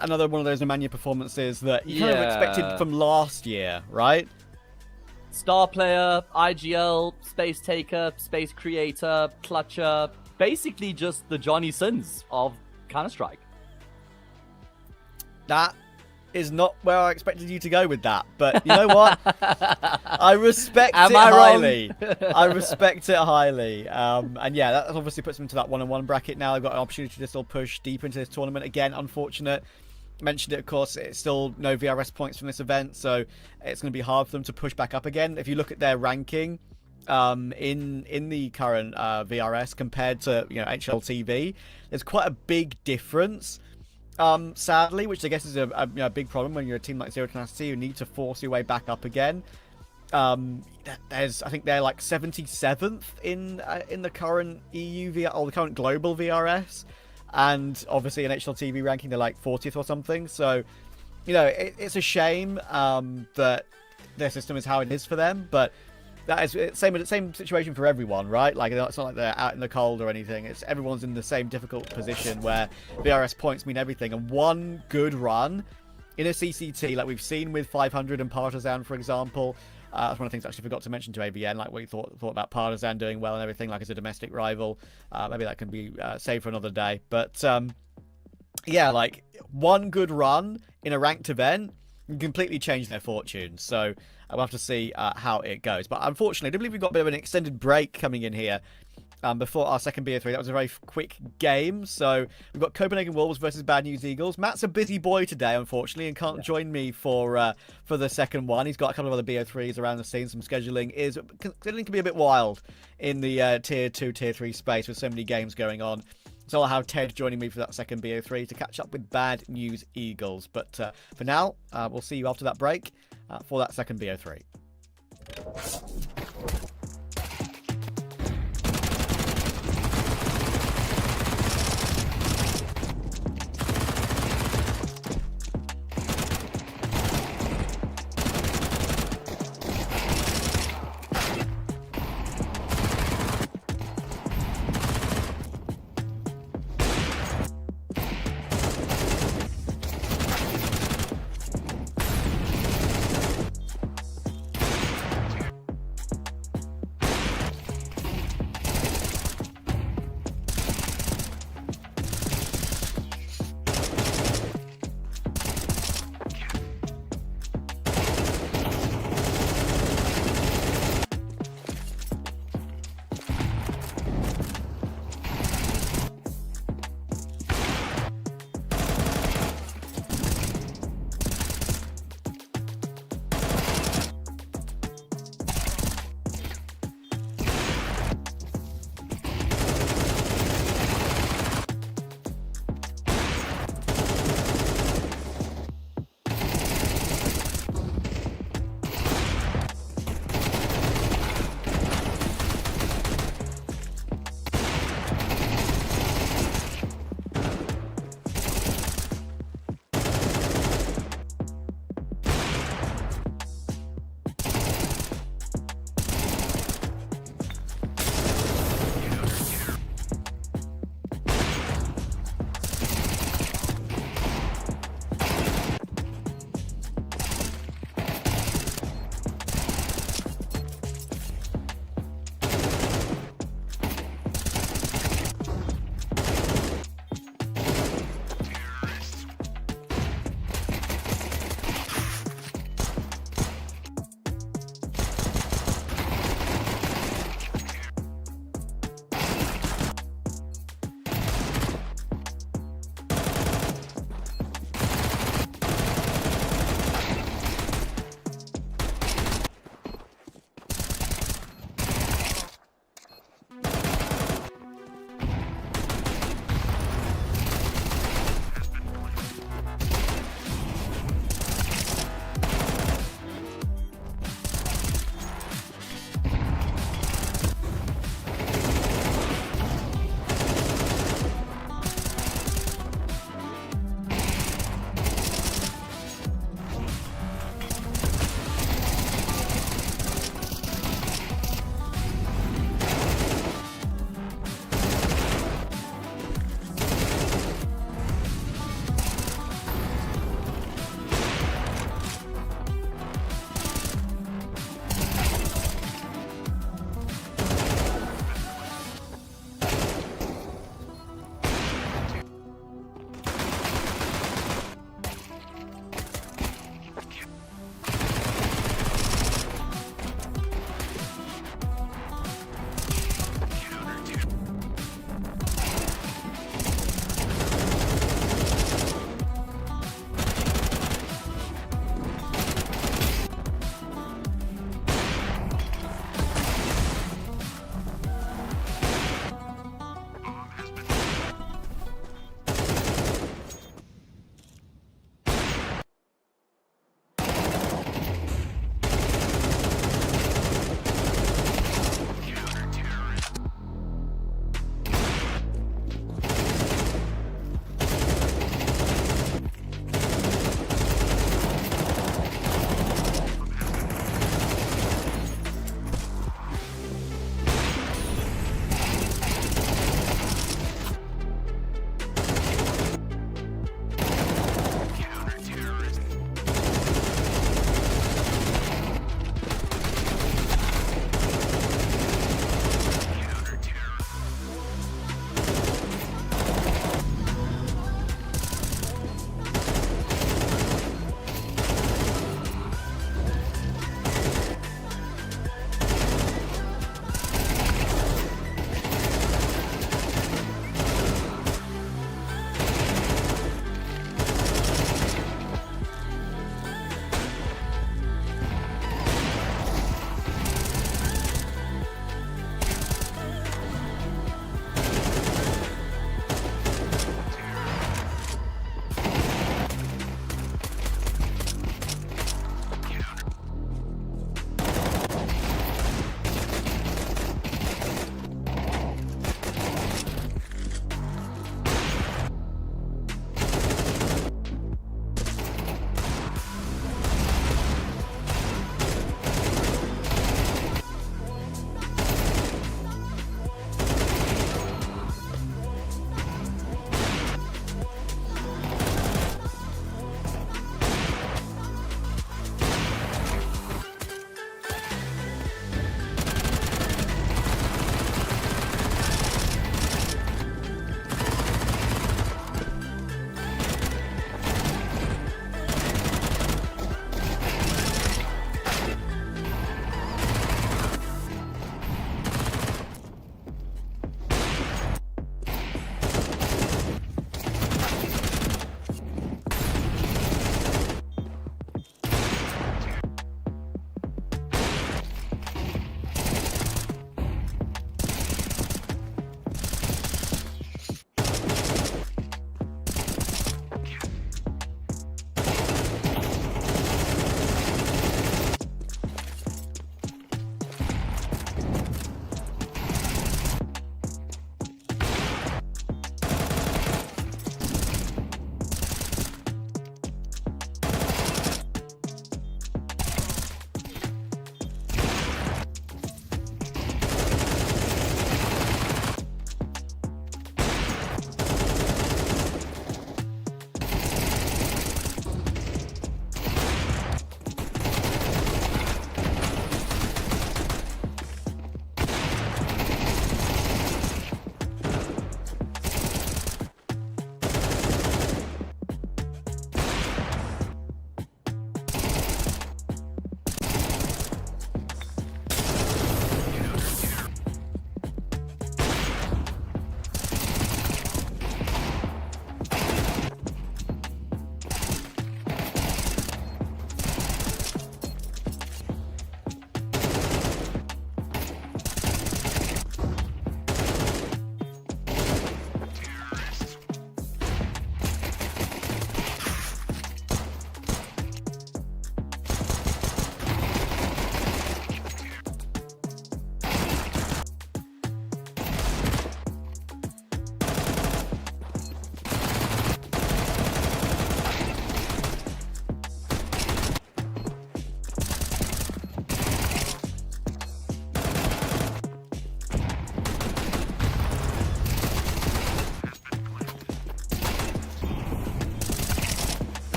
Speaker 1: another one of those Nemanja performances that you kind of expected from last year, right?
Speaker 9: Star player, IGL, space taker, space creator, clutcher, basically just the Johnny Sins of Counter-Strike.
Speaker 1: That is not where I expected you to go with that, but you know what? I respect it highly. I respect it highly. And yeah, that obviously puts them into that 1-on-1 bracket now. They've got an opportunity to still push deep into this tournament. Again, unfortunate. Mentioned it, of course, it's still no VRS points from this event, so it's going to be hard for them to push back up again. If you look at their ranking in the current VRS compared to HLTV, there's quite a big difference. Sadly, which I guess is a big problem when you're a team like Zero Tenacity who need to force your way back up again. I think they're like 77th in the current EU or the current global VRS, and obviously in HLTV ranking they're like 40th or something. So, it's a shame that their system is how it is for them. But that is same situation for everyone, right? Like it's not like they're out in the cold or anything. It's everyone's in the same difficult position where VRS points mean everything, and one good run in a CCT, like we've seen with 500 and Partisan, for example. That's one of the things I actually forgot to mention to AVN, like what you thought about Partisan doing well and everything, like as a domestic rival. Maybe that can be saved for another day. But yeah, like one good run in a ranked event can completely change their fortunes. So we'll have to see how it goes. But unfortunately, I do believe we've got a bit of an extended break coming in here before our second BO3. That was a very quick game. So we've got Copenhagen Wolves versus Bad News Eagles. Matt's a busy boy today, unfortunately, and can't join me for the second one. He's got a couple of other BO3s around the scene. Some scheduling can be a bit wild in the tier 2, tier 3 space with so many games going on. So I'll have Ted joining me for that second BO3 to catch up with Bad News Eagles. But for now, we'll see you after that break for that second BO3.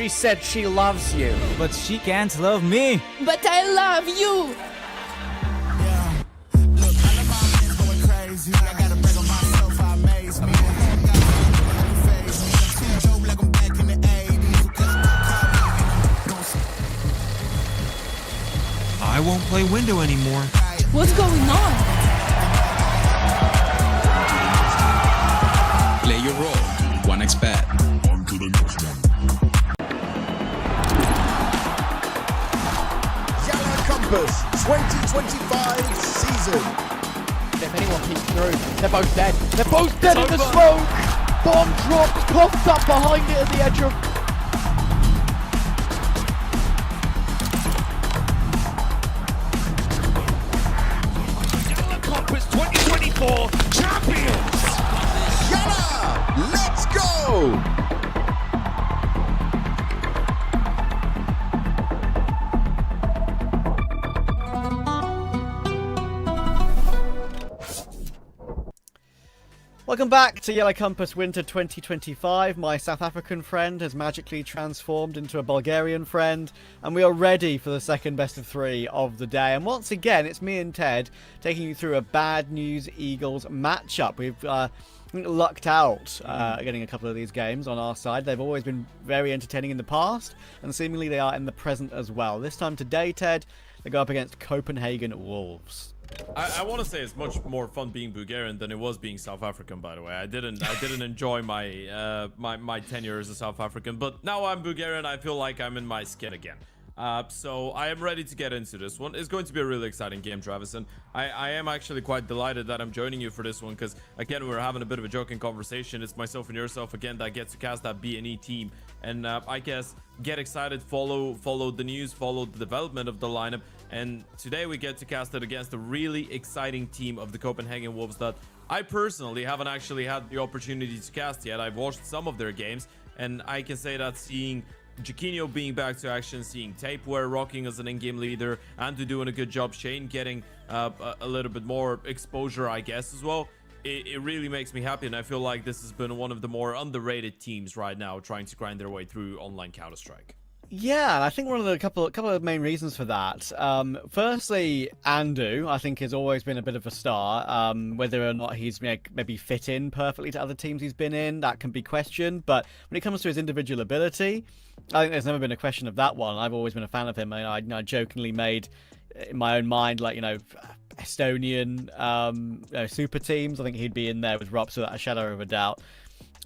Speaker 2: She said she loves you, but she can't love me.
Speaker 3: But I love you.
Speaker 4: I won't play window anymore.
Speaker 3: What's going on?
Speaker 5: Play your role. 1xBet.
Speaker 6: On to the next one.
Speaker 7: YaLLa Compass 2025 season.
Speaker 10: If anyone peeks through, they're both dead. They're both dead in the smoke. Bomb drops, popped up behind it at the edge of.
Speaker 6: YaLLa Compass 2024 champions.
Speaker 7: YaLLa, let's go!
Speaker 1: Welcome back to YaLLa Compass Winter 2025. My South African friend has magically transformed into a Bulgarian friend, and we are ready for the second best of 3 of the day. And once again, it's me and Ted taking you through a Bad News Eagles matchup. We've lucked out getting a couple of these games on our side. They've always been very entertaining in the past, and seemingly they are in the present as well. This time today, Ted, they go up against Copenhagen Wolves.
Speaker 12: I want to say it's much more fun being Bulgarian than it was being South African. By the way, I didn't enjoy my my tenure as a South African, but now I'm Bulgarian. I feel like I'm in my skin again. So I am ready to get into this one. It's going to be a really exciting game, Travis, and I am actually quite delighted that I'm joining you for this one because, again, we're having a bit of a joking conversation. It's myself and yourself again that gets to cast that B&E team, and I guess get excited, follow the news, follow the development of the lineup, and today we get to cast it against a really exciting team of the Copenhagen Wolves that I personally haven't actually had the opportunity to cast yet. I've watched some of their games, and I can say that seeing Jaquinho being back to action, seeing Tapeware rocking as an in-game leader, and doing a good job, Shane getting a little bit more exposure, I guess, as well. It really makes me happy, and I feel like this has been one of the more underrated teams right now, trying to grind their way through online Counter-Strike.
Speaker 1: Yeah, and I think one of the couple of main reasons for that. Firstly, Andu, I think, has always been a bit of a star. Whether or not he's maybe fit in perfectly to other teams he's been in, that can be questioned. But when it comes to his individual ability, I think there's never been a question of that one. I've always been a fan of him. I jokingly made in my own mind, like, Estonian super teams. I think he'd be in there with Rops without a shadow of a doubt.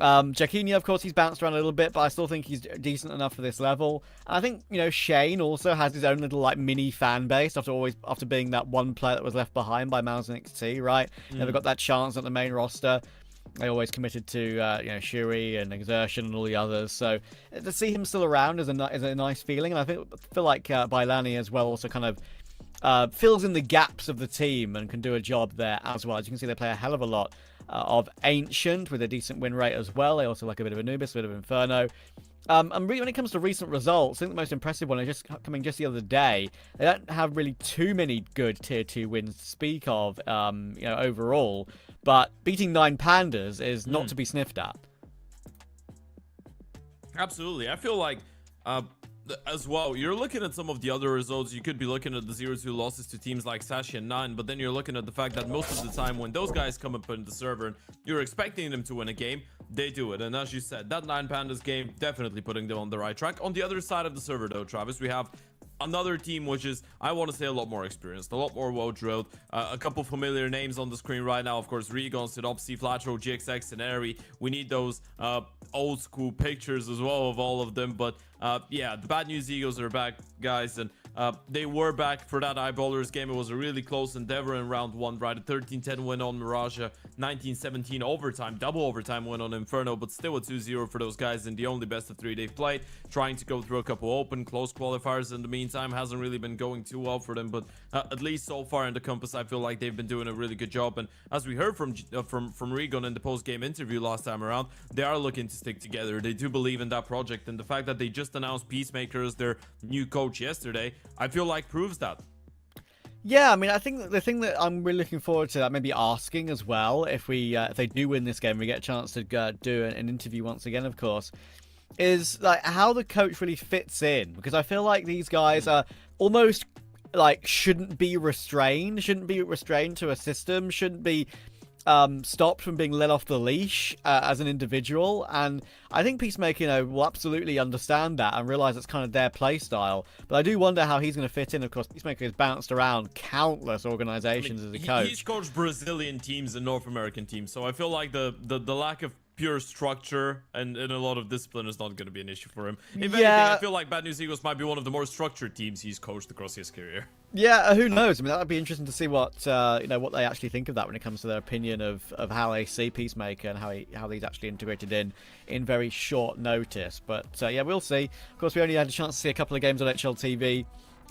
Speaker 1: Jaquinho, of course, he's bounced around a little bit, but I still think he's decent enough for this level. And I think, Shane also has his own little, mini fan base after being that one player that was left behind by Mouse and XT, right? Never got that chance at the main roster. They always committed to, Shuri and Exertion and all the others. So to see him still around is a nice feeling. And I feel like Bailani as well also kind of fills in the gaps of the team and can do a job there as well. As you can see, they play a hell of a lot of Ancient with a decent win rate as well. They also like a bit of Anubis, a bit of Inferno. And when it comes to recent results, I think the most impressive one is just coming just the other day. They don't have really too many good tier 2 wins to speak of, overall. But beating 9 Pandas is not to be sniffed at.
Speaker 12: Absolutely. I feel like as well, you're looking at some of the other results. You could be looking at the 0-2 losses to teams like Sashi and 9, but then you're looking at the fact that most of the time when those guys come up in the server and you're expecting them to win a game, they do it. And as you said, that 9 Pandas game definitely putting them on the right track. On the other side of the server though, Travis, we have another team which is, I want to say, a lot more experienced, a lot more well-drilled. A couple familiar names on the screen right now, of course, Regon, Sidopsy, Flatro, GXX, and Airy. We need those old school pictures as well of all of them, but yeah, the Bad News Eagles are back, guys, and they were back for that Eyeballers game. It was a really close endeavor in round 1, right? A 13-10 win on Mirage, 19-17 overtime, double overtime win on Inferno, but still a 2-0 for those guys in the only best of 3 they've played, trying to go through a couple open close qualifiers. In the meantime, hasn't really been going too well for them, but at least so far in the Compass, I feel like they've been doing a really good job. And as we heard from Regon in the post-game interview last time around, they are looking to stick together. They do believe in that project, and the fact that they just announced Peacemaker as their new coach yesterday, I feel like proves that.
Speaker 1: Yeah, I mean, I think that the thing that I'm really looking forward to, maybe asking as well, if they do win this game, we get a chance to do an interview once again, of course, is like how the coach really fits in, because I feel like these guys are almost like shouldn't be restrained to a system, shouldn't be stopped from being let off the leash as an individual. And I think Peacemaker, will absolutely understand that and realize it's kind of their play style. But I do wonder how he's going to fit in. Of course, Peacemaker has bounced around countless organizations as a coach.
Speaker 12: He's coached Brazilian teams and North American teams, so I feel like the lack of pure structure and a lot of discipline is not going to be an issue for him. If anything, I feel like Bad News Eagles might be one of the more structured teams he's coached across his career.
Speaker 1: Yeah, who knows? I mean, that would be interesting to see what what they actually think of that when it comes to their opinion of how they see Peacemaker and how he's actually integrated in very short notice. But yeah, we'll see. Of course, we only had a chance to see a couple of games on HLTV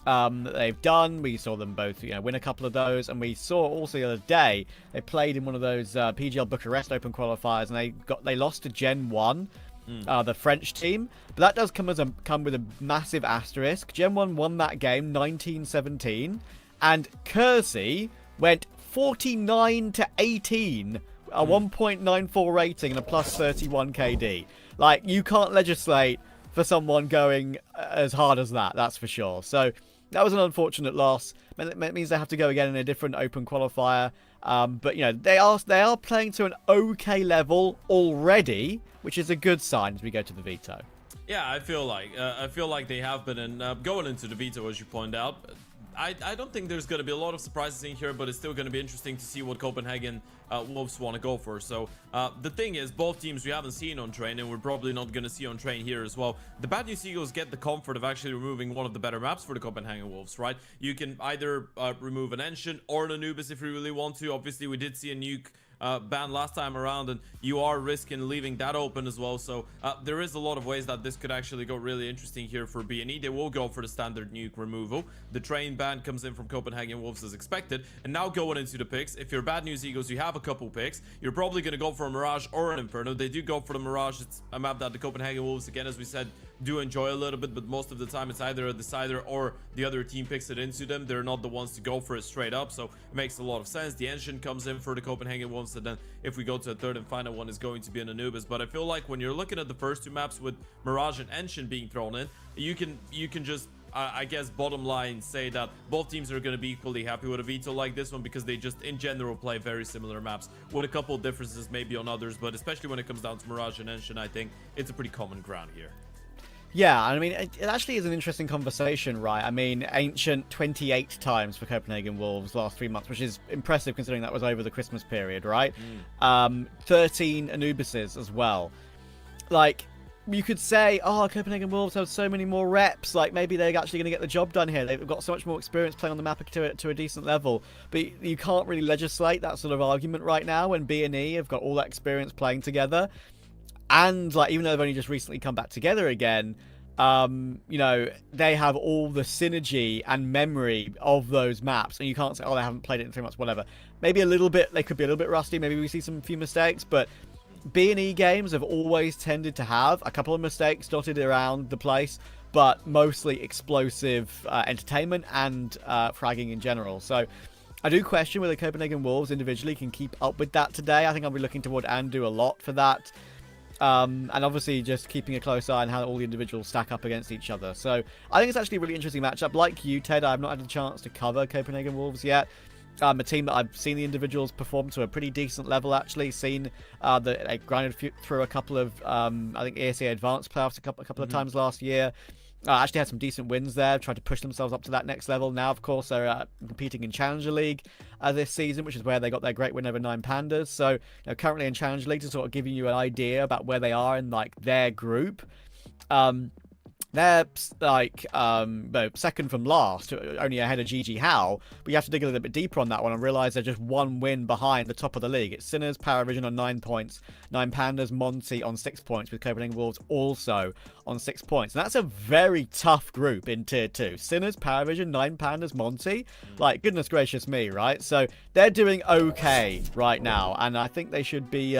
Speaker 1: that they've done. We saw them both win a couple of those, and we saw also the other day they played in one of those PGL Bucharest Open qualifiers, and they lost to Gen 1. The French team, but that does come with a massive asterisk. Gen 1 won that game 19-17, and Kersey went 49-18, a 1.94 rating and a plus 31 KD. Like, you can't legislate for someone going as hard as that, that's for sure. So that was an unfortunate loss. It means they have to go again in a different open qualifier. But they are playing to an okay level already, which is a good sign as we go to the veto.
Speaker 12: Yeah, I feel like they have been, and going into the veto, as you point out, I don't think there's going to be a lot of surprises in here, but it's still going to be interesting to see what Copenhagen Wolves want to go for. So the thing is, both teams we haven't seen on train, and we're probably not going to see on train here as well. The Bad News Eagles get the comfort of actually removing one of the better maps for the Copenhagen Wolves, right? You can either remove an Ancient or an Anubis if you really want to. Obviously, we did see a nuke ban last time around, and you are risking leaving that open as well. So there is a lot of ways that this could actually go really interesting here for B&E. They will go for the standard nuke removal. The train ban comes in from Copenhagen Wolves as expected. And now going into the picks, if you're Bad News Eagles, you have a couple picks. You're probably going to go for a Mirage or an Inferno. They do go for the Mirage. It's a map that the Copenhagen Wolves, again, as we said, do enjoy a little bit, but most of the time it's either a decider or the other team picks it into them. They're not the ones to go for it straight up, so it makes a lot of sense. The Ancient comes in for the Copenhagen Wolves, and then if we go to a third and final one, is going to be an Anubis. But I feel like when you're looking at the first two maps with Mirage and Ancient being thrown in, you can just I guess bottom line say that both teams are going to be equally happy with a veto like this one, because they just in general play very similar maps with a couple of differences maybe on others, but especially when it comes down to Mirage and Ancient, I think it's a pretty common ground here.
Speaker 1: Yeah, I mean, it actually is an interesting conversation, right? I mean, Ancient 28 times for Copenhagen Wolves last 3 months, which is impressive considering that was over the Christmas period, right? 13 Anubises as well. Like, you could say, oh, Copenhagen Wolves have so many more reps, like maybe they're actually going to get the job done here. They've got so much more experience playing on the map to a decent level. But you can't really legislate that sort of argument right now when B&E have got all that experience playing together. And like, even though they've only just recently come back together again, they have all the synergy and memory of those maps, and you can't say, oh, they haven't played it in 3 months, whatever. Maybe a little bit, they could be a little bit rusty. Maybe we see few mistakes, but B&E games have always tended to have a couple of mistakes dotted around the place, but mostly explosive entertainment and fragging in general. So I do question whether Copenhagen Wolves individually can keep up with that today. I think I'll be looking toward Andu a lot for that. And obviously just keeping a close eye on how all the individuals stack up against each other. So I think it's actually a really interesting matchup. Like you, Ted, I've not had a chance to cover Copenhagen Wolves yet. A team that I've seen the individuals perform to a pretty decent level, actually. Seen that they grinded through a couple of, I think, ESA Advanced playoffs a couple of times last year. Actually had some decent wins there, tried to push themselves up to that next level. Now, of course, they're competing in Challenger League this season, which is where they got their great win over 9 Pandas. So, currently in Challenger League, to sort of giving you an idea about where they are in, like, their group. They're like second from last, only ahead of GG How, but you have to dig a little bit deeper on that one and realize they're just one win behind the top of the league. It's Sinners, Paravision on 9 points, 9 Pandas, Monty on 6 points, with Copenhagen Wolves also on 6 points. And that's a very tough group in Tier 2. Sinners, Paravision, 9 Pandas, Monty. Like, goodness gracious me, right? So they're doing okay right now, and I think they should be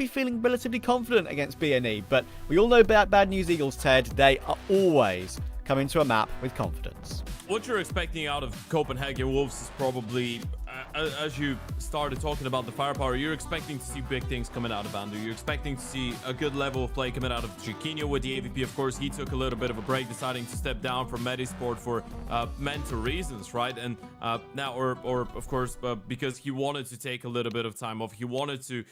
Speaker 1: feeling relatively confident against B&E. But we all know about Bad News Eagles, Ted. They are always come into a map with confidence.
Speaker 12: What you're expecting out of Copenhagen Wolves is probably as you started talking about the firepower, you're expecting to see big things coming out of Andu. You're expecting to see a good level of play coming out of Chiquinho with the AVP. Of course, he took a little bit of a break, deciding to step down from Medisport for mental reasons, right? And now, or of course, because he wanted to take a little bit of time off. He wanted to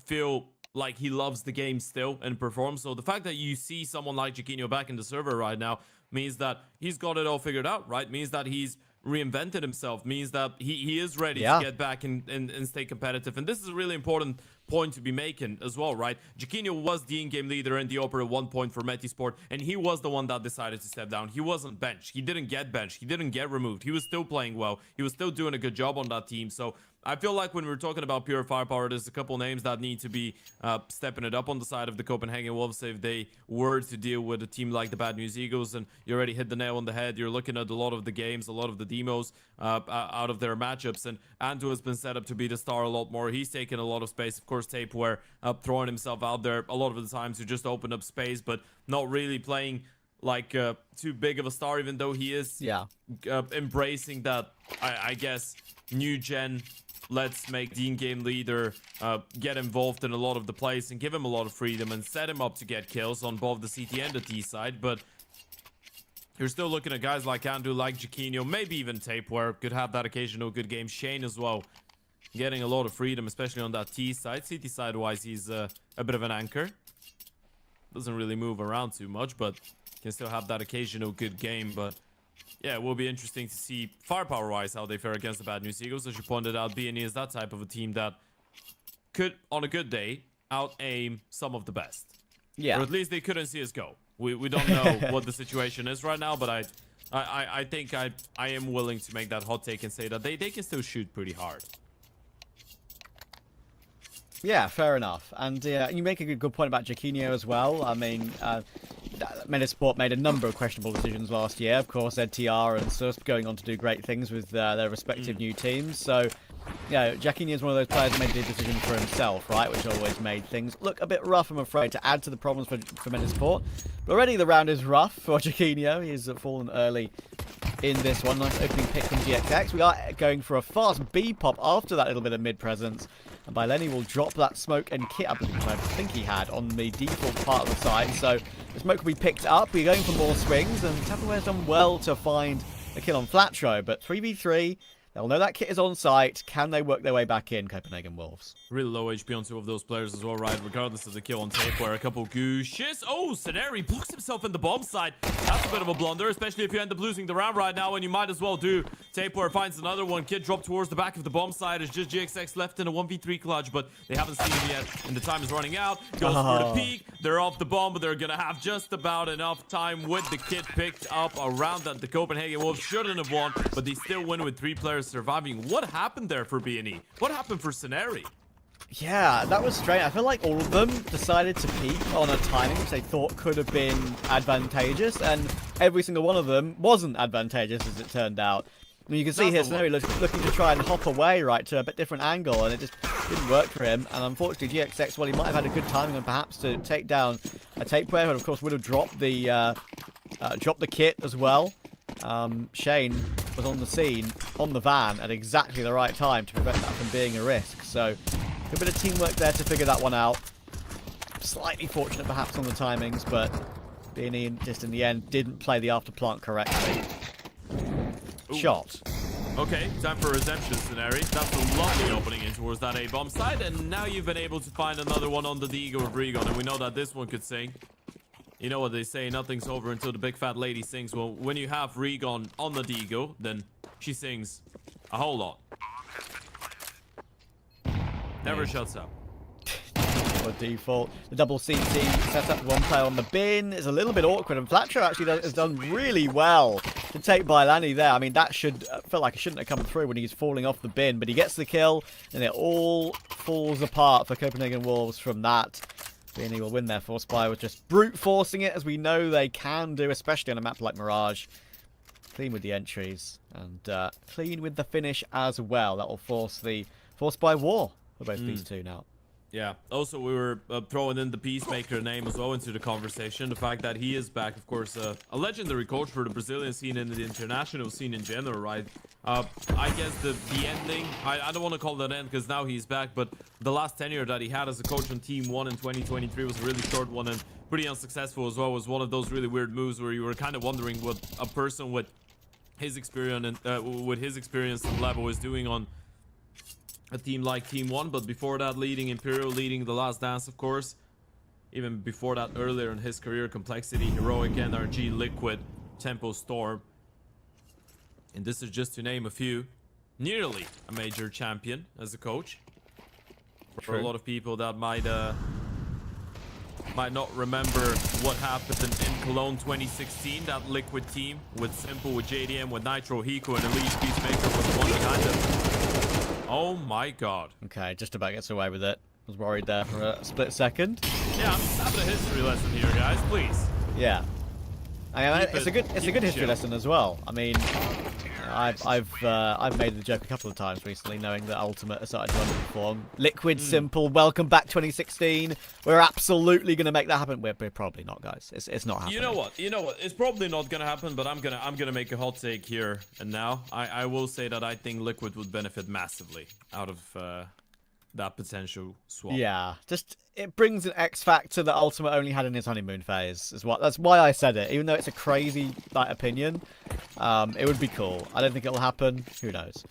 Speaker 12: feel like he loves the game still and perform. So the fact that you see someone like Chiquinho back in the server right now means that he's got it all figured out, right? Means that he's reinvented himself, means that he is ready to get back and stay competitive. And this is a really important point to be making as well, right? Chiquinho was the in-game leader in the Opera at one point for Medisport, and he was the one that decided to step down. He wasn't benched. He didn't get benched. He didn't get removed. He was still playing well. He was still doing a good job on that team. So I feel like when we're talking about pure firepower, there's a couple names that need to be stepping it up on the side of the Copenhagen Wolves if they were to deal with a team like the Bad News Eagles. And you already hit the nail on the head. You're looking at a lot of the games, a lot of the demos out of their matchups. And Andu has been set up to be the star a lot more. He's taken a lot of space. Of course, Tapeware throwing himself out there a lot of the time to just open up space, but not really playing like too big of a star, even though he is embracing that, I guess, new gen. Let's make the in-game leader get involved in a lot of the plays and give him a lot of freedom and set him up to get kills on both the CT and the T side. But you're still looking at guys like Andu, like Chiquinho, maybe even Tapeware could have that occasional good game. Shane as well, getting a lot of freedom, especially on that T side. CT side-wise, he's a bit of an anchor. Doesn't really move around too much, but can still have that occasional good game. But yeah, it will be interesting to see firepower-wise how they fare against the Bad News Eagles. As you pointed out, B&E is that type of a team that could, on a good day, out-aim some of the best.
Speaker 1: Yeah.
Speaker 12: Or at least they couldn't see us go. We don't know what the situation is right now, but I think I am willing to make that hot take and say that they can still shoot pretty hard.
Speaker 1: Yeah, fair enough. And you make a good point about Chiquinho as well. I mean, Medisport made a number of questionable decisions last year. Of course, ZTR and SUSP going on to do great things with their respective new teams. So, yeah, Chiquinho is one of those players that made the decision for himself, right? Which always made things look a bit rough, I'm afraid, to add to the problems for Medisport. But already the round is rough for Chiquinho. He's fallen early in this one. Nice opening pick from GXX. We are going for a fast B pop after that little bit of mid presence. And YaLLa will drop that smoke and kit, I think he had, on the default part of the site. So the smoke will be picked up. We're going for more swings, and Tupperware's done well to find a kill on Flatro. But 3v3, they'll know that kit is on site. Can they work their way back in, Copenhagen Wolves?
Speaker 12: Really low HP on two of those players as well, right? Regardless of the kill on Tapeware, a couple gooshes. Oh, Ceneri blocks himself in the bomb side. That's a bit of a blunder, especially if you end up losing the round right now, and you might as well do. Tapeware finds another one. Kid dropped towards the back of the bomb side. It's just GXX left in a 1v3 clutch, but they haven't seen him yet, and the time is running out. Goes for the peak. They're off the bomb, but they're going to have just about enough time with the kit picked up around that. The Copenhagen Wolves shouldn't have won, but they still win with 3 players surviving. What happened there for B&E? What happened for Ceneri?
Speaker 1: Yeah, that was strange. I feel like all of them decided to peak on a timing which they thought could have been advantageous, and every single one of them wasn't advantageous, as it turned out. I mean, you can see here Ceneri looking to try and hop away, right, to a bit different angle, and it just didn't work for him. And unfortunately, GXX, well, he might have had a good timing and perhaps to take down a Tapeware, and of course would have dropped the kit as well. Shane was on the scene, on the van, at exactly the right time to prevent that from being a risk. So a bit of teamwork there to figure that one out. Slightly fortunate perhaps on the timings, but B&E just in the end didn't play the afterplant correctly.
Speaker 12: Ooh.
Speaker 1: Shot.
Speaker 12: Okay, time for redemption scenario. That's a lovely opening in towards that A-bomb side, and now you've been able to find another one on the Deagle of Regon, and we know that this one could sing. You know what they say, nothing's over until the big fat lady sings. Well, when you have Regon on the Deagle, then she sings a whole lot. Never shuts up.
Speaker 1: By default, the double CT set up one player on the bin is a little bit awkward, and Flatcher actually has done really well to take YaLLa there. I mean, that felt like it shouldn't have come through when he's falling off the bin, but he gets the kill, and it all falls apart for Copenhagen Wolves from that. B&E will win their force by with just brute forcing it, as we know they can do, especially on a map like Mirage. Clean with the entries, and clean with the finish as well. That will force the force by war for both these two now.
Speaker 12: Yeah. Also, we were throwing in the Peacemaker name as well into the conversation. The fact that he is back, of course, a legendary coach for the Brazilian scene and the international scene in general, right? I guess the ending, I don't want to call that end because now he's back, but the last tenure that he had as a coach on Team 1 in 2023 was a really short one and pretty unsuccessful as well. It was one of those really weird moves where you were kind of wondering what a person with his experience and level is doing on a team like Team 1, but before that, leading Imperial, leading The Last Dance, of course. Even before that, earlier in his career, Complexity, Heroic, NRG, Liquid, Tempo, Storm. And this is just to name a few. Nearly a major champion as a coach. For a lot of people that might not remember what happened in Cologne 2016, that Liquid team with Simple, with JDM, with Nitro, Hiko, and Elite Peacemaker was the one behind them. Oh my god.
Speaker 1: Okay, just about gets away with it. Was worried there for a split second.
Speaker 12: Yeah, I'm just having a history lesson here, guys. Please.
Speaker 1: Yeah. It's a good history lesson as well. I mean, I've made the joke a couple of times recently, knowing that Ultimate has started to underperform. Liquid, Simple, welcome back 2016. We're absolutely going to make that happen. We're probably not, guys. It's not happening.
Speaker 12: You know what? It's probably not going to happen, but I'm gonna make a hot take here and now. I will say that I think Liquid would benefit massively out of that potential swap.
Speaker 1: Yeah, just it brings an X factor that Ultimate only had in his honeymoon phase. That's why I said it. Even though it's a crazy opinion, it would be cool. I don't think it'll happen. Who knows?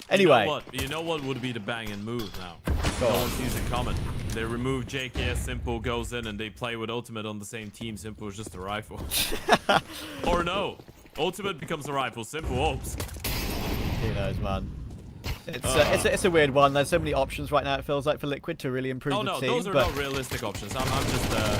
Speaker 1: Anyway,
Speaker 12: you know what would be the banging move now? No one sees it coming. They remove JKS, Simple goes in, and they play with Ultimate on the same team. Simple is just a rifle. Or no, Ultimate becomes a rifle. Simple ops.
Speaker 1: Who knows, man? It's a weird one. There's so many options right now. It feels like for Liquid to really improve the team.
Speaker 12: Those are not realistic options. I'm just no.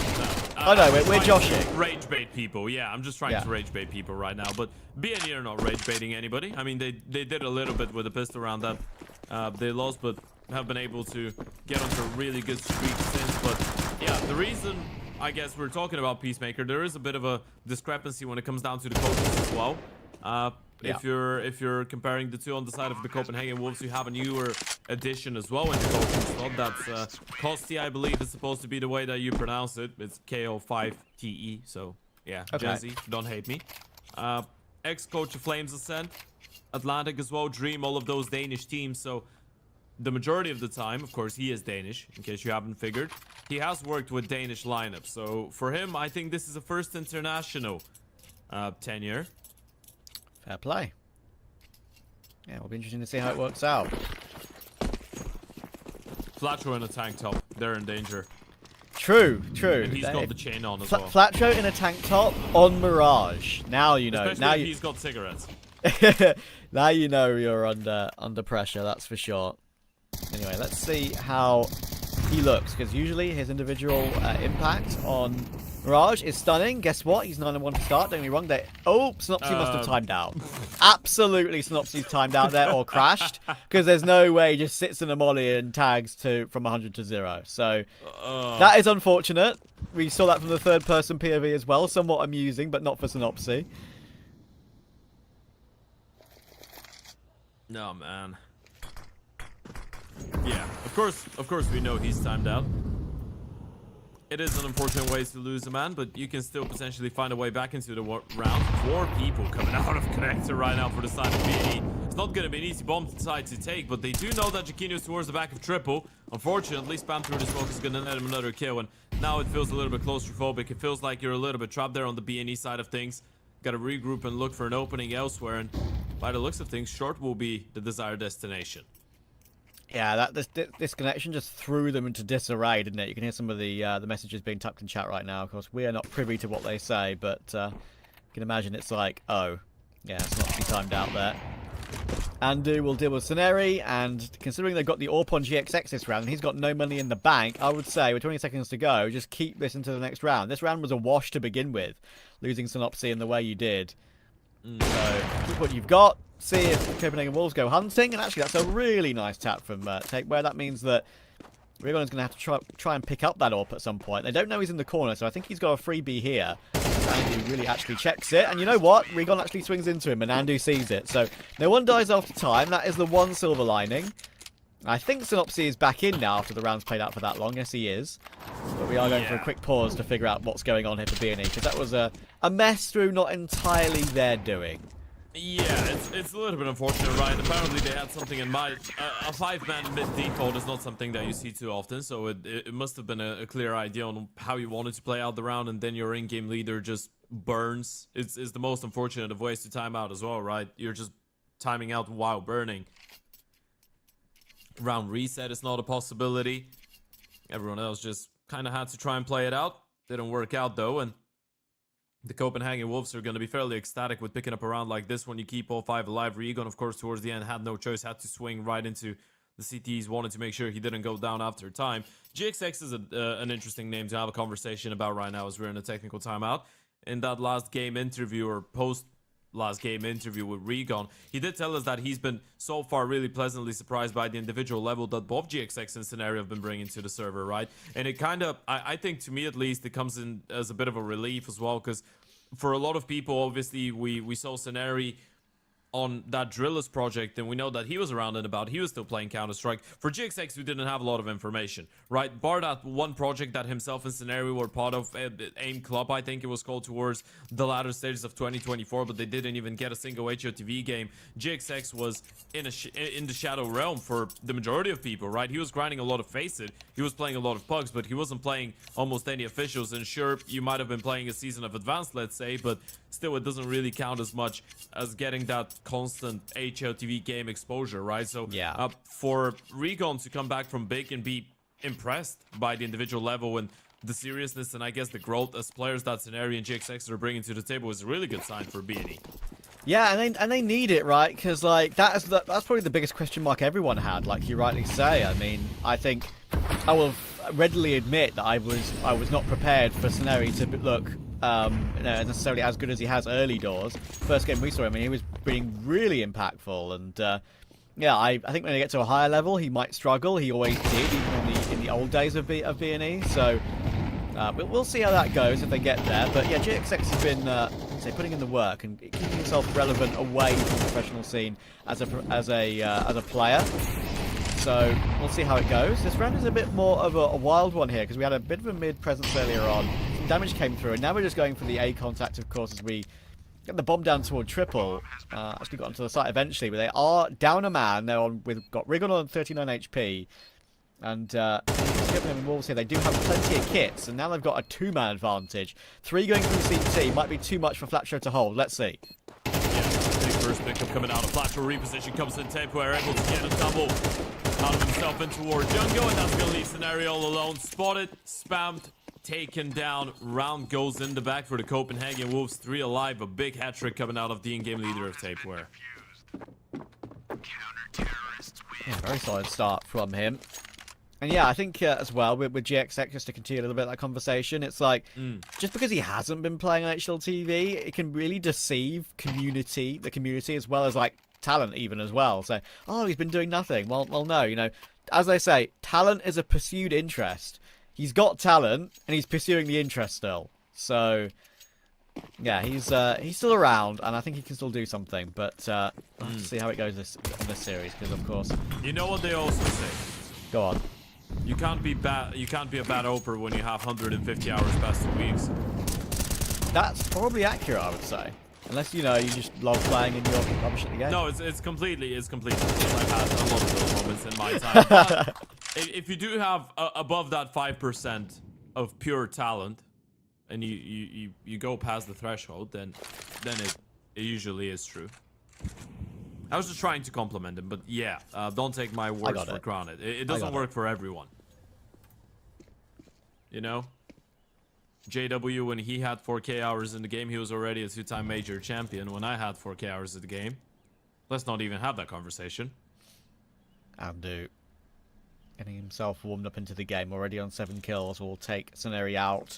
Speaker 1: I know we're joshing.
Speaker 12: Rage bait people. Yeah, I'm just trying to rage bait people right now. But BNE are not rage baiting anybody. I mean, they did a little bit with a pistol round that they lost, but have been able to get onto a really good streak since. But yeah, the reason I guess we're talking about Peacemaker, there is a bit of a discrepancy when it comes down to the coaches as well. If you're comparing the two on the side of the Copenhagen Wolves, you have a newer addition as well in the coaching slot. That's Kosti, I believe, is supposed to be the way that you pronounce it. It's KO5TE. So yeah,
Speaker 1: okay.
Speaker 12: Jazzy, don't hate me. Ex-coach of Flames Ascent, Atlantic as well, Dream, all of those Danish teams. So the majority of the time, of course, he is Danish, in case you haven't figured. He has worked with Danish lineups. So for him, I think this is a first international tenure.
Speaker 1: Fair play. Yeah, it'll be interesting to see how it works out.
Speaker 12: Flatro in a tank top. They're in danger.
Speaker 1: True.
Speaker 12: And he's got the chain on as well.
Speaker 1: Flatro in a tank top on Mirage. Now you know.
Speaker 12: Especially if he's got cigarettes.
Speaker 1: Now you know you're under pressure, that's for sure. Anyway, let's see how he looks, because usually his individual impact on Mirage is stunning. Guess what? He's 9-1 to start. Don't get me wrong. Synopsy must have timed out. Absolutely, Synopsy's timed out there or crashed, because there's no way he just sits in a molly and tags from 100 to 0. So that is unfortunate. We saw that from the third-person POV as well. Somewhat amusing, but not for Synopsy.
Speaker 12: No, man. Yeah, of course we know he's timed out. It is an unfortunate way to lose a man, but you can still potentially find a way back into the round. 4 people coming out of Connector right now for the side of BNE. It's not going to be an easy bomb side to take, but they do know that Jaquinho's towards the back of Triple. Unfortunately, spam through the smoke is going to net him another kill, and now it feels a little bit claustrophobic. It feels like you're a little bit trapped there on the BNE side of things. Got to regroup and look for an opening elsewhere, and by the looks of things, short will be the desired destination.
Speaker 1: Yeah, this connection just threw them into disarray, didn't it? You can hear some of the messages being typed in chat right now. Of course, we are not privy to what they say, but you can imagine it's like, oh, yeah, it's not to be timed out there. Andu will deal with Sceneri, and considering they've got the AWP on GXX this round, and he's got no money in the bank, I would say, with 20 seconds to go, just keep this into the next round. This round was a wash to begin with, losing Synopsy in the way you did. So, keep what you've got, see if Copenhagen Wolves go hunting, and actually that's a really nice tap from Takeware. That means that Rigon's going to have to try and pick up that AWP at some point. They don't know he's in the corner, so I think he's got a freebie here. Andu really actually checks it, and you know what? Rigon actually swings into him, and Andu sees it. So no one dies after time. That is the one silver lining. I think Synopsy is back in now after the round's played out for that long. Yes, he is. But we are going for a quick pause to figure out what's going on here for B&E, because that was a mess through not entirely their doing.
Speaker 12: Yeah, it's a little bit unfortunate, right? Apparently they had something in mind. A 5-man mid default is not something that you see too often, so it must have been a clear idea on how you wanted to play out the round, and then your in-game leader just burns. It's the most unfortunate of ways to time out as well, right? You're just timing out while burning. Round reset is not a possibility. Everyone else just kind of had to try and play it out. Didn't work out though, and the Copenhagen Wolves are going to be fairly ecstatic with picking up a round like this when you keep all 5 alive. Regon, of course, towards the end had no choice, had to swing right into the CTs, wanted to make sure he didn't go down after time. GXX is an interesting name to have a conversation about right now as we're in a technical timeout. In that last game interview or post-last game interview with Regon, he did tell us that he's been so far really pleasantly surprised by the individual level that both GXX and Scenario have been bringing to the server, right? And it kind of, I think to me at least, it comes in as a bit of a relief as well, because for a lot of people, obviously, we saw Scenario on that Drillers project, and we know that he was around and about. He was still playing Counter-Strike. For GXX, we didn't have a lot of information, right? Bar that one project that himself and Scenario were part of, AIM Club, I think it was called, towards the latter stages of 2024, but they didn't even get a single HOTV game. GXX was in the shadow realm for the majority of people, right? He was grinding a lot of Faceit. He was playing a lot of Pugs, but he wasn't playing almost any officials. And sure, you might have been playing a season of Advanced, let's say, but still, it doesn't really count as much as getting that constant HLTV game exposure, right? So
Speaker 1: yeah,
Speaker 12: for Regon to come back from Big and be impressed by the individual level and the seriousness and I guess the growth as players that Scenario and GXX are bringing to the table is a really good sign for B&E.
Speaker 1: Yeah, and they need it, right? Because like that's probably the biggest question mark everyone had, like you rightly say. I mean, I think I will readily admit that I was not prepared for Scenario to look necessarily as good as he has early doors. First game we saw him, I mean, he was being really impactful, and yeah, I think when they get to a higher level, he might struggle. He always did, even in the old days of B&E. So we'll see how that goes if they get there. But yeah, GXX has been putting in the work and keeping himself relevant away from the professional scene as a player. So we'll see how it goes. This round is a bit more of a wild one here because we had a bit of a mid presence earlier on. Some damage came through, and now we're just going for the A contact, of course, as we get the bomb down toward triple. Actually got onto the site eventually, but they are down a man. They're on got Regon on 39 HP, and Copenhagen Wolves here. They do have plenty of kits, and now they've got a 2-man advantage. 3 going through CT might be too much for Flatshow to hold. Let's see.
Speaker 12: Yeah, big first pickup coming out of Flatshow. Reposition comes in Tapeware, able to get a double out of himself in towards Jungo, and that's going to leave Scenario all alone. Spotted, spammed, taken down. Round goes in the back for the Copenhagen Wolves. 3 alive. A big hat trick coming out of the in-game leader of Tapeware.
Speaker 1: Yeah, very solid start from him. And yeah, I think as well with GXX, just to continue a little bit of that conversation, it's like just because he hasn't been playing on HLTV, it can really deceive the community as well as like talent even as well. So, oh, he's been doing nothing. Well, no, you know, as I say, talent is a pursued interest. He's got talent and he's pursuing the interest still. So, yeah, he's still around, and I think he can still do something. But we'll have to see how it goes in this series, because of course,
Speaker 12: you know what they also say.
Speaker 1: Go on.
Speaker 12: You can't be bad. You can't be a bad oper when you have 150 hours past 2 weeks.
Speaker 1: That's probably accurate, I would say. Unless you just love playing and you're rubbish at the game.
Speaker 12: No, it's completely. I've had a lot of those moments in my time. But if you do have above that 5% of pure talent, and you go past the threshold, then it usually is true. I was just trying to compliment him, but yeah, don't take my words for granted. It doesn't work for everyone. You know? JW, when he had 4K hours in the game, he was already a 2-time major champion. When I had 4K hours in the game, let's not even have that conversation.
Speaker 1: Andu getting himself warmed up into the game, already on 7 kills. Will take Scenario out.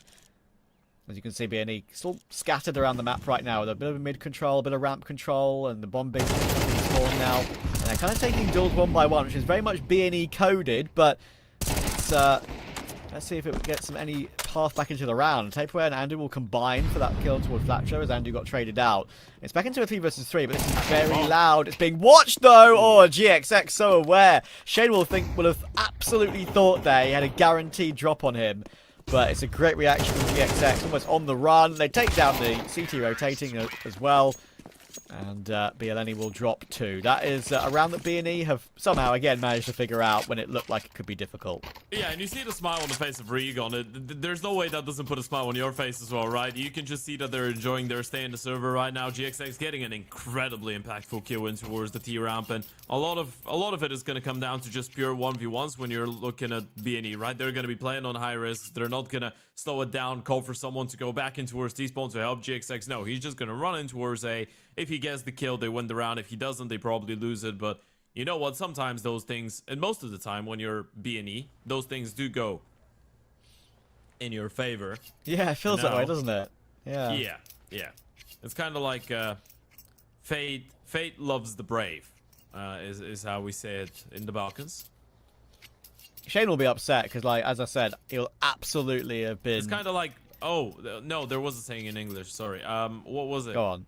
Speaker 1: As you can see, B&E still scattered around the map right now with a bit of a mid control, a bit of ramp control, and the bombing spawn now. And they're kind of taking duels one by one, which is very much B&E coded, but it's, let's see if it gets any path back into the round. Tapeware and Andu will combine for that kill towards Flatcho as Andu got traded out. It's back into a 3 versus 3, but this is very loud. It's being watched though. Oh, GXX so aware. Shane will have absolutely thought there he had a guaranteed drop on him. But it's a great reaction from GXX, almost on the run. They take down the CT rotating as well. And BLNE will drop 2. That is a round that B&E have somehow, again, managed to figure out when it looked like it could be difficult.
Speaker 12: Yeah, and you see the smile on the face of Regon. There's no way that doesn't put a smile on your face as well, right? You can just see that they're enjoying their stay in the server right now. GXX getting an incredibly impactful kill in towards the T-ramp, and a lot of it is going to come down to just pure 1v1s when you're looking at B&E, right? They're going to be playing on high risk. They're not going to slow it down, call for someone to go back in towards T-spawn to help GXX. No, he's just going to run in towards A. If he gets the kill, they win the round. If he doesn't, they probably lose it. But you know what? Sometimes those things, and most of the time when you're B&E, those things do go in your favor.
Speaker 1: Yeah, it feels that way, doesn't it? Yeah.
Speaker 12: Yeah. It's kind of like fate loves the brave, is how we say it in the Balkans.
Speaker 1: Shane will be upset because, like, as I said, he'll absolutely have been...
Speaker 12: It's kind of like, oh, no, there was a saying in English. Sorry. What was it?
Speaker 1: Go on.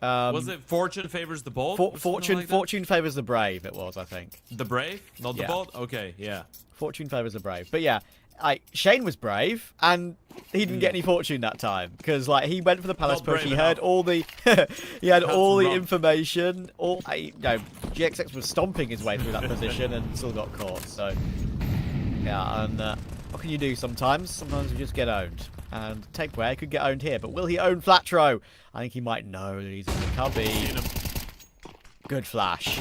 Speaker 12: Was it fortune favors the bold?
Speaker 1: Fortune favors the brave, it was, I think.
Speaker 12: The brave? Not the bold? Okay, yeah.
Speaker 1: Fortune favors the brave. But yeah, Shane was brave, and he didn't get any fortune that time. Because, like, he went for the palace push, he heard all the... he had all the information. GXX was stomping his way through that position and still got caught, so... Yeah, and what can you do sometimes? Sometimes you just get owned. And Tapeware could get owned here, but will he own Flatro? I think he might know that he's in the cubby. Good flash.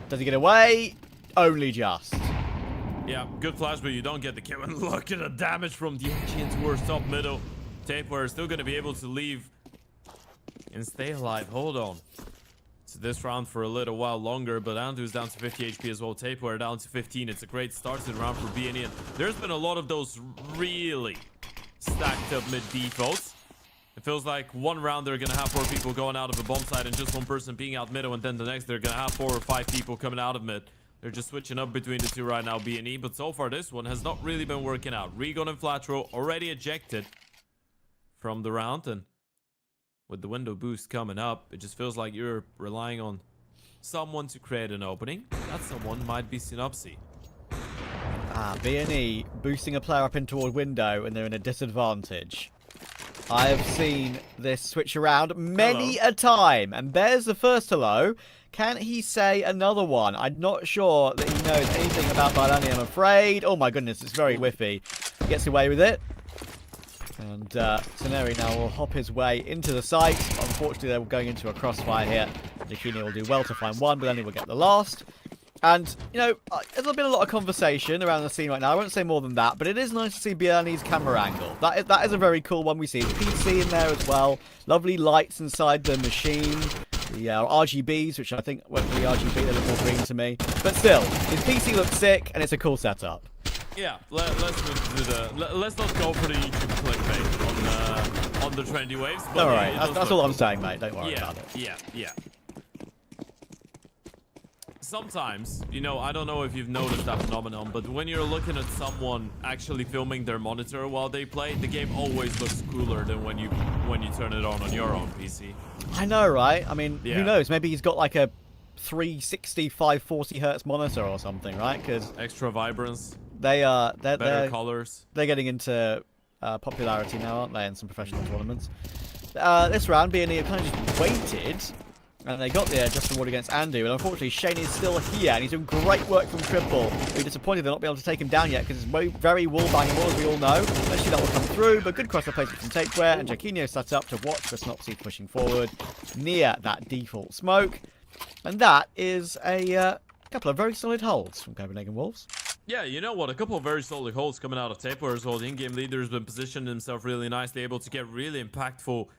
Speaker 1: Does he get away? Only just.
Speaker 12: Yeah, good flash, but you don't get the kill. And look at the damage from the engine towards top middle. Tapeware is still going to be able to leave and stay alive. Hold on. So this round for a little while longer, but Andu's down to 50 HP as well. Tapeware down to 15. It's a great start to the round for B&E. There's been a lot of those really stacked up mid defaults. It feels like one round they're gonna have 4 people going out of a bomb site and just one person being out middle, and then the next they're gonna have 4 or 5 people coming out of mid. They're just switching up between the two right now, B&E, but so far this one has not really been working out. Regon and Flatro already ejected from the round, and with the window boost coming up, it just feels like you're relying on someone to create an opening. That someone might be Synopsy.
Speaker 1: B&E boosting a player up in toward window, and they're in a disadvantage. I have seen this switch around many a time, and there's the first hello. Can he say another one? I'm not sure that he knows anything about Bailani, I'm afraid. Oh my goodness, it's very whiffy. Gets away with it. And Teneri now will hop his way into the site. Unfortunately, they're going into a crossfire here. Jakini will do well to find one, but then he will get the last. And, you know, there's been a lot of conversation around the scene right now. I won't say more than that, but it is nice to see Bjarni's camera angle. That is a very cool one. We see his PC in there as well. Lovely lights inside the machine. The RGBs, which I think, well, the RGB, they look more green to me. But still, his PC looks sick, and it's a cool setup.
Speaker 12: Yeah, let's move to the... Let's not go for the YouTube clickbait on the trendy waves. But
Speaker 1: Alright, that's all I'm saying, mate. Don't worry about it.
Speaker 12: Yeah. Sometimes, you know, I don't know if you've noticed that phenomenon, but when you're looking at someone actually filming their monitor while they play, the game always looks cooler than when you turn it on your own PC.
Speaker 1: I know, right? I mean, who knows? Maybe he's got like a 360 540 hertz monitor or something, right? Because
Speaker 12: extra vibrance.
Speaker 1: They're
Speaker 12: better colors.
Speaker 1: They're getting into popularity now, aren't they? In some professional tournaments. This round, B&E have kind of just waited. And they got the just reward against Andu, and unfortunately Shane is still here, and he's doing great work from Triple. We're disappointed they're not be able to take him down yet, because it's very wall-bangable, as we all know. Eventually that will come through, but good cross placement from Tapeware, and Jaquinho set up to watch the Synopsy pushing forward near that default smoke. And that is a couple of very solid holds from Copenhagen Wolves.
Speaker 12: Yeah, you know what? A couple of very solid holds coming out of Tapeware as well. The in-game leader has been positioned himself really nicely, able to get really impactful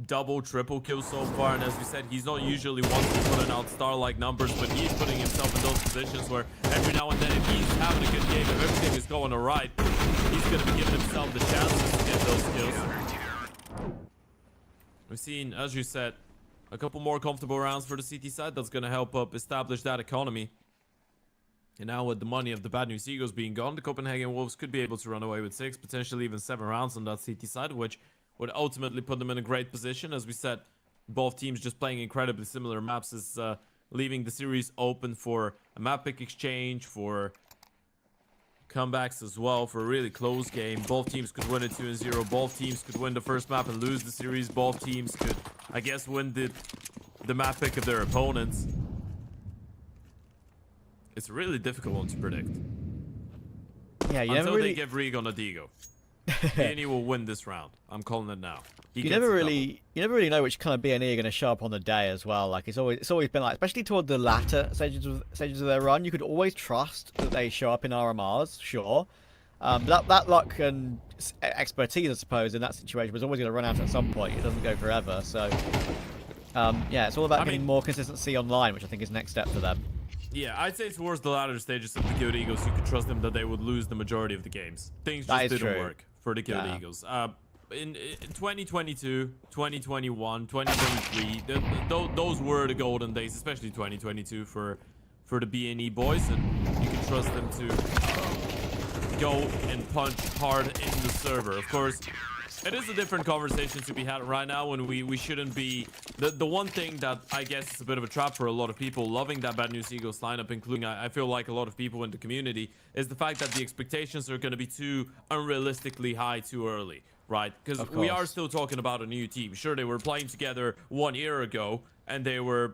Speaker 12: double, triple kills so far, and as we said, he's not usually one to put out star-like numbers, but he's putting himself in those positions where every now and then, if he's having a good game, if everything is going alright, he's going to be giving himself the chances to get those kills. We've seen, as you said, a couple more comfortable rounds for the CT side. That's going to help up establish that economy. And now with the money of the Bad News Eagles being gone, the Copenhagen Wolves could be able to run away with 6, potentially even 7 rounds on that CT side, which would ultimately put them in a great position. As we said, both teams just playing incredibly similar maps is leaving the series open for a map pick exchange, for comebacks as well, for a really close game. Both teams could win it 2-0. Both teams could win the first map and lose the series. Both teams could, I guess, win the map pick of their opponents. It's a really difficult one to predict.
Speaker 1: Yeah, you
Speaker 12: Until
Speaker 1: never really...
Speaker 12: they give Rig on a Digo. BNE will win this round. I'm calling it now.
Speaker 1: You never really know which kind of BNE are going to show up on the day as well. Like it's always been like, especially toward the latter stages of their run, you could always trust that they show up in RMRs, sure. That luck and expertise, I suppose, in that situation was always going to run out at some point. It doesn't go forever, so yeah, it's all about getting more consistency online, which I think is next step for them.
Speaker 12: Yeah, I'd say towards the latter stages of the Killed Eagles, you could trust them that they would lose the majority of the games. Things just didn't work for the Killed Eagles. In 2022, 2021, 2023, those were the golden days, especially 2022 for the BNE boys, and you can trust them to go and punch hard in the server. Of course, it is a different conversation to be had right now when we shouldn't be... The one thing that I guess is a bit of a trap for a lot of people loving that Bad News Eagles lineup, including I feel like a lot of people in the community, is the fact that the expectations are going to be too unrealistically high too early, right? Because we are still talking about a new team. Sure, they were playing together 1 year ago, and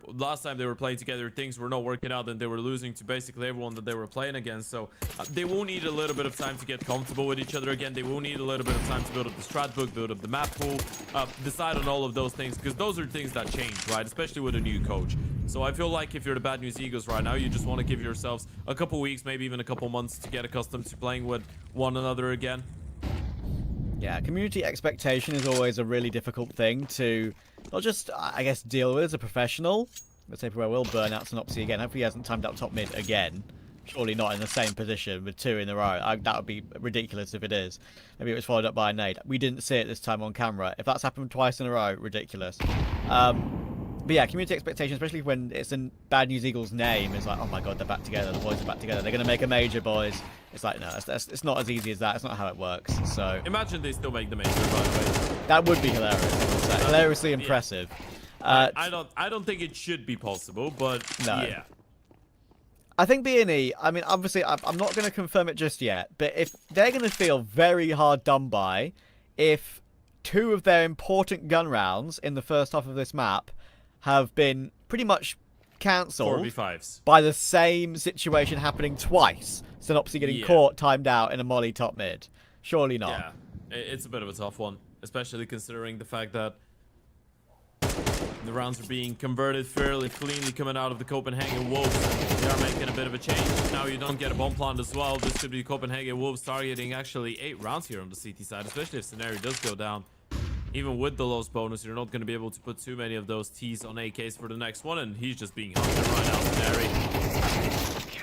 Speaker 12: last time they were playing together, things were not working out, and they were losing to basically everyone that they were playing against. So they will need a little bit of time to get comfortable with each other again. They will need a little bit of time to build up the strat book, build up the map pool, decide on all of those things, because those are things that change, right? Especially with a new coach. So I feel like if you're the Bad News Eagles right now, you just want to give yourselves a couple weeks, maybe even a couple months to get accustomed to playing with one another again.
Speaker 1: Yeah, community expectation is always a really difficult thing to not just, I guess, deal with as a professional. Let's say where we'll burn out Synopsy again. Hopefully he hasn't timed out top mid again. Surely not in the same position with 2 in a row. That would be ridiculous if it is. Maybe it was followed up by a nade. We didn't see it this time on camera. If that's happened twice in a row, ridiculous. But yeah, community expectation, especially when it's in Bad News Eagles' name, is like, oh my god, they're back together. The boys are back together. They're going to make a major, boys. It's like, no, it's not as easy as that. It's not how it works. So
Speaker 12: imagine they still make the major, by the way.
Speaker 1: That would be hilarious. Hilariously impressive.
Speaker 12: I don't think it should be possible, but
Speaker 1: no.
Speaker 12: Yeah.
Speaker 1: I think BNE, I mean, obviously, I'm not going to confirm it just yet, but if they're going to feel very hard done by if 2 of their important gun rounds in the first half of this map have been pretty much cancelled
Speaker 12: 4v5s
Speaker 1: by the same situation happening twice. Synopsy getting caught, timed out in a molly top mid. Surely not.
Speaker 12: Yeah, it's a bit of a tough one, especially considering the fact that the rounds are being converted fairly cleanly coming out of the Copenhagen Wolves. They are making a bit of a change. Now you don't get a bomb plant as well. This could be Copenhagen Wolves targeting actually 8 rounds here on the CT side, especially if scenario does go down. Even with the loss bonus, you're not going to be able to put too many of those T's on AKs for the next one, and he's just being hunted right now, Scenario.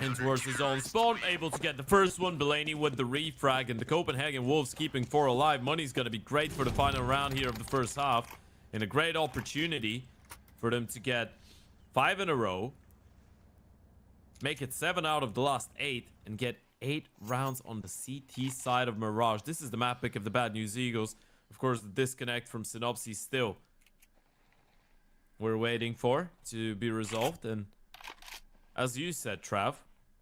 Speaker 12: In towards his own spawn, able to get the first one. Belaney with the refrag, and the Copenhagen Wolves keeping 4 alive. Money's going to be great for the final round here of the first half, and a great opportunity for them to get 5 in a row, make it 7 out of the last 8, and get 8 rounds on the CT side of Mirage. This is the map pick of the Bad News Eagles. Of course, the disconnect from Synopsy still we're waiting for to be resolved. And as you said, Trav,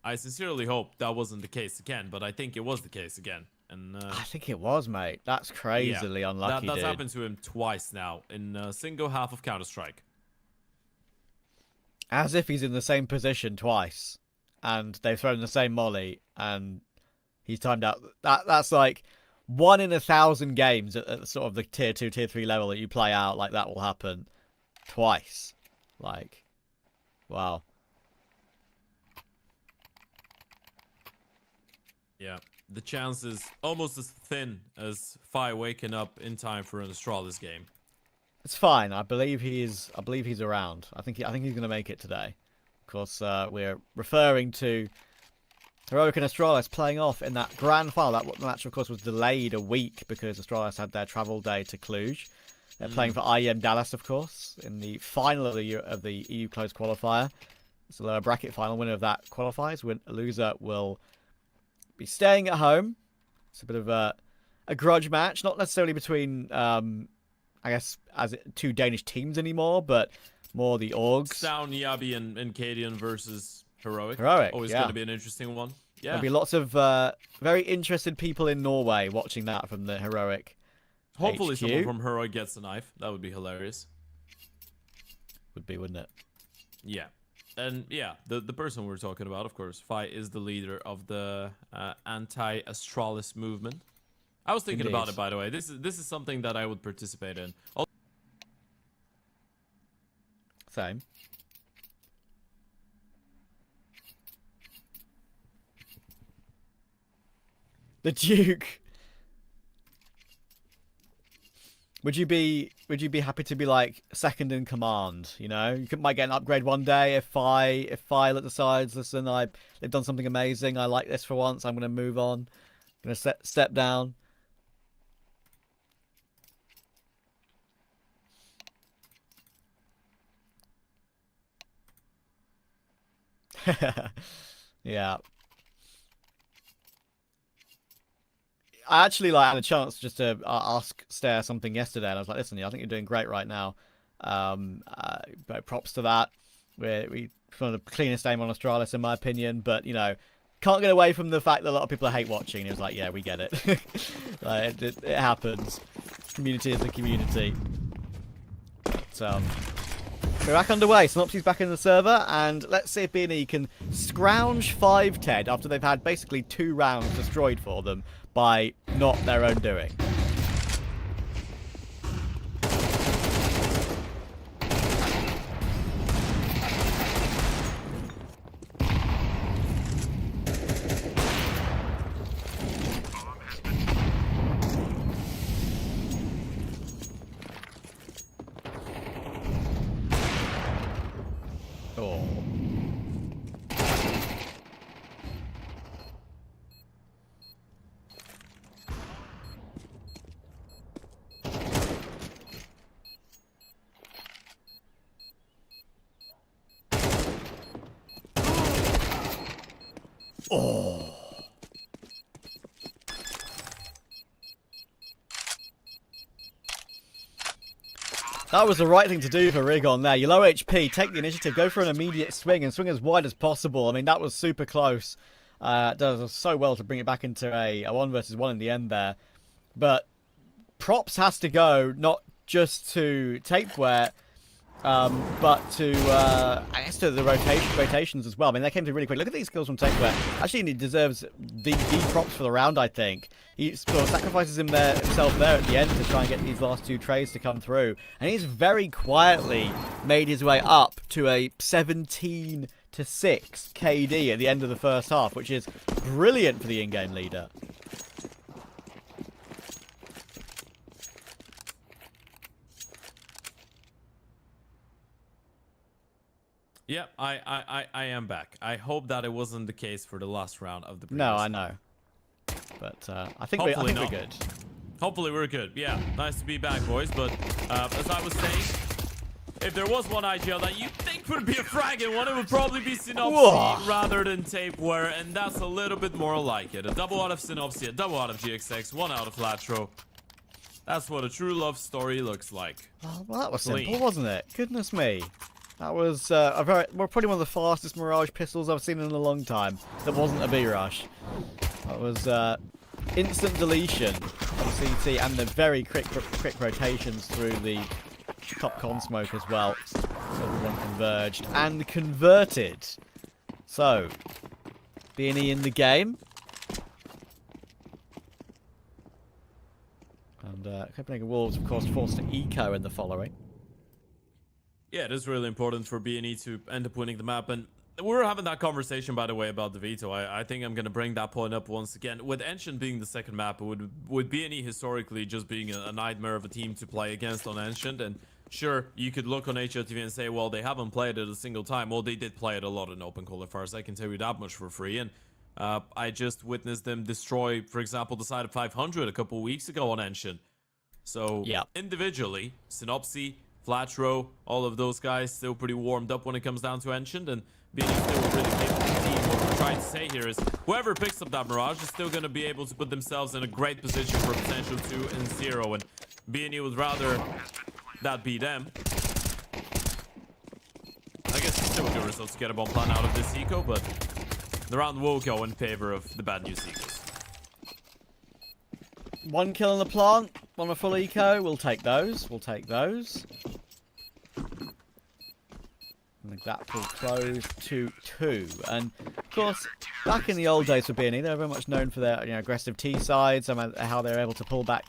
Speaker 12: I sincerely hope that wasn't the case again, but I think it was the case again. And
Speaker 1: I think it was, mate. That's crazily unlucky,
Speaker 12: that's happened to him twice now in a single half of Counter-Strike.
Speaker 1: As if he's in the same position twice, and they've thrown the same molly, and he's timed out. That's like 1 in 1,000 games at sort of the tier 2, tier 3 level that you play out. Like, that will happen twice. Like, wow.
Speaker 12: Yeah, the chance is almost as thin as Fi waking up in time for an Astralis game.
Speaker 1: It's fine. I believe he's around. I think he's going to make it today. Of course, we're referring to Heroic and Astralis playing off in that grand final. That match, of course, was delayed a week because Astralis had their travel day to Cluj. They're playing for IEM Dallas, of course, in the final of the EU Closed qualifier. So the bracket final winner of that qualifies. Loser will be staying at home. It's a bit of a grudge match, not necessarily between, I guess, two Danish teams anymore, but more the orgs.
Speaker 12: Sound, Yabi, and Cadian versus Heroic.
Speaker 1: Heroic,
Speaker 12: Always
Speaker 1: yeah.
Speaker 12: going to be an interesting one. Yeah.
Speaker 1: There'll be lots of very interested people in Norway watching that from the Heroic
Speaker 12: Hopefully
Speaker 1: HQ.
Speaker 12: someone from Heroic gets a knife. That would be hilarious.
Speaker 1: Would be, wouldn't it?
Speaker 12: Yeah. And yeah, the person we're talking about, of course, Fi is the leader of the anti-Astralis movement. I was thinking about it, by the way. This is something that I would participate in.
Speaker 1: Same. The Duke. Would you be happy to be like second in command? You know, you might get an upgrade one day if Fi decides, listen, they've done something amazing. I like this for once. I'm gonna move on. I'm gonna step down. Yeah. I actually had a chance just to ask Stare something yesterday, and I was like, listen, I think you're doing great right now. But props to that. We one of the cleanest aim on Astralis, in my opinion, but, you know, can't get away from the fact that a lot of people hate watching. And he was like, yeah, we get it. Like, it happens. Community is a community. But, we're back underway. Synopsy's back in the server, and let's see if B&E can scrounge 5 TED after they've had basically 2 rounds destroyed for them by not their own doing. Oh. That was the right thing to do for Rigon there. You're low HP, take the initiative, go for an immediate swing, and swing as wide as possible. I mean, that was super close. Does so well to bring it back into a 1 versus 1 in the end there. But props has to go, not just to Tapeware, but to, I guess, to the rotations as well. I mean, they came to really quick. Look at these kills from Tapeware. Actually, he deserves the props for the round, I think. He sort of sacrifices himself there at the end to try and get these last 2 trades to come through. And he's very quietly made his way up to a 17-6 KD at the end of the first half, which is brilliant for the in-game leader.
Speaker 12: Yeah, I am back. I hope that it wasn't the case for the last round of the previous.
Speaker 1: No, I know. But I think we're good.
Speaker 12: Hopefully we're good. Yeah, nice to be back, boys. But as I was saying, if there was one IGL that you think would be a fragging one, it would probably be Synopsy rather than Tapeware, and that's a little bit more like it. A double out of Synopsy, a double out of GXX, 1 out of Latro. That's what a true love story looks like.
Speaker 1: Well, that was simple, wasn't it? Goodness me. That was probably one of the fastest Mirage pistols I've seen in a long time. That wasn't a B-Rush. That was instant deletion of CT and the very quick rotations through the top con smoke as well. Everyone converged and converted. So, B&E in the game. And Copenhagen Wolves, of course, forced to eco in the following.
Speaker 12: Yeah, it is really important for B&E to end up winning the map. And we were having that conversation, by the way, about the veto. I think I'm going to bring that point up once again. With Ancient being the second map, with B&E historically just being a nightmare of a team to play against on Ancient. And sure, you could look on HLTV and say, well, they haven't played it a single time. Well, they did play it a lot in open qualifiers. I can tell you that much for free. And I just witnessed them destroy, for example, the side of 500 a couple weeks ago on Ancient. So, yeah. Individually, Synopsy, Flatro, all of those guys still pretty warmed up when it comes down to Ancient, and being still a really capable team. What we're trying to say here is whoever picks up that Mirage is still going to be able to put themselves in a great position for potential 2-0, and B&E would rather that be them. I guess it's still a good result to get a bomb plan out of this eco, but the round will go in favor of the bad news Eagles.
Speaker 1: 1 kill on the plant, on a full eco. We'll take those. We'll take those. And the gap will close to 2. And of course, back in the old days for B&E, they were very much known for their aggressive T sides and how they were able to pull back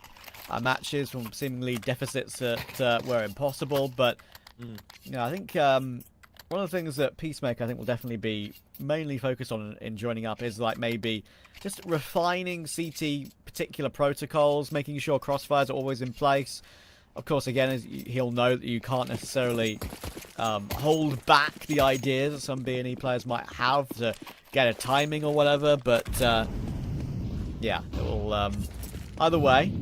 Speaker 1: matches from seemingly deficits that were impossible. But I think one of the things that Peacemaker I think will definitely be mainly focused on in joining up is like maybe just refining CT particular protocols, making sure crossfires are always in place. Of course, again, he'll know that you can't necessarily hold back the ideas that some B&E players might have to get a timing or whatever, but yeah, it will either way.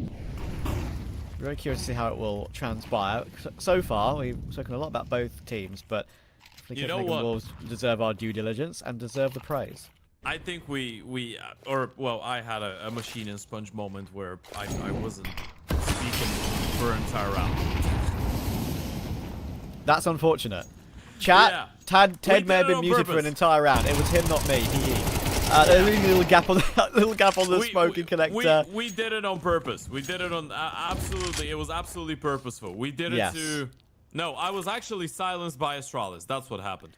Speaker 1: Very curious to see how it will transpire. So far, we've spoken a lot about both teams, but
Speaker 12: you know
Speaker 1: Copenhagen
Speaker 12: what?
Speaker 1: Wolves deserve our due diligence and deserve the praise.
Speaker 12: I think I had a machine and sponge moment where I wasn't speaking for an entire round.
Speaker 1: That's unfortunate. Chat,
Speaker 12: Yeah.
Speaker 1: Ted may have been muted for an entire round. It was him, not me. There's a little gap on the smoking connector.
Speaker 12: We did it on purpose. We did it on absolutely. It was absolutely purposeful. We did it to. No, I was actually silenced by Astralis. That's what happened.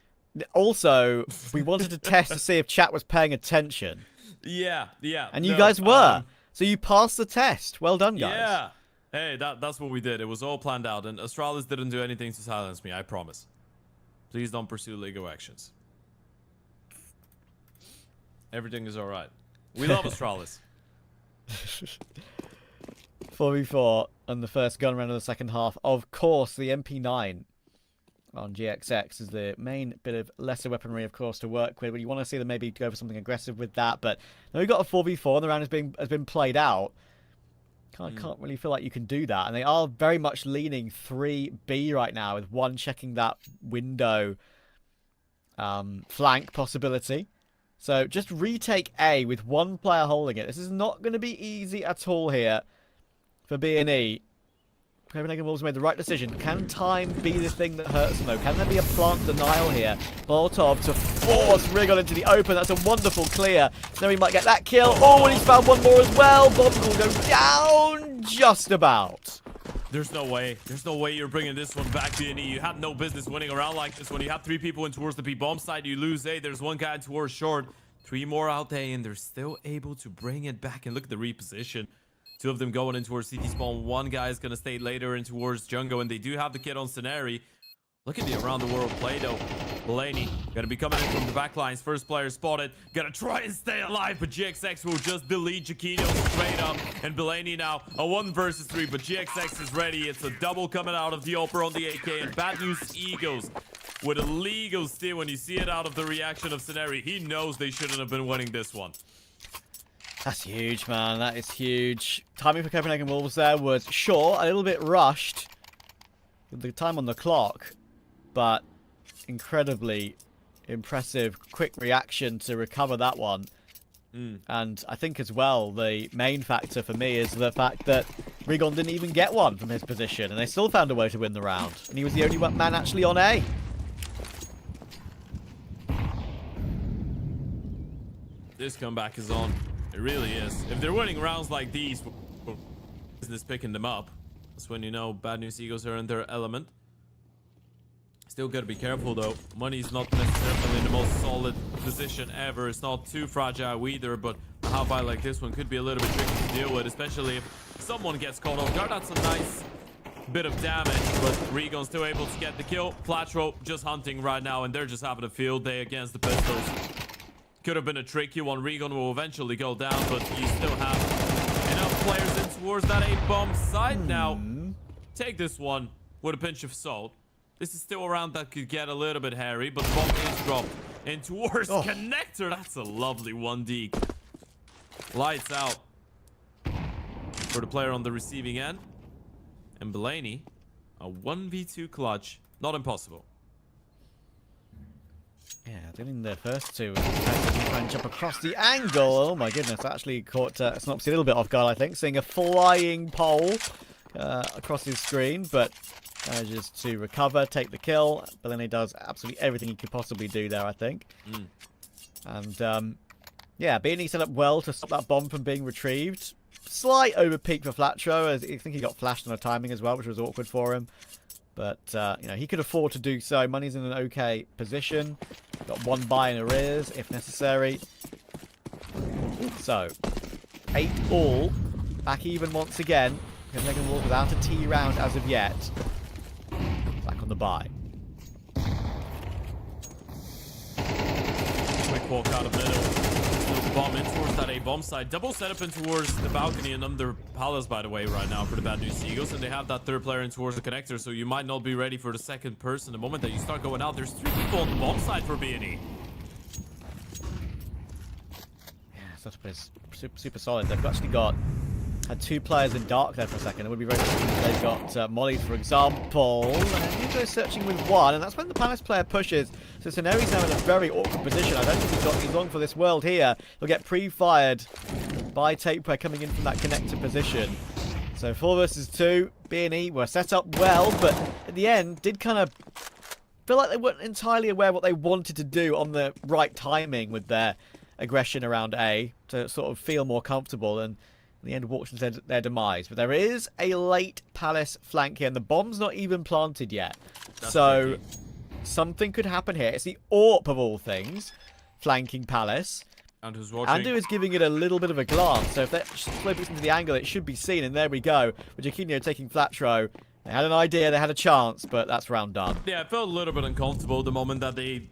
Speaker 1: Also, we wanted to test to see if chat was paying attention.
Speaker 12: Yeah.
Speaker 1: And you guys were. So you passed the test. Well done, guys.
Speaker 12: Yeah. Hey, that's what we did. It was all planned out, and Astralis didn't do anything to silence me. I promise. Please don't pursue legal actions. Everything is all right. We love Astralis.
Speaker 1: 4v4 on the first gun round of the second half. Of course, the MP9 on GXX is the main bit of lesser weaponry, of course, to work with. But you want to see them maybe go for something aggressive with that. But now we've got a 4v4, and the round has been played out. Can't really feel like you can do that. And they are very much leaning 3B right now, with one checking that window flank possibility. So just retake A with one player holding it. This is not going to be easy at all here for B&E. Copenhagen Wolves made the right decision. Can time be the thing that hurts them, though? Can there be a plant denial here? Molotov to force Rigon into the open. That's a wonderful clear. So now he might get that kill. Oh, and he's found one more as well. Bomb will go down just about.
Speaker 12: There's no way. There's no way you're bringing this one back, B&E. You had no business winning around like this. When you have 3 people in towards the B-bomb side, you lose A. There's 1 guy towards short. 3 more out there, and they're still able to bring it back. And look at the reposition. 2 of them going in towards CT spawn. 1 guy is going to stay later in towards Jungo, and they do have the kid on Scenari. Look at the around the world play, though. Blaney going to be coming in from the back lines. First player spotted. Going to try and stay alive, but GXX will just delete Jaquino straight up. And Blaney now a 1 versus 3, but GXX is ready. It's a double coming out of the Oper on the AK, and bad news Eagles with a legal steal. When you see it out of the reaction of Scenari, he knows they shouldn't have been winning this one.
Speaker 1: That's huge, man. That is huge. Timing for Copenhagen Wolves there was, sure, a little bit rushed with the time on the clock, but incredibly impressive, quick reaction to recover that one. And I think as well, the main factor for me is the fact that Rigon didn't even get one from his position, and they still found a way to win the round. And he was the only man actually on A.
Speaker 12: This comeback is on. It really is. If they're winning rounds like these, business picking them up. That's when you know bad news Eagles are in their element. Still gotta be careful though. Money's not necessarily in the most solid position ever. It's not too fragile either, but a high buy like this one could be a little bit tricky to deal with, especially if someone gets caught off guard. That's a nice bit of damage, but Regon's still able to get the kill. Flatro just hunting right now, and they're just having a field day against the pistols. Could have been a tricky one. Rigon will eventually go down, but you still have enough players in towards that A-bomb site now. Take this one with a pinch of salt. This is still a round that could get a little bit hairy, but the bomb is dropped in towards connector. That's a lovely 1D. Lights out for the player on the receiving end. And Blaney A 1v2 clutch, not impossible.
Speaker 1: Yeah, doing the first two. Try and jump across the angle. Oh my goodness, actually caught Snopsy a little bit off guard, I think. Seeing a flying pole across his screen, but manages to recover, take the kill. But then he does absolutely everything he could possibly do there, I think. And yeah, B&E set up well to stop that bomb from being retrieved. Slight overpeak for Flatro, as I think he got flashed on a timing as well, which was awkward for him. But, you know, he could afford to do so. Money's in an okay position. Got one buy in arrears, if necessary. So, 8-all. Back even once again. Copenhagen Wolves without a T round as of yet. Back on the buy.
Speaker 12: Quick walk out of middle. Little bomb in towards that A bomb side. Double setup in towards the balcony and under palace, by the way, right now for the Bad News Eagles. And they have that third player in towards the connector, so you might not be ready for the second person. The moment that you start going out, there's 3 people on the bomb side for B&E.
Speaker 1: Yeah, setup is super solid. They've actually had 2 players in dark there for a second. It would be very interesting if they've got Molly, for example. And Hugo searching with 1, and that's when the Palace player pushes. So Ceneri's now in a very awkward position. I don't think he's long for this world here. He'll get pre-fired by Tapeware coming in from that connector position. So 4 versus 2. B&E were set up well, but at the end did kind of feel like they weren't entirely aware what they wanted to do on the right timing with their aggression around A to sort of feel more comfortable, and in the end walked into their demise. But there is a late Palace flank here, and the bomb's not even planted yet. So something could happen here. It's the AWP of all things, flanking Palace.
Speaker 12: And who's watching?
Speaker 1: Andu is giving it a little bit of a glance, so if that slips into the angle, it should be seen, and there we go. With Jaquinho taking Flatro. They had an idea, they had a chance, but that's round done.
Speaker 12: Yeah, I felt a little bit uncomfortable the moment that they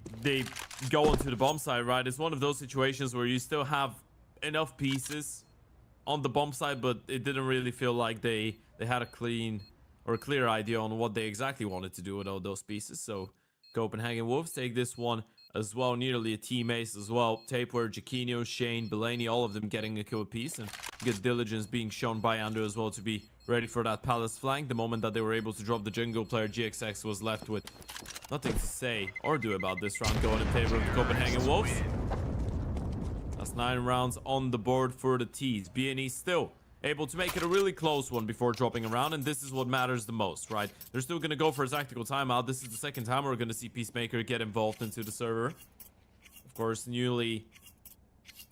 Speaker 12: go onto the bomb side, right? It's one of those situations where you still have enough pieces on the bomb side, but it didn't really feel like they had a clean or a clear idea on what they exactly wanted to do with all those pieces. So Copenhagen Wolves take this one as well, nearly a team ace as well. Tapeware, Jaquinho, Shane, Belaney, all of them getting a kill piece, and good diligence being shown by Andrew as well to be ready for that Palace flank. The moment that they were able to drop the jungle player, GXX was left with nothing to say or do about this round, going in favor of the Copenhagen Wolves. That's 9 rounds on the board for the T's. B&E still able to make it a really close one before dropping around, and this is what matters the most, right? They're still going to go for a tactical timeout. This is the second time we're going to see Peacemaker get involved into the server. Of course, newly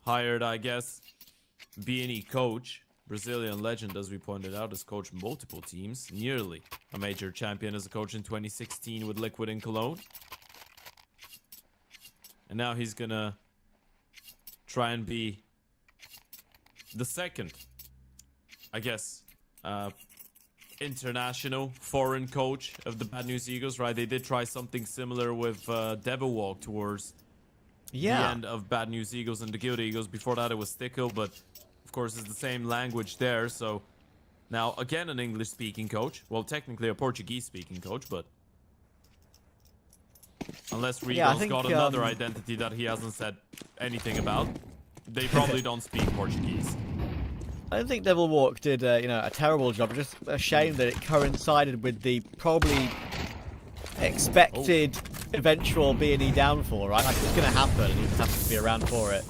Speaker 12: hired, I guess, B&E coach, Brazilian legend, as we pointed out, has coached multiple teams, nearly a major champion as a coach in 2016 with Liquid in Cologne. And now he's going to try and be the second, I guess, international foreign coach of the Bad News Eagles, right? They did try something similar with Devil Walk towards the end of Bad News Eagles and the Guild Eagles. Before that it was Stickle, but of course it's the same language there. So now again an English speaking coach, well technically a Portuguese speaking coach, but unless Rigo's got another identity that he hasn't said anything about, they probably don't speak Portuguese.
Speaker 1: I don't think Devil Walk did, you know, a terrible job. Just a shame that it coincided with the probably expected eventual B&E downfall, right? Like, it was going to happen, and he just happened to be around for it.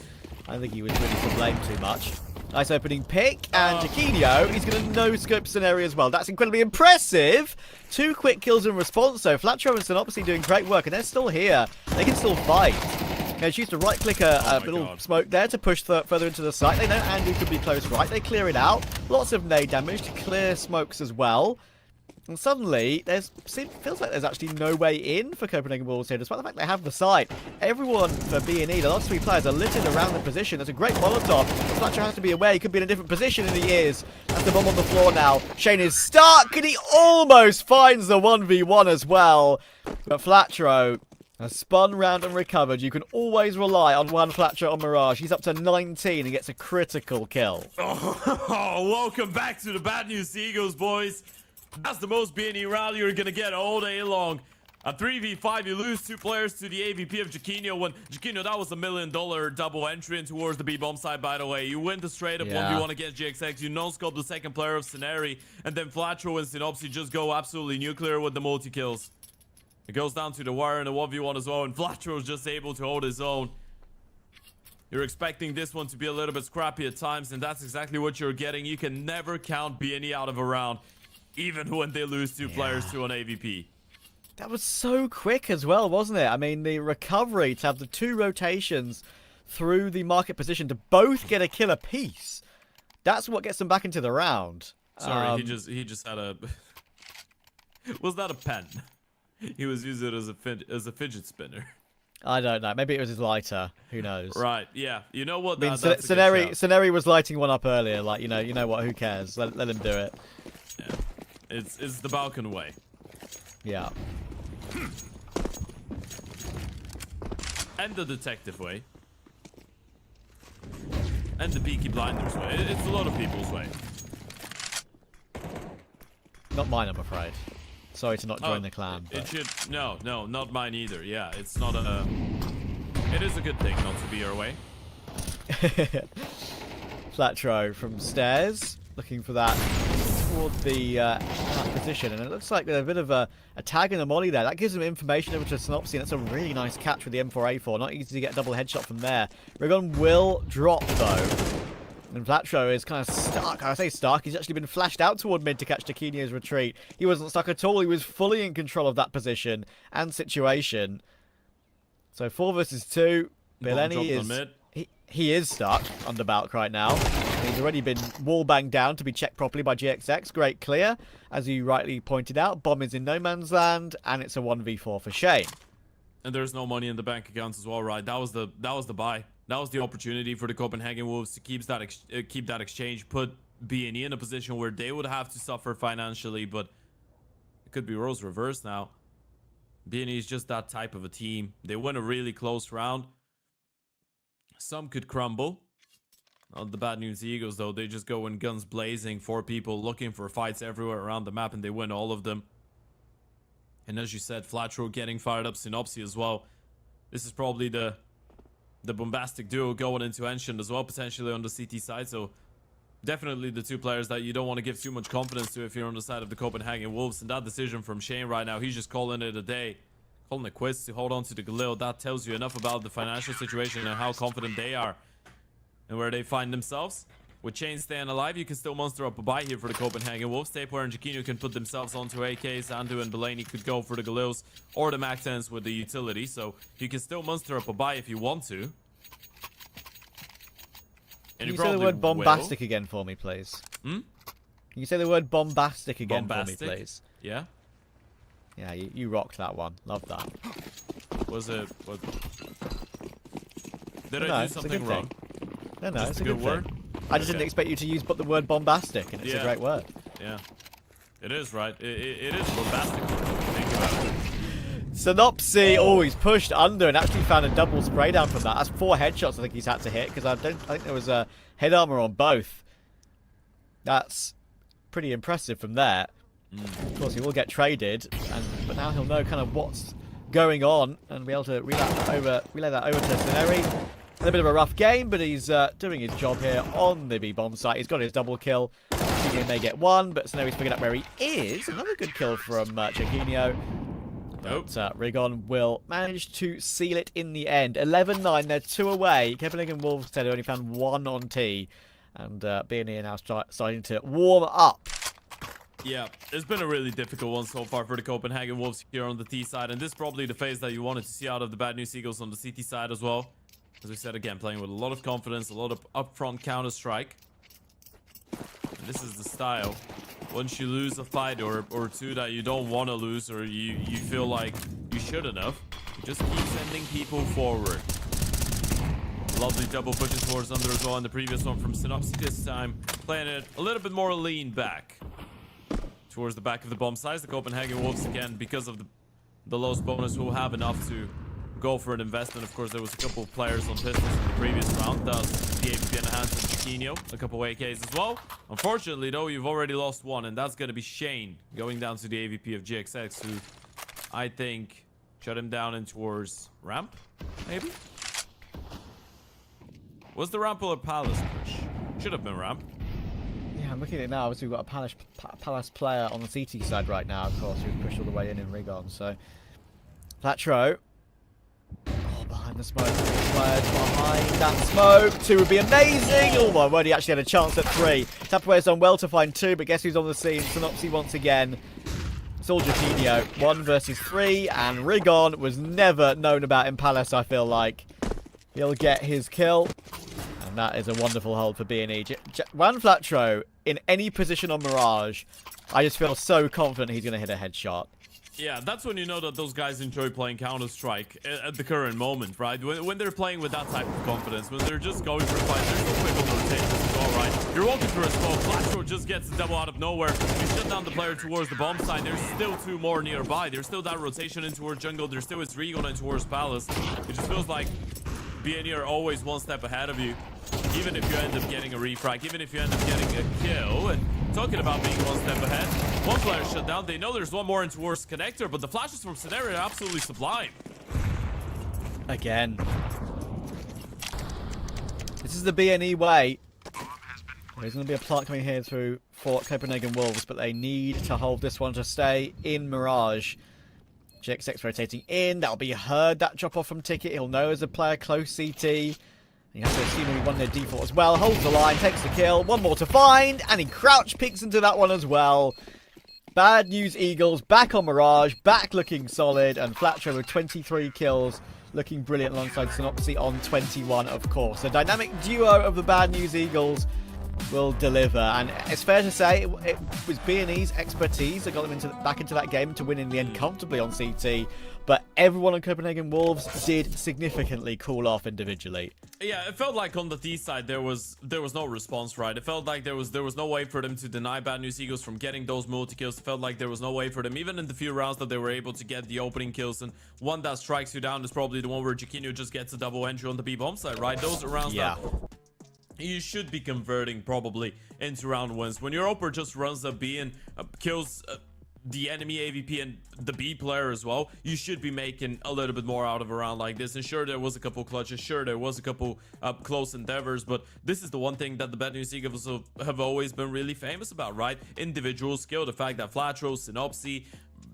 Speaker 1: I don't think he was really to blame too much. Nice opening pick, and Jaquinho, he's going to no-scope scenario as well. That's incredibly impressive. 2 quick kills in response, though. Flatro and Synopsy doing great work, and they're still here. They can still fight. Okay, she used to right-click a little smoke there to push further into the site. They know Andu could be close right. They clear it out. Lots of nade damage to clear smokes as well. And suddenly, feels like there's actually no way in for Copenhagen Wolves here, despite the fact they have the site. Everyone for B&E, the last 3 players, are littered around the position. There's a great Molotov. Fletcher has to be aware. He could be in a different position, and he is. That's the bomb on the floor now. Shane is stuck, and he almost finds the 1v1 as well. But Flatro has spun round and recovered. You can always rely on one Flatcher on Mirage. He's up to 19 and gets a critical kill.
Speaker 12: Oh, welcome back to the Bad News Eagles, boys. That's the most B&E rally you're going to get all day long. A 3v5, you lose 2 players to the AVP of Jaquinho. When Jaquinho, that was $1 million double entry in towards the B-bomb side, by the way. You win the straight up 1v1 against GXX. You no-scope the second player of Scenari. And then Flatro and Synopsy just go absolutely nuclear with the multi-kills. It goes down to the wire in the 1v1 as well. And Flatro's just able to hold his own. You're expecting this one to be a little bit scrappy at times. And that's exactly what you're getting. You can never count BNE out of a round. Even when they lose 2 players to an AVP.
Speaker 1: That was so quick as well, wasn't it? I mean, the recovery to have the 2 rotations through the market position to both get a kill apiece. That's what gets them back into the round.
Speaker 12: Sorry, he just had a... Was that a pen? He was using it as a fidget spinner.
Speaker 1: I don't know. Maybe it was his lighter. Who knows?
Speaker 12: Right, yeah. You know what?
Speaker 1: I mean, Scenari was lighting one up earlier. Like, you know what? Who cares? Let him do it.
Speaker 12: Yeah. It's the Balkan way.
Speaker 1: Yeah.
Speaker 12: And the detective way. And the Peaky Blinders way. It's a lot of people's way.
Speaker 1: Not mine, I'm afraid. Sorry to not join the clan.
Speaker 12: It should... No, not mine either. Yeah, it's not a... It is a good thing not to be your way.
Speaker 1: Flatro from stairs, looking for that toward the position, and it looks like there's a bit of a tag in the molly there. That gives him information over to Synopsy, and that's a really nice catch with the M4A4. Not easy to get a double headshot from there. Rigon will drop though, and Flatro is kind of stuck. I say stuck. He's actually been flashed out toward mid to catch Taquinho's retreat. He wasn't stuck at all. He was fully in control of that position and situation. So 4 versus 2. Bileni is... He is stuck under Balk right now. He's already been wall banged down to be checked properly by GXX. Great clear. As you rightly pointed out, Bomb is in no man's land, and it's a 1v4 for Shane.
Speaker 12: And there's no money in the bank accounts as well, right? That was the buy. That was the opportunity for the Copenhagen Wolves to keep that exchange, put BNE in a position where they would have to suffer financially, but it could be roles reversed now. BNE is just that type of a team. They win a really close round. Some could crumble. Not the Bad News Eagles, though. They just go in guns blazing, 4 people looking for fights everywhere around the map, and they win all of them. And as you said, Flatro getting fired up, Synopsy as well. This is probably the bombastic duo going into Ancient as well, potentially on the CT side. So definitely the 2 players that you don't want to give too much confidence to if you're on the side of the Copenhagen Wolves. And that decision from Shane right now, he's just calling it a day. Calling it quits to hold on to the Galil. That tells you enough about the financial situation and how confident they are and where they find themselves. With Shane staying alive, you can still monster up a buy here for the Copenhagen Wolves. Tapeware and Jaquinho can put themselves onto AKs. Andu and Belaney could go for the Galils or the Mac 10s with the utility. So you can still monster up a buy if you want to.
Speaker 1: And you say the word bombastic again for me, please?
Speaker 12: Hmm?
Speaker 1: Can you say the word bombastic again for me, please?
Speaker 12: Yeah.
Speaker 1: Yeah, you rocked that one. Love that.
Speaker 12: Was it... Did I do something wrong?
Speaker 1: No,
Speaker 12: just
Speaker 1: it's a good
Speaker 12: word.
Speaker 1: I just didn't expect you to use but the word bombastic, and it's a great word.
Speaker 12: Yeah. It is, right? It is bombastic. Think about it.
Speaker 1: Synopsy, oh, he's pushed under and actually found a double spray down from that. That's 4 headshots I think he's had to hit, because I think there was a head armor on both. That's pretty impressive from there. Of course, he will get traded, but now he'll know kind of what's going on and be able to relay that over to Scenari. A bit of a rough game, but he's doing his job here on the B-bomb site. He's got his double kill. He may get 1, but Scenari's figured out where he is. Another good kill from Jaquinho. But Rigon will manage to seal it in the end. 11-9, they're 2 away. Copenhagen Wolves said only found 1 on T. And BNE are now starting to warm up.
Speaker 12: Yeah, it's been a really difficult one so far for the Copenhagen Wolves here on the T side. And this is probably the phase that you wanted to see out of the Bad News Eagles on the CT side as well. As we said again, playing with a lot of confidence, a lot of upfront counter-strike. And this is the style. Once you lose a fight or 2 that you don't want to lose or you feel like you shouldn't have, you just keep sending people forward. Lovely double pushes towards under as well in the previous one from Synopsy this time. Playing it a little bit more lean back. Towards the back of the bomb size. The Copenhagen Wolves, again, because of the lowest bonus, will have enough to go for an investment. Of course, there was a couple of players on pistols in the previous round. Thus, the AVP in the hands of Jaquinho. A couple of AKs as well. Unfortunately, though, you've already lost 1, and that's going to be Shane going down to the AVP of GXX, who I think, shut him down in towards ramp, maybe? Was the ramp or palace push? Should have been ramp.
Speaker 1: Yeah, I'm looking at it now. Obviously, we've got a Palace player on the CT side right now, of course, who's pushed all the way in Rigon. So, Flatro. Oh, behind the smoke. Players behind that smoke. 2 would be amazing. Oh my word, he actually had a chance at 3. Tapware's done well to find 2, but guess who's on the scene? Synopsy once again. It's all Jorginho. 1 versus 3, and Rigon was never known about in Palace, I feel like. He'll get his kill. And that is a wonderful hold for B&E. Juan Flatro, in any position on Mirage, I just feel so confident he's going to hit a headshot.
Speaker 12: Yeah, that's when you know that those guys enjoy playing Counter-Strike at the current moment, right? When they're playing with that type of confidence, when they're just going for a fight, there's no quick on rotation as well, right? You're walking through a smoke, Flatro just gets the double out of nowhere. You shut down the player towards the bomb side. There's still 2 more nearby. There's still that rotation in towards jungle. There's still his Rigon in towards Palace. It just feels like B&E are always one step ahead of you, even if you end up getting a refrag, even if you end up getting a kill. And talking about being one step ahead, one player shut down. They know there's one more in towards connector, but the flashes from Scenario are absolutely sublime.
Speaker 1: Again. This is the B&E way. There's going to be a plot coming here through for Copenhagen Wolves, but they need to hold this one to stay in Mirage. GXX rotating in. That'll be heard, that drop off from Ticket. He'll know as a player close CT. You have to assume he won their default as well. Holds the line, takes the kill. 1 more to find, and he crouch peeks into that one as well. Bad news Eagles back on Mirage, back looking solid, and Flatro with 23 kills, looking brilliant alongside Synopsy on 21, of course. The dynamic duo of the Bad News Eagles will deliver, and it's fair to say it was B&E's expertise that got them back into that game to win in the end comfortably on CT, but everyone on Copenhagen Wolves did significantly cool off individually.
Speaker 12: Yeah, it felt like on the D side there was no response, right? It felt like there was no way for them to deny Bad News Eagles from getting those multi kills. It felt like there was no way for them, even in the few rounds that they were able to get the opening kills, and one that strikes you down is probably the one where Jorginho just gets a double entry on the B bomb side, right? Those are rounds that you should be converting probably into round wins. When your Oper just runs up B and kills the enemy AVP and the B player as well, you should be making a little bit more out of a round like this. And sure, there was a couple clutches, sure, there was a couple close endeavors, but this is the one thing that the Bad News Eagles have always been really famous about, right? Individual skill, the fact that Flatro, Synopsy,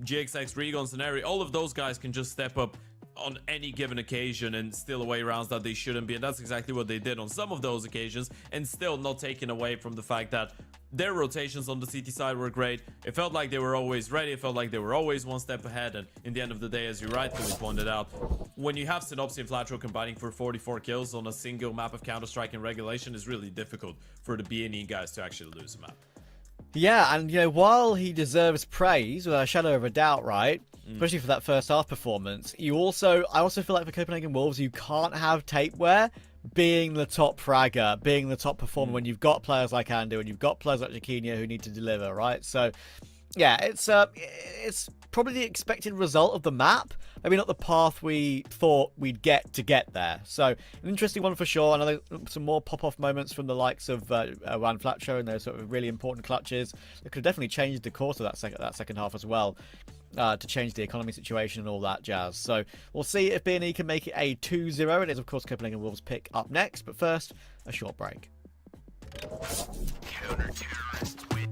Speaker 12: GXX, Rigon, Scenario, all of those guys can just step up on any given occasion and steal away rounds that they shouldn't be, and that's exactly what they did on some of those occasions, and still not taken away from the fact that their rotations on the CT side were great. It felt like they were always ready, it felt like they were always one step ahead, and in the end of the day, as you rightfully pointed out, when you have Synopsy and Flatro combining for 44 kills on a single map of Counter-Strike in regulation, is really difficult for the B&E guys to actually lose a map.
Speaker 1: Yeah, and you know, while he deserves praise without a shadow of a doubt, right? Especially for that first half performance, I also feel like for Copenhagen Wolves, you can't have Tapeware being the top fragger, being the top performer when you've got players like Andu and you've got players like Jorginho who need to deliver, right? So, yeah, it's probably the expected result of the map. Maybe not the path we thought we'd get to get there. So, an interesting one for sure. Another some more pop-off moments from the likes of Juan Flatro and those sort of really important clutches. It could have definitely changed the course of that second half as well, to change the economy situation and all that jazz. So, we'll see if B&E can make it a 2-0. It is, of course, Copenhagen Wolves pick up next. But first, a short break.
Speaker 6: Counter-terrorists win.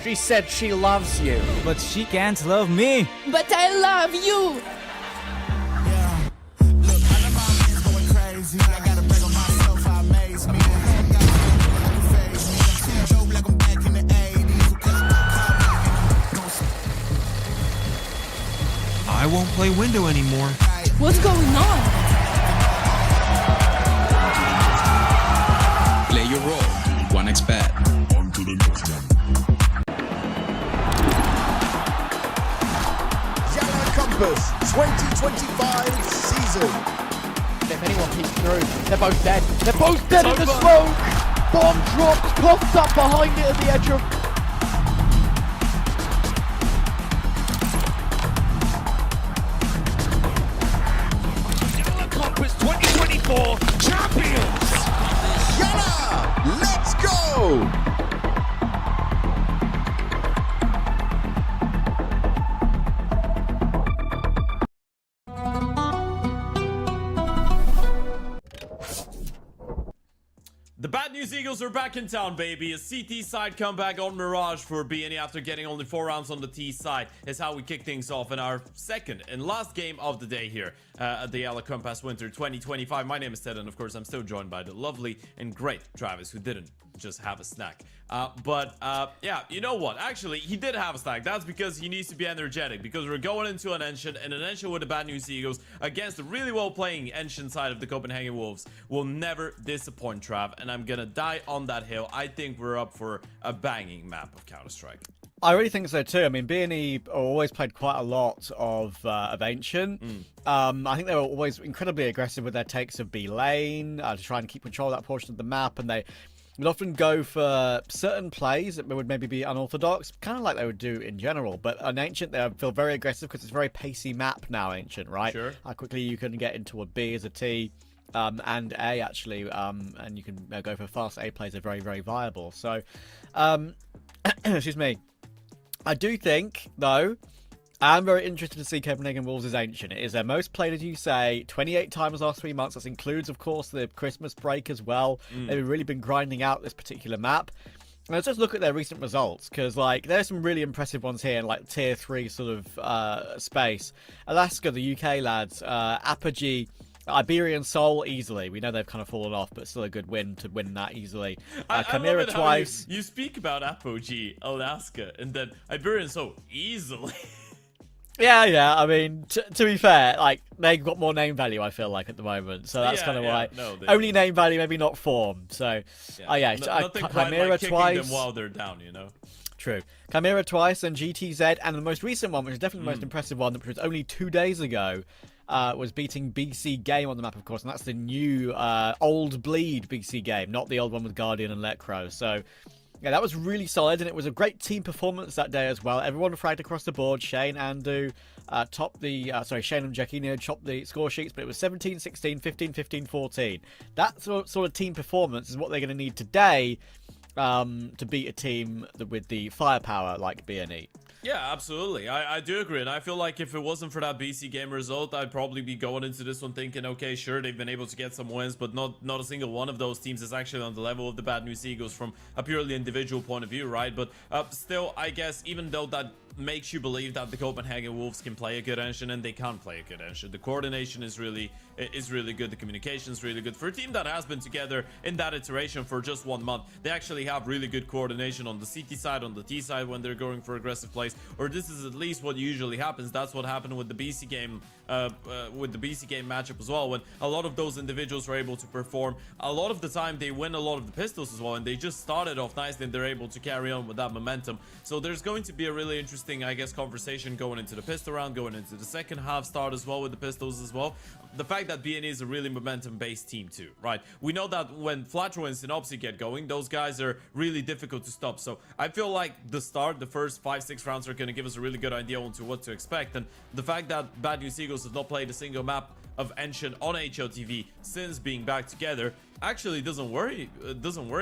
Speaker 2: She said she loves you, but she can't love me.
Speaker 3: But I love you.
Speaker 4: I won't play window anymore.
Speaker 3: What's going on?
Speaker 5: Play your role. 1xbet.
Speaker 6: On to the next one.
Speaker 7: YaLLa Compass 2025 season.
Speaker 10: If anyone peeks through, they're both dead. They're both dead in the smoke. Bomb drops, popped up behind it at the edge of.
Speaker 6: YaLLa Compass 2024 champions.
Speaker 7: YaLLa, let's go.
Speaker 12: The Bad News Eagles are back in town, baby. A CT side comeback on Mirage for BNE after getting only 4 rounds on the T side is how we kick things off in our second and last game of the day here at the YaLLa Compass Winter 2025. My name is Ted, and of course I'm still joined by the lovely and great Travis, who didn't just have a snack. Yeah, you know what? Actually, he did have a snack. That's because he needs to be energetic, because we're going into an Ancient, and an Ancient with the Bad News Eagles against the really well playing Ancient side of the Copenhagen Wolves will never disappoint, Trav, and I'm gonna die on that hill. I think we're up for a banging map of Counter-Strike.
Speaker 1: I really think so too. I mean, BNE always played quite a lot of Ancient. I think they were always incredibly aggressive with their takes of B lane to try and keep control of that portion of the map, and they would often go for certain plays that would maybe be unorthodox, kind of like they would do in general. But on Ancient, they feel very aggressive because it's a very pacey map now, Ancient, right? Sure. How quickly you can get into a B as a T. And A actually, and you can go for fast A plays are very, very viable. So, excuse me. I do think, though, I'm very interested to see Copenhagen Wolves as Ancient. It is their most played, as you say, 28 times last 3 months. This includes, of course, the Christmas break as well. They've really been grinding out this particular map. And let's just look at their recent results, because like there's some really impressive ones here in like tier 3 sort of space. Alaska, the UK lads, Apogee, Iberian Soul easily. We know they've kind of fallen off, but still a good win to win that easily. Chimera twice.
Speaker 12: You speak about Apogee, Alaska, and then Iberian Soul easily.
Speaker 1: Yeah. I mean, to be fair, like they've got more name value. I feel like at the moment, so that's kind of why.
Speaker 12: No,
Speaker 1: only name value, maybe not form. So,
Speaker 12: nothing quite
Speaker 1: Chimera
Speaker 12: like kicking
Speaker 1: twice.
Speaker 12: them while they're down, you know.
Speaker 1: True. Chimera twice and GTZ, and the most recent one, which is definitely the most impressive one, which was only 2 days ago, was beating BC Game on the map, of course, and that's the new old bleed BC Game, not the old one with Guardian and Lecro. So, yeah, that was really solid, and it was a great team performance that day as well. Everyone fragged across the board. Shane, Andu, topped the... Shane and Jacquino topped the score sheets, but it was 17-16, 15-15, 14. That sort of team performance is what they're going to need today to beat a team with the firepower like BNE.
Speaker 12: Yeah, absolutely. I do agree, and I feel like if it wasn't for that BC Game result, I'd probably be going into this one thinking, okay, sure, they've been able to get some wins, but not a single one of those teams is actually on the level of the Bad News Eagles from a purely individual point of view, right? But still, I guess, even though that makes you believe that the Copenhagen Wolves can play a good Ancient, and they can play a good Ancient. The coordination is really good. The communication is really good. For a team that has been together in that iteration for just 1 month, they actually have really good coordination on the CT side, on the T side when they're going for aggressive plays, or this is at least what usually happens. That's what happened with the BC game, matchup as well, when a lot of those individuals were able to perform. A lot of the time they win a lot of the pistols as well, and they just started off nicely and they're able to carry on with that momentum. So there's going to be a really interesting, I guess, conversation going into the pistol round, going into the second half start as well with the pistols as well. The fact that BNE is a really momentum-based team too, right? We know that when Flatro and Synopsy get going, those guys are really difficult to stop. So I feel like the first 5-6 rounds are going to give us a really good idea on to what to expect. And the fact that Bad News Eagles has not played a single map of Ancient on HLTV since being back together actually doesn't worry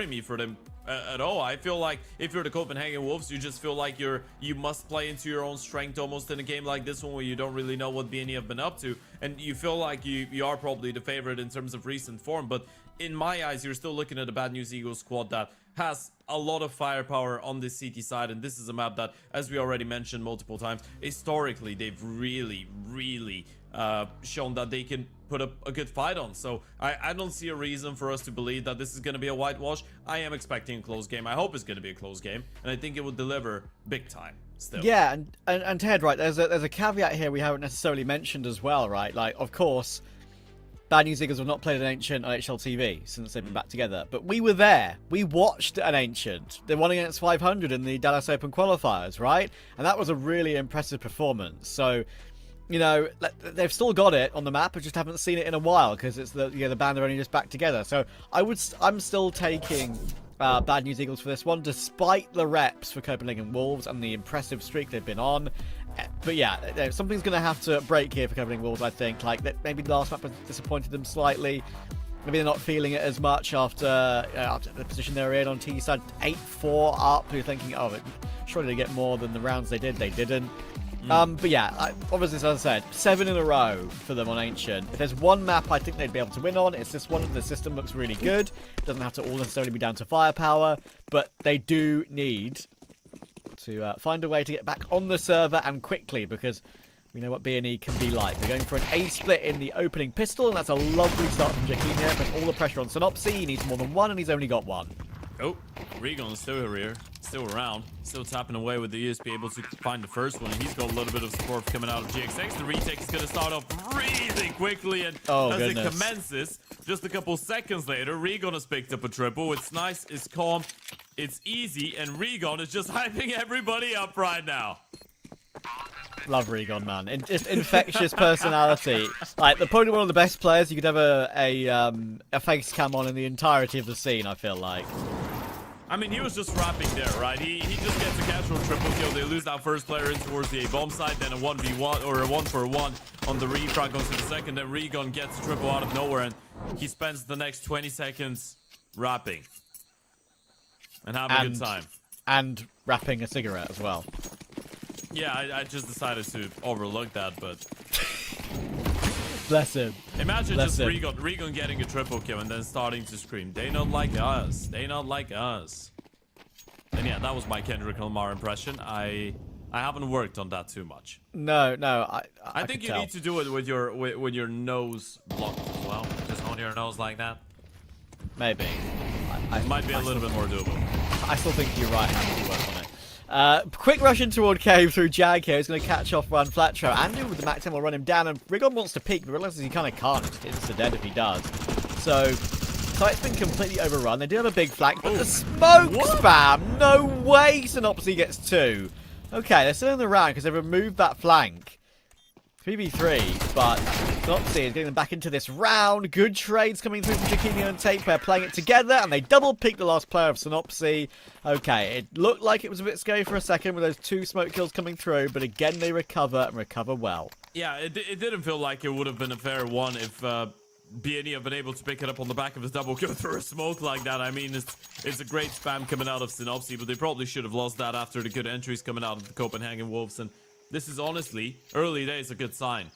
Speaker 12: me for them at all. I feel like if you're the Copenhagen Wolves, you just feel like you must play into your own strength almost in a game like this one where you don't really know what BNE have been up to, and you feel like you are probably the favorite in terms of recent form. But in my eyes, you're still looking at a Bad News Eagles squad that has a lot of firepower on this CT side, and this is a map that, as we already mentioned multiple times, historically they've really shown that they can put up a good fight on. So I don't see a reason for us to believe that this is going to be a whitewash. I am expecting a close game. I hope it's going to be a close game, and I think it will deliver big time still.
Speaker 1: Yeah, and Ted, right, there's a caveat here we haven't necessarily mentioned as well, right? Like, of course, Bad News Eagles have not played an Ancient on HLTV since they've been back together, but we were there. We watched an Ancient. They won against 500 in the Dallas Open qualifiers, right? And that was a really impressive performance. So, you know, they've still got it on the map, but just haven't seen it in a while because it's the band are only just back together. So I'm still taking Bad News Eagles for this one, despite the reps for Copenhagen Wolves and the impressive streak they've been on. But yeah, something's going to have to break here for Copenhagen Wolves, I think. Like, maybe the last map has disappointed them slightly. Maybe they're not feeling it as much after the position they were in on T side. 8-4 up. You're thinking, oh, surely they get more than the rounds they did. They didn't. But yeah, obviously, as I said, 7 in a row for them on Ancient. If there's one map I think they'd be able to win on, it's this one. The system looks really good. It doesn't have to all necessarily be down to firepower, but they do need to find a way to get back on the server and quickly, because we know what B&E can be like. They're going for an A split in the opening pistol, and that's a lovely start from Jaquim here. Puts all the pressure on Synopsy. He needs more than one, and he's only got one.
Speaker 12: Oh, Regon's still here, still around, still tapping away with the ESP, able to find the first one. He's got a little bit of support coming out of GXX. The retake is going to start off really quickly, and it commences, just a couple seconds later, Regon has picked up a triple. It's nice, it's calm, it's easy, and Regon is just hyping everybody up right now.
Speaker 1: Love Regon, man. Just infectious personality. Like, probably one of the best players you could ever a face cam on in the entirety of the scene, I feel like.
Speaker 12: I mean, he was just rapping there, right? He just gets a casual triple kill. They lose that first player in towards the A-bomb side, then a 1v1 or a 1-for-1 on the refrag goes to the second. Then Regon gets a triple out of nowhere, and he spends the next 20 seconds rapping and having a good time. And
Speaker 1: wrapping a cigarette as well.
Speaker 12: Yeah, I just decided to overlook that, but
Speaker 1: bless him.
Speaker 12: Imagine just Regon getting a triple kill and then starting to scream, "They not like us. They not like us." And yeah, that was my Kendrick Lamar impression. I haven't worked on that too much.
Speaker 1: No,
Speaker 12: I think you need to do it with your nose blocked as well. Just hold your nose like that.
Speaker 1: Maybe.
Speaker 12: It might be a little bit more doable.
Speaker 1: I still think you're right. How to work on it. Quick rush in toward Cave through Jag here. He's going to catch off Run Fletcher. Andu with the Mac 10 will run him down, and Rigon wants to peek, but realizes he kind of can't. It's dead if he does. So, site's been completely overrun. They do have a big flank, but the smoke spam! No way Synopsy gets 2. Okay, they're still in the round because they've removed that flank. 3v3, but Synopsy is getting them back into this round. Good trades coming through from Jaquim and Tape. They're playing it together, and they double peek the last player of Synopsy. Okay, it looked like it was a bit scary for a second with those 2 smoke kills coming through, but again they recover and recover well.
Speaker 12: Yeah, it didn't feel like it would have been a fair one if B&E have been able to pick it up on the back of his double kill through a smoke like that. I mean, it's a great spam coming out of Synopsy, but they probably should have lost that after the good entries coming out of the Copenhagen Wolves, and this is honestly, early days, a good sign.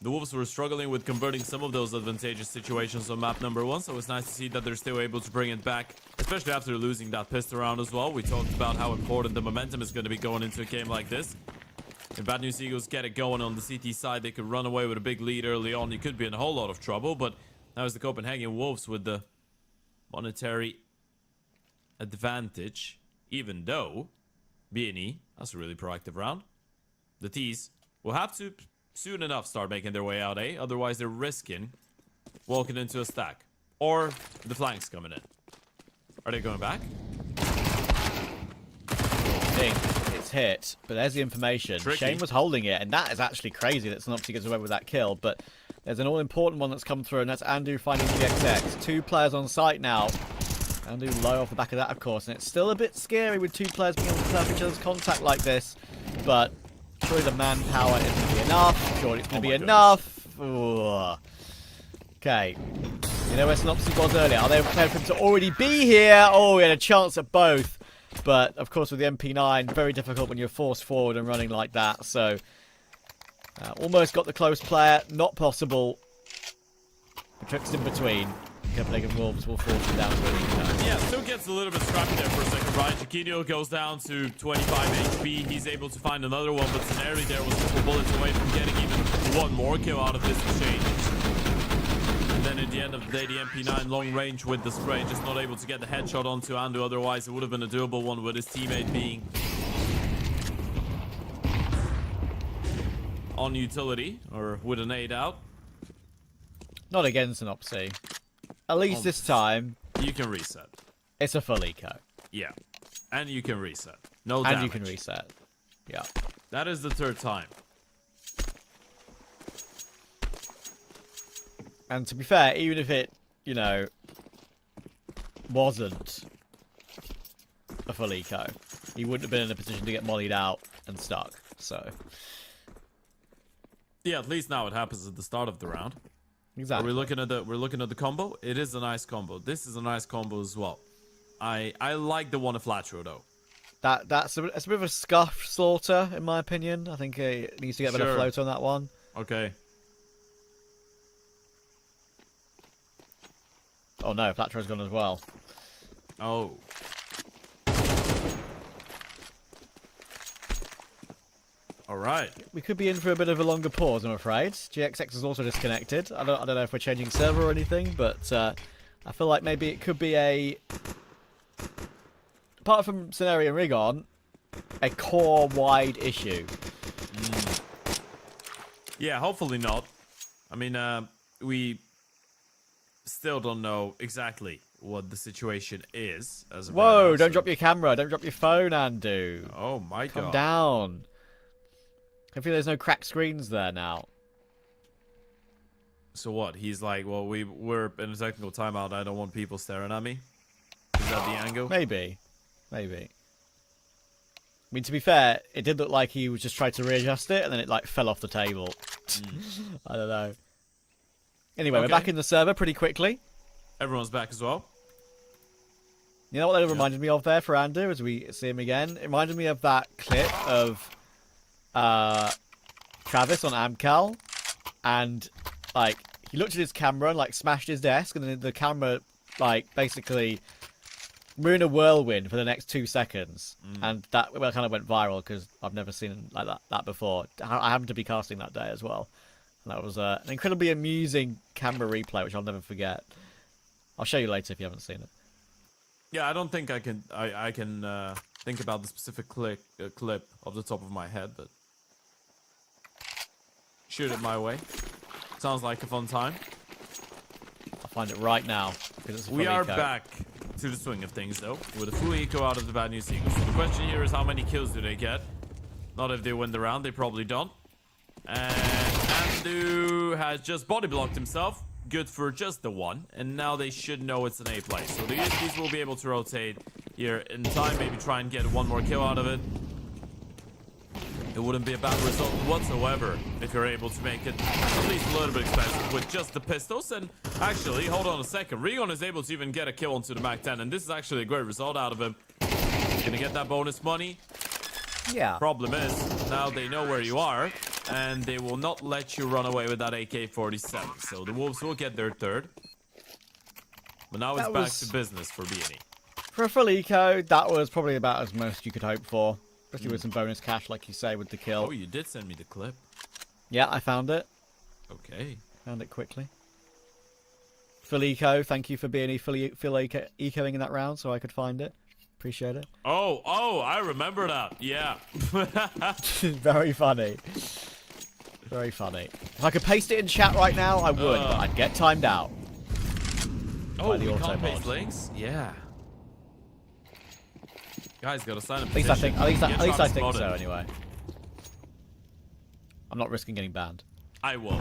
Speaker 12: The Wolves were struggling with converting some of those advantageous situations on map number 1, so it's nice to see that they're still able to bring it back, especially after losing that pistol round as well. We talked about how important the momentum is going to be going into a game like this. If Bad News Eagles get it going on the CT side, they could run away with a big lead early on. You could be in a whole lot of trouble, but now it's the Copenhagen Wolves with the monetary advantage, even though B&E, that's a really proactive round. The T's will have to soon enough start making their way out A, otherwise they're risking walking into a stack. Or the flanks coming in. Are they going back?
Speaker 1: I think it's hit, but there's the information.
Speaker 12: Tricky.
Speaker 1: Shane was holding it, and that is actually crazy that Synopsy gets away with that kill, but there's an all-important one that's come through, and that's Andu finding GXX. 2 players on site now. Andu low off the back of that, of course, and it's still a bit scary with 2 players being able to have each other's contact like this, but surely the manpower isn't going to be enough. Surely it's going to be enough. Ooh. Okay. You know where Synopsy was earlier? Are they prepared for him to already be here? Oh, we had a chance at both. But, of course, with the MP9, very difficult when you're forced forward and running like that. So, almost got the close player. Not possible. Betwixt in between. Copenhagen Wolves will force him down to it.
Speaker 12: Yeah, still gets a little bit scrappy there for a second, right? Chiquinho goes down to 25 HP. He's able to find another one, but Scenario there was a couple bullets away from getting even one more kill out of this exchange. And then at the end of the day, the MP9 long range with the spray, just not able to get the headshot onto Andu. Otherwise, it would have been a doable one with his teammate being on utility or with an aid out.
Speaker 1: Not against an Opsy. At least this time,
Speaker 12: you can reset.
Speaker 1: It's a full eco.
Speaker 12: Yeah. And you can reset. No
Speaker 1: and
Speaker 12: damage.
Speaker 1: You can reset. Yeah.
Speaker 12: That is the third time.
Speaker 1: And to be fair, even if it, you know, wasn't a full eco, he wouldn't have been in a position to get mollied out and stuck. So.
Speaker 12: Yeah, at least now it happens at the start of the round.
Speaker 1: Exactly.
Speaker 12: We're looking at the combo. It is a nice combo. This is a nice combo as well. I like the one of flat throw though.
Speaker 1: That's a bit of a scuff slaughter in my opinion. I think it needs to get a bit of float on that one.
Speaker 12: Okay.
Speaker 1: Oh no, flat throw's gone as well.
Speaker 12: Oh. All right.
Speaker 1: We could be in for a bit of a longer pause, I'm afraid. GXX is also disconnected. I don't know if we're changing server or anything, but I feel like maybe it could be a, apart from Scenario and Rigon, a core-wide issue.
Speaker 12: Yeah, hopefully not. I mean, we still don't know exactly what the situation is. As
Speaker 1: Whoa, don't drop your camera. Don't drop your phone, Andu.
Speaker 12: Oh my god.
Speaker 1: Calm down. Hopefully there's no cracked screens there now.
Speaker 12: So what? He's like, well, we're in a technical timeout. I don't want people staring at me. Is that the angle?
Speaker 1: Maybe. I mean, to be fair, it did look like he was just trying to readjust it, and then it like fell off the table. I don't know. Anyway, we're back in the server pretty quickly.
Speaker 12: Everyone's back as well.
Speaker 1: You know what that reminded me of there for Andu as we see him again? It reminded me of that clip of Travis on Amcal, and like he looked at his camera and like smashed his desk, and then the camera like basically we're in a whirlwind for the next 2 seconds, and that kind of went viral because I've never seen like that before. I happened to be casting that day as well, and that was an incredibly amusing camera replay which I'll never forget. I'll show you later if you haven't seen it.
Speaker 12: Yeah, I don't think I can think about the specific clip off the top of my head, but shoot it my way. Sounds like a fun time.
Speaker 1: I'll find it right now.
Speaker 12: We are back to the swing of things, though, with a full eco out of the bad news sequence. So the question here is how many kills do they get? Not if they win the round, they probably don't. And Andu has just body blocked himself. Good for just the one, and now they should know it's an A play. So the ESPs will be able to rotate here in time, maybe try and get one more kill out of it. It wouldn't be a bad result whatsoever if you're able to make it at least a little bit expensive with just the pistols. And actually, hold on a second, Rigon is able to even get a kill onto the Mac 10, and this is actually a great result out of him. Gonna get that bonus money.
Speaker 1: Yeah.
Speaker 12: Problem is, now they know where you are, and they will not let you run away with that AK-47. So the Wolves will get their third. But now it's back to business for BNE.
Speaker 1: For a full eco, that was probably about as most you could hope for. Especially with some bonus cash, like you say, with the kill.
Speaker 12: Oh, you did send me the clip.
Speaker 1: Yeah, I found it.
Speaker 12: Okay.
Speaker 1: Found it quickly. Full eco, thank you for being full ecoing in that round so I could find it. Appreciate it.
Speaker 12: Oh, I remember that. Yeah.
Speaker 1: Very funny. Very funny. If I could paste it in chat right now, I would, but I'd get timed out.
Speaker 12: Oh, we can't paste links? Yeah. Guys, gotta sign a petition.
Speaker 1: At least I think so, anyway. I'm not risking getting banned.
Speaker 12: I will.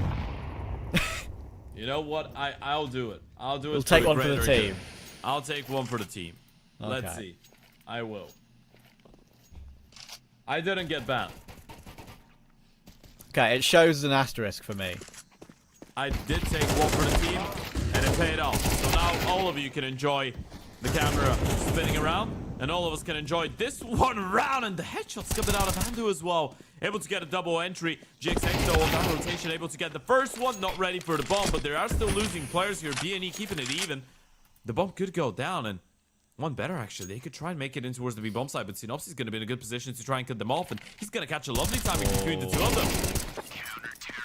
Speaker 12: You know what? I'll do it. I'll do it.
Speaker 1: We'll take one for the team.
Speaker 12: I'll take one for the team.
Speaker 1: Okay.
Speaker 12: Let's see. I will. I didn't get banned.
Speaker 1: Okay, it shows an asterisk for me.
Speaker 12: I did take one for the team, and it paid off. So now all of you can enjoy the camera spinning around. And all of us can enjoy this one round. And the headshots coming out of Andu as well. Able to get a double entry. GXX though on that rotation, able to get the first one. Not ready for the bomb, but they are still losing players here. BNE keeping it even. The bomb could go down, and one better actually. They could try and make it in towards the B bomb side, but Synopsys is going to be in a good position to try and cut them off, and he's going to catch a lovely timing between the two of them.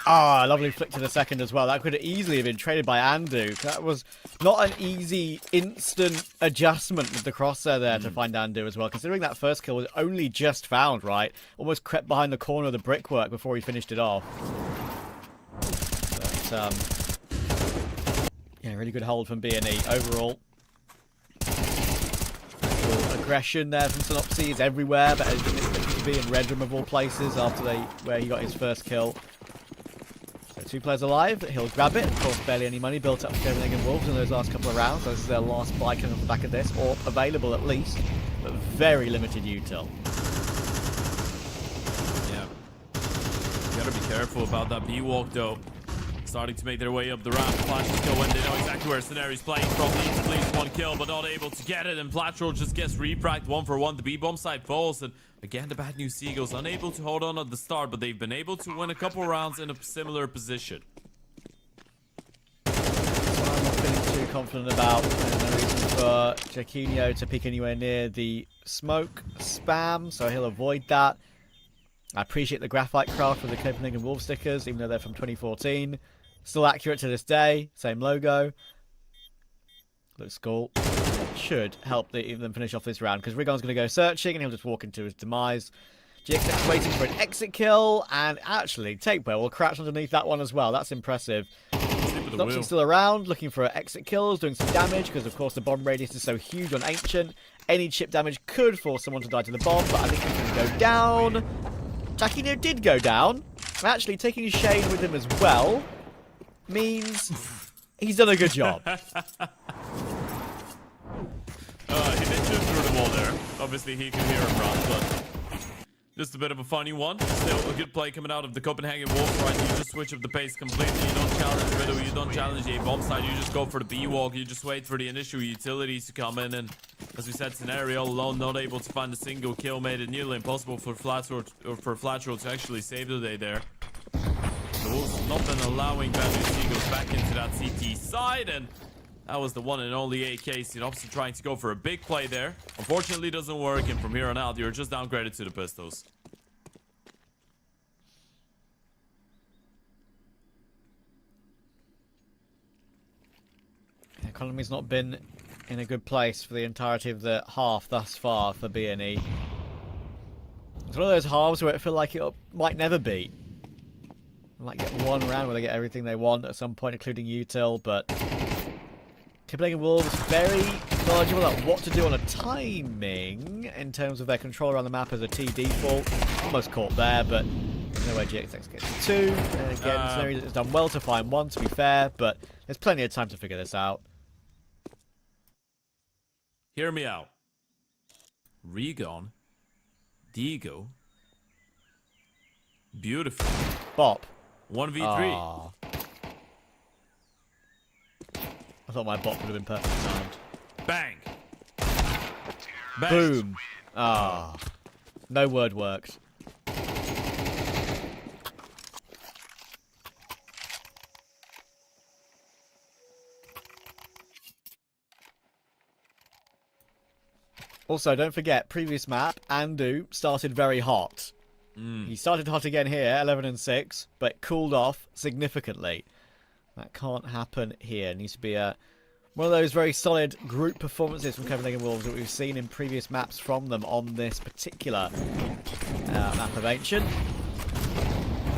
Speaker 1: Ah, lovely flick to the second as well. That could have easily have been traded by Andu. That was not an easy instant adjustment with the crosshair there to find Andu as well, considering that first kill was only just found, right? Almost crept behind the corner of the brickwork before he finished it off. But, yeah, really good hold from BNE overall. Aggression there from Synopsys everywhere, but it didn't expect to be in Red Room of all places after where he got his first kill. So 2 players alive, he'll grab it. Of course, barely any money built up for Copenhagen Wolves in those last couple of rounds. This is their last buy coming off the back of this, or available at least, but very limited util.
Speaker 12: Yeah. You gotta be careful about that B-walk though. Starting to make their way up the ramp. Flashes go in. They know exactly where Scenario's playing from. Needs at least 1 kill, but not able to get it. And Platrol just gets refragged 1-for-1. The B-bomb side falls. And again, the bad news Seagulls unable to hold on at the start, but they've been able to win a couple rounds in a similar position.
Speaker 1: So I'm not feeling too confident about. There's no reason for Jaquinho to peek anywhere near the smoke spam, so he'll avoid that. I appreciate the graphite craft for the Copenhagen Wolves stickers, even though they're from 2014. Still accurate to this day. Same logo. Looks cool. Should help them finish off this round, because Rigon's going to go searching and he'll just walk into his demise. GXX waiting for an exit kill, and actually Tapeware will crouch underneath that one as well. That's impressive. Synopsys still around, looking for exit kills, doing some damage, because of course the bomb radius is so huge on Ancient. Any chip damage could force someone to die to the bomb, but I think he's going to go down. Jaquinho did go down. Actually, taking Shane with him as well means he's done a good job.
Speaker 12: He did just through the wall there. Obviously, he can hear him run, but just a bit of a funny one. Still a good play coming out of the Copenhagen Wolves, right? You just switch up the pace completely. You don't challenge Veto, you don't challenge the bomb side. You just go for the B-walk. You just wait for the initial utilities to come in. And as we said, Scenario alone, not able to find a single kill, made it nearly impossible for Flatroll to actually save the day there. The Wolves not been allowing bad news Seagulls back into that CT side, and that was the one and only AK. Synopsys trying to go for a big play there. Unfortunately, doesn't work, and from here on out, you're just downgraded to the pistols.
Speaker 1: The economy's not been in a good place for the entirety of the half thus far for BNE. It's one of those halves where it feels like it might never be. They might get one round where they get everything they want at some point, including util, but Copenhagen Wolves very knowledgeable about what to do on a timing in terms of their control around the map as a T default. Almost caught there, but no way GXX gets 2. And again, Scenario has done well to find 1, to be fair, but there's plenty of time to figure this out.
Speaker 12: Hear me out. Regon. Digo. Beautiful.
Speaker 1: Bop.
Speaker 12: 1v3.
Speaker 1: Aww. I thought my bot would have been perfect timed.
Speaker 12: Bang. Bang.
Speaker 1: Boom. Ah. No word worked. Also, don't forget, previous map, Andu started very hot. He started hot again here, 11 and 6, but cooled off significantly. That can't happen here. It needs to be one of those very solid group performances from Copenhagen Wolves that we've seen in previous maps from them on this particular map of Ancient.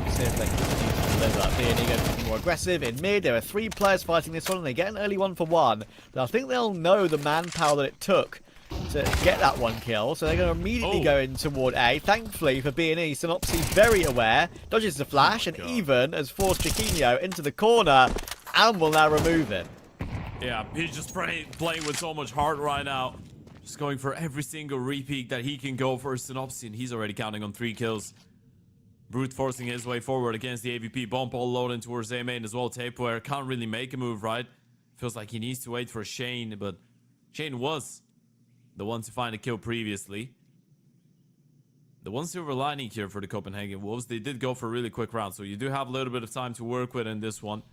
Speaker 1: See if they can continue to deliver. BNE goes more aggressive in mid. There are 3 players fighting this one, and they get an early 1-for-1. But I think they'll know the manpower that it took to get that 1 kill, so they're going to immediately go in toward A. Thankfully for BNE, Synopsys very aware, dodges the flash, and even has forced Jaquinho into the corner, and will now remove him.
Speaker 12: Yeah, he's just playing with so much heart right now. Just going for every single repeat that he can go for Synopsys, and he's already counting on 3 kills. Brute forcing his way forward against the AVP. Bomb all loading towards A main as well. Tapeware can't really make a move, right? Feels like he needs to wait for Shane, but Shane was the one to find a kill previously. The one silver lining here for the Copenhagen Wolves, they did go for a really quick round, so you do have a little bit of time to work with in this one.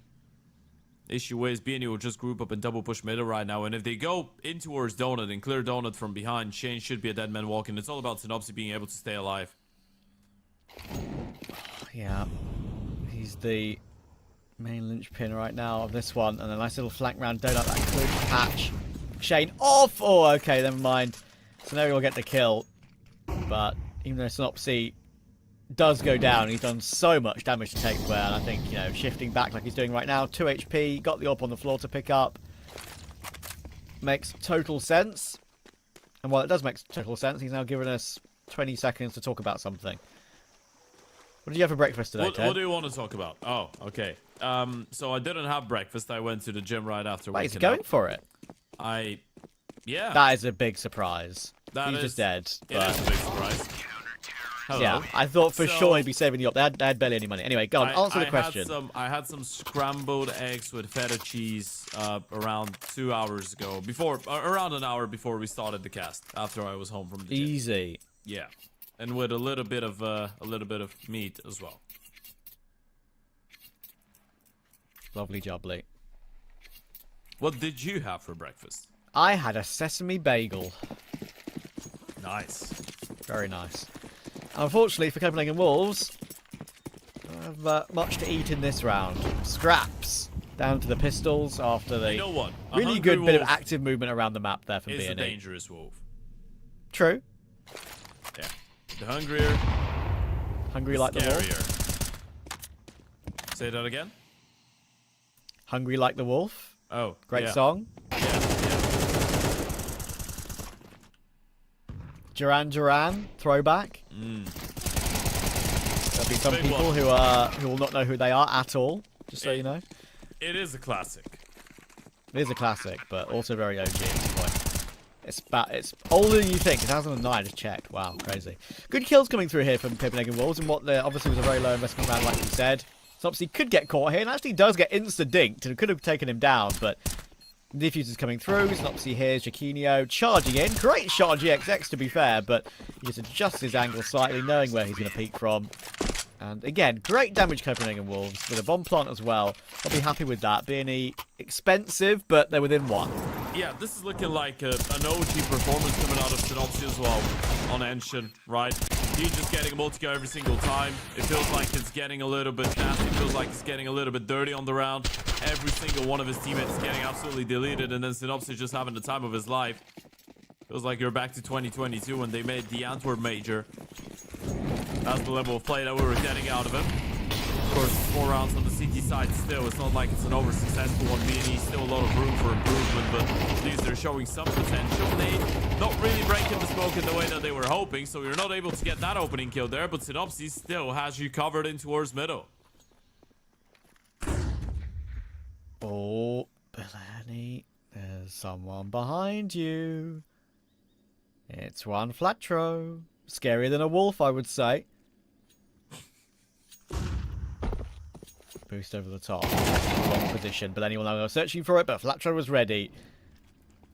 Speaker 12: Issue is, BNE will just group up and double push middle right now, and if they go in towards Donut and clear Donut from behind, Shane should be a dead man walking. It's all about Synopsy being able to stay alive.
Speaker 1: Yeah, he's the main linchpin right now of this one, and a nice little flank round Donut that could catch Shane off. Oh, okay, never mind. So now he'll get the kill, but even though Synopsy does go down, he's done so much damage to take away, and I think, you know, shifting back like he's doing right now, 2 HP, got the AWP on the floor to pick up. Makes total sense. And while it does make total sense, he's now given us 20 seconds to talk about something. What did you have for breakfast today, Ted?
Speaker 12: What do you want to talk about? Oh, okay. So I didn't have breakfast. I went to the gym right after.
Speaker 1: Wait, he's going for it.
Speaker 12: Yeah.
Speaker 1: That is a big surprise. He's just dead.
Speaker 12: It is a big surprise. Hello.
Speaker 1: Yeah, I thought for sure he'd be saving you up. They had barely any money. Anyway, go on, answer the question.
Speaker 12: I had some scrambled eggs with feta cheese around 2 hours ago. Around an hour before we started the cast. After I was home from the gym.
Speaker 1: Easy.
Speaker 12: Yeah, and with a little bit of meat as well.
Speaker 1: Lovely jubbly.
Speaker 12: What did you have for breakfast?
Speaker 1: I had a sesame bagel.
Speaker 12: Nice.
Speaker 1: Very nice. Unfortunately for Copenhagen Wolves, I have much to eat in this round. Scraps down to the pistols after the really good bit of active movement around the map there from BNE.
Speaker 12: Is a dangerous wolf.
Speaker 1: True.
Speaker 12: Yeah. The hungrier.
Speaker 1: Hungry like the wolf.
Speaker 12: Say that again.
Speaker 1: Hungry like the wolf.
Speaker 12: Oh,
Speaker 1: great song. Duran, throwback. There'll be some people who will not know who they are at all, just so you know.
Speaker 12: It is a classic.
Speaker 1: It is a classic, but also very OG at this point. It's older than you think. 2009, I just checked. Wow, crazy. Good kills coming through here from Copenhagen Wolves, and what obviously was a very low investment round, like you said. So obviously could get caught here, and actually does get insta-dinked, and could have taken him down, but Diffuser's coming through. Synopsy here's Jaquinho charging in. Great shot on GXX, to be fair, but he just adjusts his angle slightly, knowing where he's going to peek from. And again, great damage Copenhagen Wolves with a bomb plant as well. I'll be happy with that. BNE expensive, but they're within one.
Speaker 12: Yeah, this is looking like an OG performance coming out of Synopsy as well on Enshin, right? He's just getting a multi-kill every single time. It feels like it's getting a little bit nasty. It feels like it's getting a little bit dirty on the round. Every single one of his teammates is getting absolutely deleted, and then Synopsy just having the time of his life. Feels like you're back to 2022 when they made the Antwerp Major. That's the level of play that we were getting out of him. Of course, 4 rounds on the CT side still. It's not like it's an over-successful one. BNE still a lot of room for improvement, but at least they're showing some potential. They not really breaking the smoke in the way that they were hoping, so you're not able to get that opening kill there, but Synopsy still has you covered in towards middle.
Speaker 1: Oh, Bellani, there's someone behind you. It's one Flatro. Scarier than a wolf, I would say. Boost over the top. Wrong position, but anyone was searching for it, but Flatro was ready.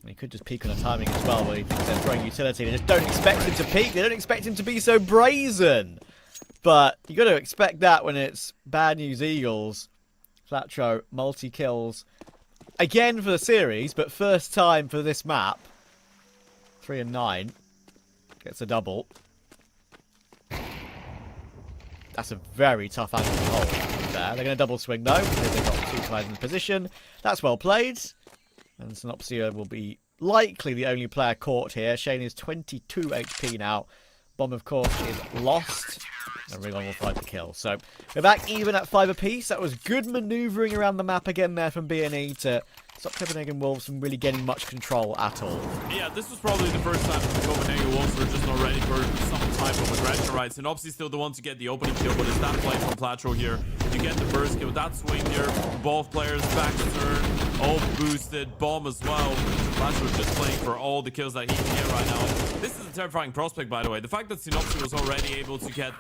Speaker 1: And he could just peek on the timing as well, where they're throwing utility. They just don't expect him to peek. They don't expect him to be so brazen. But you got to expect that when it's Bad News Eagles. Flatro, multi-kills. Again for the series, but first time for this map. 3 and 9. Gets a double. That's a very tough angle to hold there. They're going to double swing though, because they've got 2 guys in position. That's well played. And Synopsy will be likely the only player caught here. Shane is 22 HP now. Bomb, of course, is lost. And Rigon will find the kill. So we're back even at 5 apiece. That was good manoeuvring around the map again there from BNE to stop Copenhagen Wolves from really getting much control at all.
Speaker 12: Yeah, this was probably the first time the Copenhagen Wolves were just not ready for some type of aggression, right? Synopsy still the one to get the opening kill, but it's that play from Platro here. You get the first kill. That swing here, both players back to turn, all boosted, bomb as well. Platro just playing for all the kills that he can get right now. This is a terrifying prospect, by the way. The fact that Synopsy was already able to get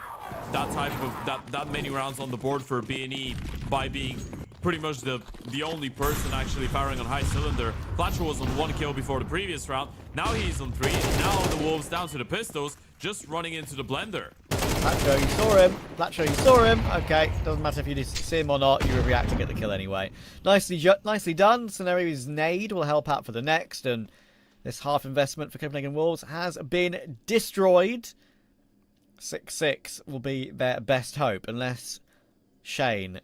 Speaker 12: that type of that many rounds on the board for BNE by being pretty much the only person actually firing on high cylinder. Flatcher was on 1 kill before the previous round. Now he's on 3. Now the Wolves down to the pistols, just running into the blender.
Speaker 1: Flatcher, you saw him. Flatcher, you saw him. Okay, doesn't matter if you see him or not. You react to get the kill anyway. Nicely done. Scenario's nade will help out for the next, and this half investment for Copenhagen Wolves has been destroyed. 6-6 will be their best hope, unless Shane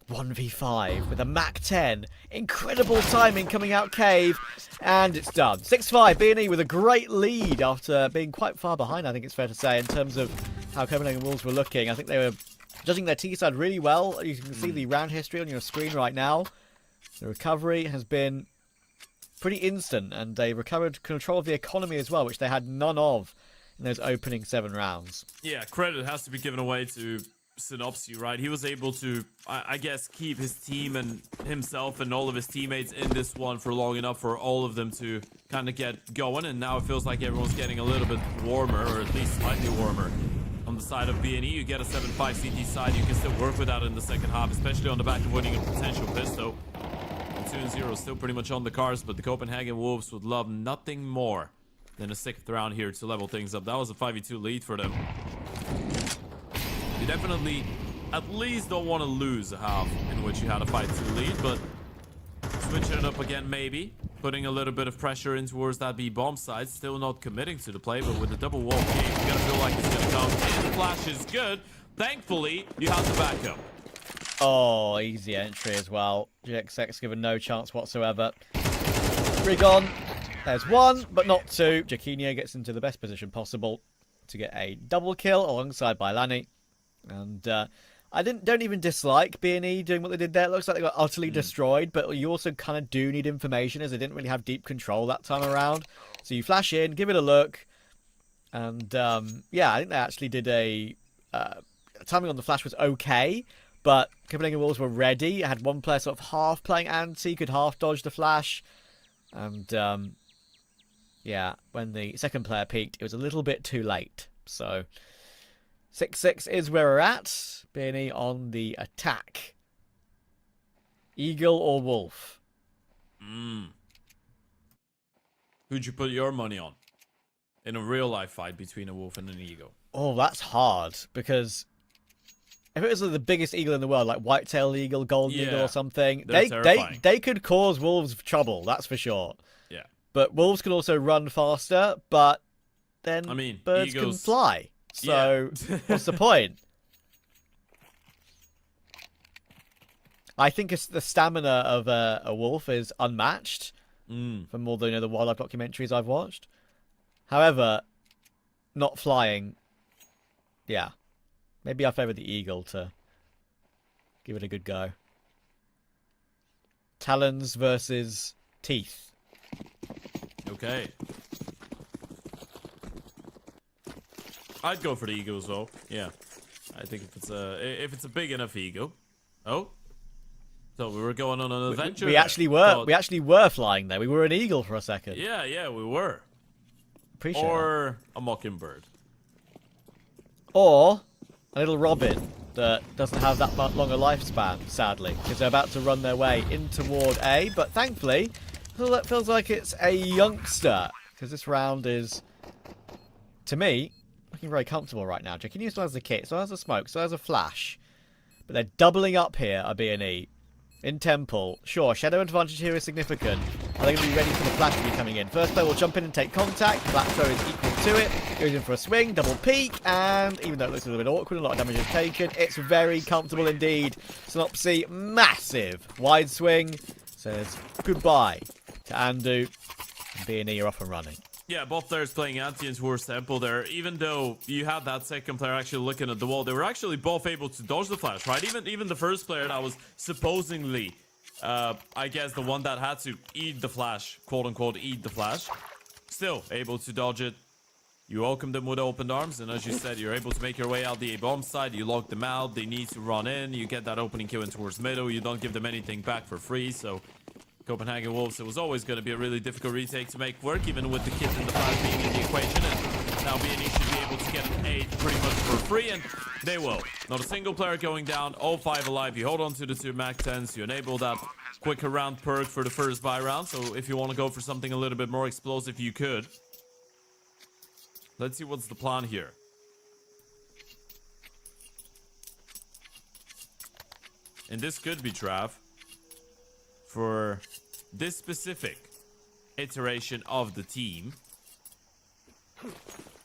Speaker 1: 1v5 with a Mach 10. Incredible timing coming out cave, and it's done. 6-5, B&E with a great lead after being quite far behind, I think it's fair to say, in terms of how Copenhagen Wolves were looking. I think they were judging their T side really well. You can see the round history on your screen right now. The recovery has been pretty instant, and they recovered control of the economy as well, which they had none of in those opening 7 rounds.
Speaker 12: Yeah, credit has to be given away to Synopsy, right? He was able to, I guess, keep his team and himself and all of his teammates in this one for long enough for all of them to kind of get going, and now it feels like everyone's getting a little bit warmer, or at least slightly warmer. On the side of B&E, you get a 7-5 CT side. You can still work with that in the second half, especially on the back of winning a potential pisto. 2-0 still pretty much on the cards, but the Copenhagen Wolves would love nothing more than a 6th round here to level things up. That was a 5v2 lead for them. You definitely at least don't want to lose a half in which you had a 5-2 lead, but switching it up again maybe. Putting a little bit of pressure in towards that B-bomb side. Still not committing to the play, but with the double wall game, you're going to feel like it's going to come in. The flash is good. Thankfully, you have the backup.
Speaker 1: Oh, easy entry as well. GXX given no chance whatsoever. 3 gone. There's 1, but not 2. Jaquinho gets into the best position possible to get a double kill alongside Bailani. And I don't even dislike B&E doing what they did there. It looks like they got utterly destroyed, but you also kind of do need information, as they didn't really have deep control that time around. So you flash in, give it a look, and yeah, I think they actually did a timing on the flash was okay, but Copenhagen Wolves were ready. I had one player sort of half playing anti, could half dodge the flash, and yeah, when the second player peaked, it was a little bit too late. So 6-6 is where we're at. B&E on the attack. Eagle or Wolf?
Speaker 12: Who'd you put your money on in a real life fight between a wolf and an eagle?
Speaker 1: Oh, that's hard, because if it was the biggest eagle in the world, like white-tailed eagle, golden eagle or something, they could cause wolves trouble, that's for sure.
Speaker 12: Yeah.
Speaker 1: But wolves can also run faster, but then birds can fly. So what's the point? I think the stamina of a wolf is unmatched from all the the wildlife documentaries I've watched. However, not flying, yeah. Maybe I favour the eagle to give it a good go. Talons versus teeth.
Speaker 12: Okay. I'd go for the eagles though. Yeah. I think if it's a big enough eagle. Oh. So we were going on an adventure.
Speaker 1: We actually were. We actually were flying there. We were an eagle for a second.
Speaker 12: Yeah, we were.
Speaker 1: Appreciate
Speaker 12: or a mockingbird.
Speaker 1: Or a little robin that doesn't have that much longer lifespan, sadly, because they're about to run their way in toward A. But thankfully, it feels like it's a youngster, because this round is, to me, looking very comfortable right now. Jaquinho still has the kit, still has the smoke, still has a flash. But they're doubling up here at B&E. In Temple. Sure, shadow advantage here is significant. Are they going to be ready for the flash to be coming in? First player will jump in and take contact. Flat throw is equal to it. Goes in for a swing, double peek, and even though it looks a little bit awkward, a lot of damage is taken, it's very comfortable indeed. Synopsy, massive wide swing. Says goodbye to Andu. And B&E are off and running.
Speaker 12: Yeah, both players playing anti and towards Temple there. Even though you had that second player actually looking at the wall, they were actually both able to dodge the flash, right? Even the first player that was supposedly, I guess, the one that had to eat the flash, quote unquote, eat the flash, still able to dodge it. You welcome them with open arms, and as you said, you're able to make your way out the A-bomb side. You lock them out. They need to run in. You get that opening kill in towards middle. You don't give them anything back for free, so Copenhagen Wolves, it was always going to be a really difficult retake to make work, even with the kit and the flash being in the equation, and now B&E should be able to get an A 8 pretty much for free, and they will. Not a single player going down, all 5 alive. You hold on to the 2 MAC-10s, you enable that quicker round perk for the first buy round, so if you want to go for something a little bit more explosive, you could. Let's see what's the plan here. And this could be Trav for this specific iteration of the team.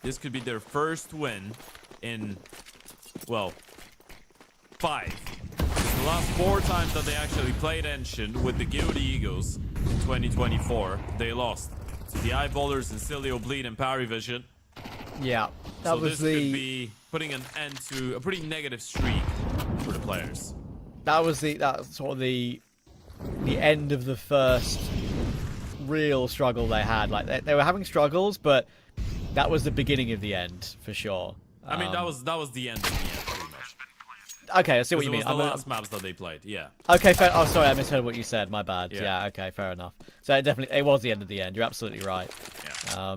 Speaker 12: This could be their first win in, well, 5. The last 4 times that they actually played Ancient with the Guilty Eagles in 2024, they lost to the Eyeballers and Cilio Bleed and Parry Vision.
Speaker 1: Yeah, that was
Speaker 12: this could be putting an end to a pretty negative streak for the players.
Speaker 1: That's sort of the end of the first real struggle they had. Like they were having struggles, but that was the beginning of the end for sure.
Speaker 12: I mean, that was the end of the end, pretty much.
Speaker 1: Okay, I see what you mean.
Speaker 12: It was the last maps that they played. Yeah.
Speaker 1: Okay, fair. Oh, sorry, I misheard what you said. My bad.
Speaker 12: Yeah.
Speaker 1: Yeah. Okay, fair enough. So it was the end of the end. You're absolutely right.
Speaker 12: Yeah.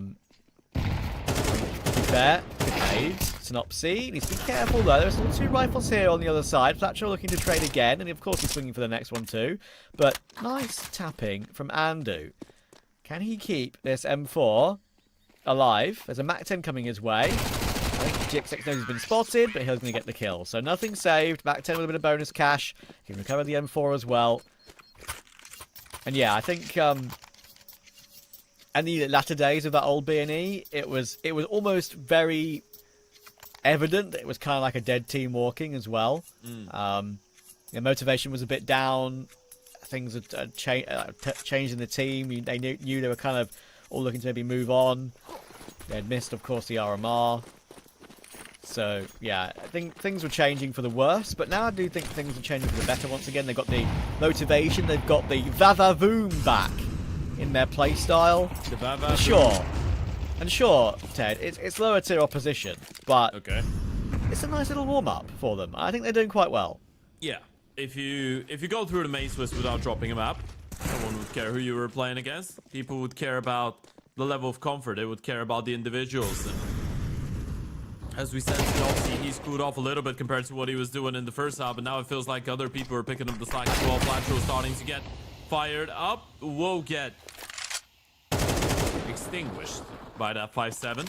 Speaker 1: Fair. Grenade. Synopsy. Needs to be careful though. There's still 2 rifles here on the other side. Fletcher looking to trade again, and of course he's swinging for the next one too. But nice tapping from Andu. Can he keep this M4 alive? There's a MAC-10 coming his way. I think GX6 knows he's been spotted, but he's going to get the kill. So nothing saved. MAC-10 with a bit of bonus cash. He can recover the M4 as well. And yeah, I think in the latter days of that old B&E, it was almost very evident that it was kind of like a dead team walking as well. The motivation was a bit down. Things had changed in the team. They knew they were kind of all looking to maybe move on. They had missed, of course, the RMR. So, yeah, I think things were changing for the worse, but now I do think things are changing for the better once again. They've got the motivation, they've got the Vavavoom back in their playstyle.
Speaker 12: The Vavavoom.
Speaker 1: Sure. And sure, Ted, it's lower tier opposition, but
Speaker 12: okay,
Speaker 1: it's a nice little warm-up for them. I think they're doing quite well.
Speaker 12: Yeah. If you go through the main Swiss without dropping a map, no one would care who you were playing against. People would care about the level of comfort. They would care about the individuals. And as we said, obviously he's cooled off a little bit compared to what he was doing in the first half, but now it feels like other people are picking up the slack as well. Flatro starting to get fired up. Will get extinguished by that 5-7.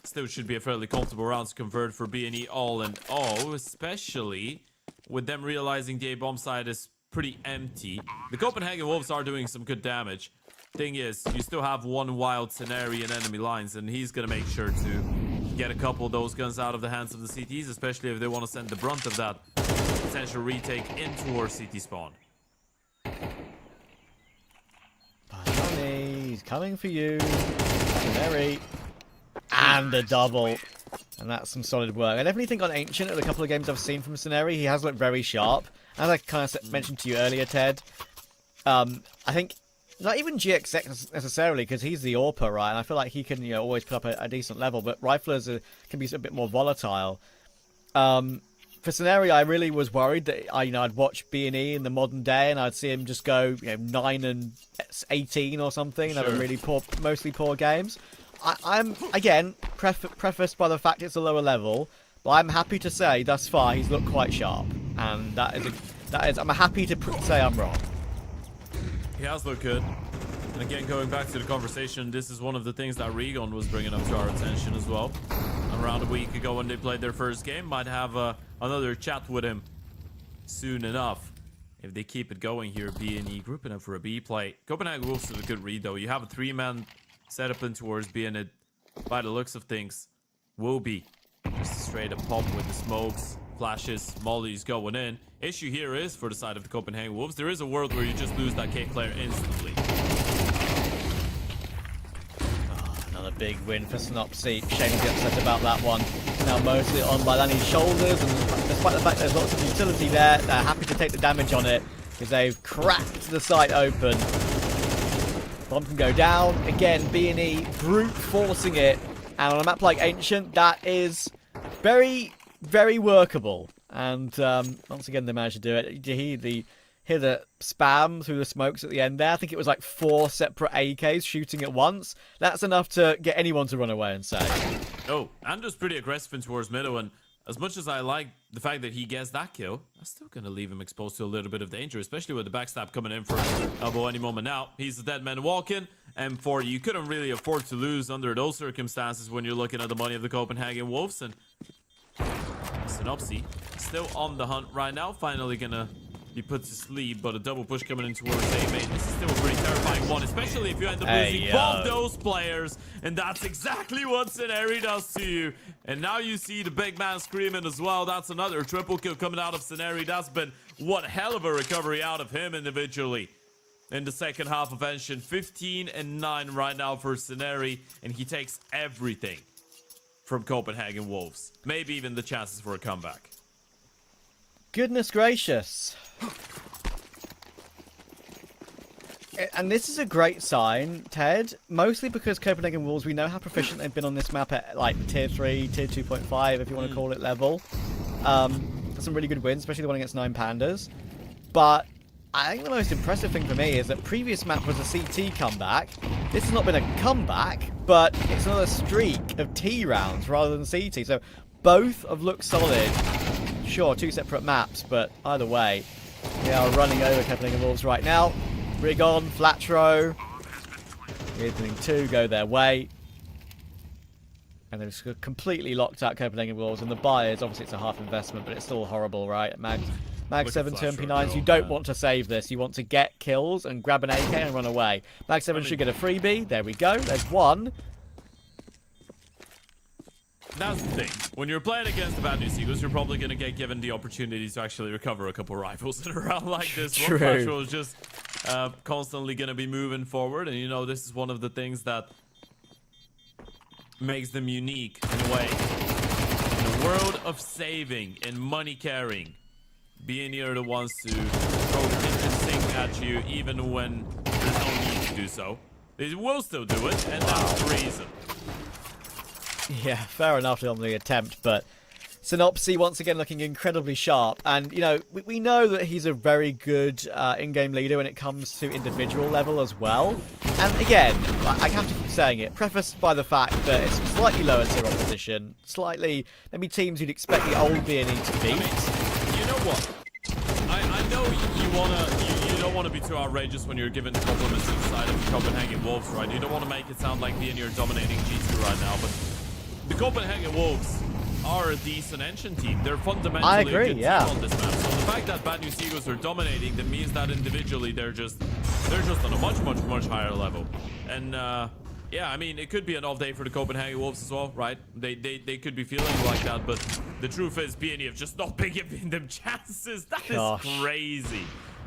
Speaker 12: Still should be a fairly comfortable round to convert for B&E all and all, especially with them realizing the A-bomb side is pretty empty. The Copenhagen Wolves are doing some good damage. Thing is, you still have one wild scenario in enemy lines, and he's gonna make sure to get a couple of those guns out of the hands of the CTs, especially if they want to send the brunt of that potential retake in towards CT spawn.
Speaker 1: Johnny, he's coming for you. Canary. And a double. And that's some solid work. I definitely think on Ancient, at a couple of games I've seen from Scenery, he has looked very sharp. As I kind of mentioned to you earlier, Ted, I think not even GX necessarily, because he's the AWPer, right? And I feel like he can always put up a decent level, but Riflers can be a bit more volatile. For Scenery, I really was worried that I'd watch B&E in the modern day and I'd see him just go 9 and 18 or something, and have a really mostly poor games. I'm again prefaced by the fact it's a lower level, but I'm happy to say thus far he's looked quite sharp, and that is I'm happy to say I'm wrong.
Speaker 12: He has looked good. And again, going back to the conversation, this is one of the things that Regon was bringing up to our attention as well. Around a week ago when they played their first game, might have another chat with him soon enough. If they keep it going here, B&E grouping up for a B play. Copenhagen Wolves is a good read though. You have a 3-man setup in towards B, and it, by the looks of things, will be just straight up pop with the smokes, flashes, mollies going in. Issue here is, for the side of the Copenhagen Wolves, there is a world where you just lose that K player instantly.
Speaker 1: Another big win for Synopsy. Shame to be upset about that one. Now mostly on by Lanny's shoulders, and despite the fact there's lots of utility there, they're happy to take the damage on it, because they've cracked the site open. Bomb can go down. Again, B&E brute forcing it. And on a map like Ancient, that is very, very workable. And once again, they managed to do it. He hear the spam through the smokes at the end there. I think it was like 4 separate AKs shooting at once. That's enough to get anyone to run away and say.
Speaker 12: Oh, Andrew's pretty aggressive in towards middle, and as much as I like the fact that he gets that kill, I'm still going to leave him exposed to a little bit of danger, especially with the backstab coming in for elbow any moment now. He's the dead man walking, and for you couldn't really afford to lose under those circumstances when you're looking at the money of the Copenhagen Wolves. And Synopsy still on the hunt right now, finally going to be put to sleep, but a double push coming in towards A-Main. This is still a pretty terrifying one, especially if you end up losing both those players, and that's exactly what Scenario does to you. And now you see the big man screaming as well. That's another triple kill coming out of Scenario. That's been one hell of a recovery out of him individually. In the second half of Enshin, 15-9 right now for Scenario, and he takes everything from Copenhagen Wolves. Maybe even the chances for a comeback.
Speaker 1: Goodness gracious. And this is a great sign, Ted, mostly because Copenhagen Wolves, we know how proficient they've been on this map at like tier 3, tier 2.5, if you want to call it level. Some really good wins, especially the one against 9 Pandas. But I think the most impressive thing for me is that previous map was a CT comeback. This has not been a comeback, but it's another streak of T rounds rather than CT. So both have looked solid. Sure, 2 separate maps, but either way, they are running over Copenhagen Wolves right now. Rigon, Flatro, Evening 2 go their way. And they've just completely locked out Copenhagen Wolves. And the buyers, obviously it's a half investment, but it's still horrible, right? Mag 7 to MP9s, you don't want to save this. You want to get kills and grab an AK and run away. Mag 7 should get a freebie. There we go. There's one.
Speaker 12: That's the thing. When you're playing against the bad news Eagles, you're probably going to get given the opportunity to actually recover a couple rifles in a round like this.
Speaker 1: True.
Speaker 12: One Flash is just constantly going to be moving forward. And, you know, this is one of the things that makes them unique in a way. In a world of saving and money carrying, being here the ones to throw the kitchen sink at you even when there's no need to do so. They will still do it, and that's the reason.
Speaker 1: Yeah, fair enough on the attempt, but Synopsy once again looking incredibly sharp. And, you know, we know that he's a very good in-game leader when it comes to individual level as well. And again, I have to keep saying it, prefaced by the fact that it's slightly lower tier opposition, slightly, maybe teams you'd expect the old BNE to beat.
Speaker 12: I mean, you know what? I know you don't want to be too outrageous when you're giving compliments to the side of the Copenhagen Wolves, right? You don't want to make it sound like BNE are dominating G2 right now, but the Copenhagen Wolves are a decent Enshin team. They're fundamentally a good team on this map. So the fact that Bad News Eagles are dominating, that means that individually they're just on a much higher level. And yeah, I mean, it could be an off day for the Copenhagen Wolves as well, right? They could be feeling like that, but the truth is BNE have just not been giving them chances. That is crazy.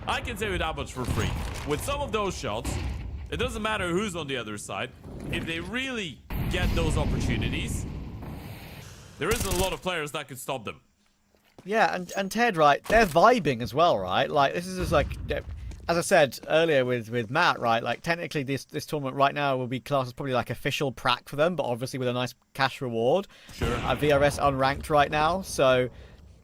Speaker 12: I can tell you that much for free. With some of those shots, it doesn't matter who's on the other side. If they really get those opportunities, there isn't a lot of players that could stop them.
Speaker 1: Yeah, and Ted, right, they're vibing as well, right? Like, this is just like, as I said earlier with Matt, right, like, technically this tournament right now will be classed as probably like official prac for them, but obviously with a nice cash reward.
Speaker 12: Sure.
Speaker 1: VRS unranked right now, so,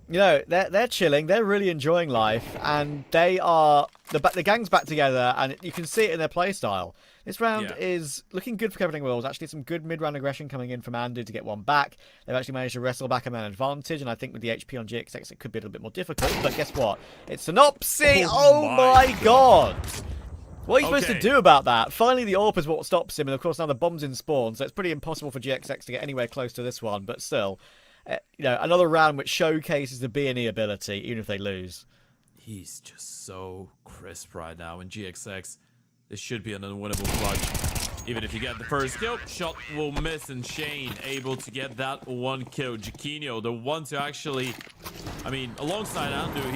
Speaker 1: you know, they're chilling, they're really enjoying life, and they are, the gang's back together, and you can see it in their play style. This round is looking good for Copenhagen Wolves. Actually, some good mid-round aggression coming in from Andu to get one back. They've actually managed to wrestle back a man advantage, and I think with the HP on GXX, it could be a little bit more difficult. But guess what? It's Synopsy! Oh my god! What are you supposed to do about that? Finally, the AWP is what stops him, and of course now the bomb's in spawn, so it's pretty impossible for GXX to get anywhere close to this one. But still, you know, another round which showcases the BNE ability, even if they lose.
Speaker 12: He's just so crisp right now, and GXX, this should be an unwinnable clutch. Even if you get the first kill, shot will miss, and Shane able to get that one kill. Jaquinho, the one to actually, I mean, alongside Andu,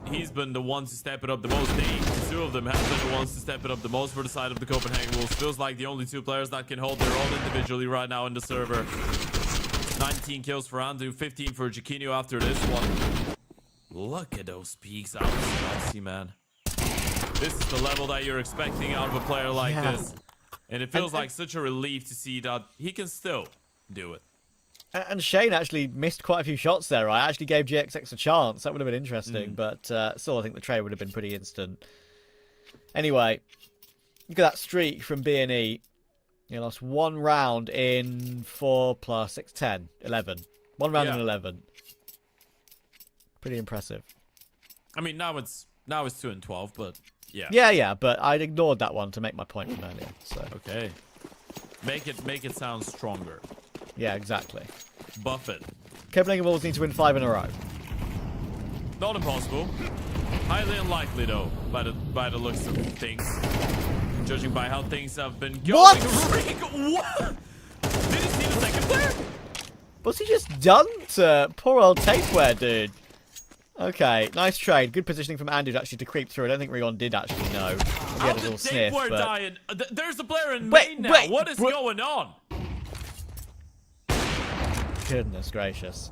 Speaker 12: he's been the one to step it up the most. The two of them have been the ones to step it up the most for the side of the Copenhagen Wolves. Feels like the only two players that can hold their own individually right now in the server. 19 kills for Andu, 15 for Jaquinho after this one. Look at those peaks out of Synopsy, man. This is the level that you're expecting out of a player like this. And it feels like such a relief to see that he can still do it.
Speaker 1: And Shane actually missed quite a few shots there. I actually gave GXX a chance. That would have been interesting, but still, I think the trade would have been pretty instant. Anyway, look at that streak from B&E. You lost 1 round in 4 plus 6, 10, 11. 1 round in 11. Pretty impressive.
Speaker 12: I mean, now it's 2 and 12, but yeah.
Speaker 1: Yeah, but I ignored that one to make my point from earlier. So
Speaker 12: Okay. Make it sound stronger.
Speaker 1: yeah, exactly.
Speaker 12: Buff it.
Speaker 1: Copenhagen Wolves need to win 5 in a row.
Speaker 12: Not impossible. Highly unlikely though, by the looks of things. Judging by how things have been going.
Speaker 1: What?
Speaker 12: What? Did he see the second player?
Speaker 1: What's he just done to poor old Tapeware, dude? Okay, nice trade. Good positioning from Anubis actually to creep through. I don't think Rigon did actually know. He
Speaker 12: How
Speaker 1: had a
Speaker 12: did
Speaker 1: little sniff,
Speaker 12: Tapeware
Speaker 1: but...
Speaker 12: die? There's a player in
Speaker 1: Wait,
Speaker 12: main now.
Speaker 1: wait,
Speaker 12: What is going on?
Speaker 1: Goodness gracious.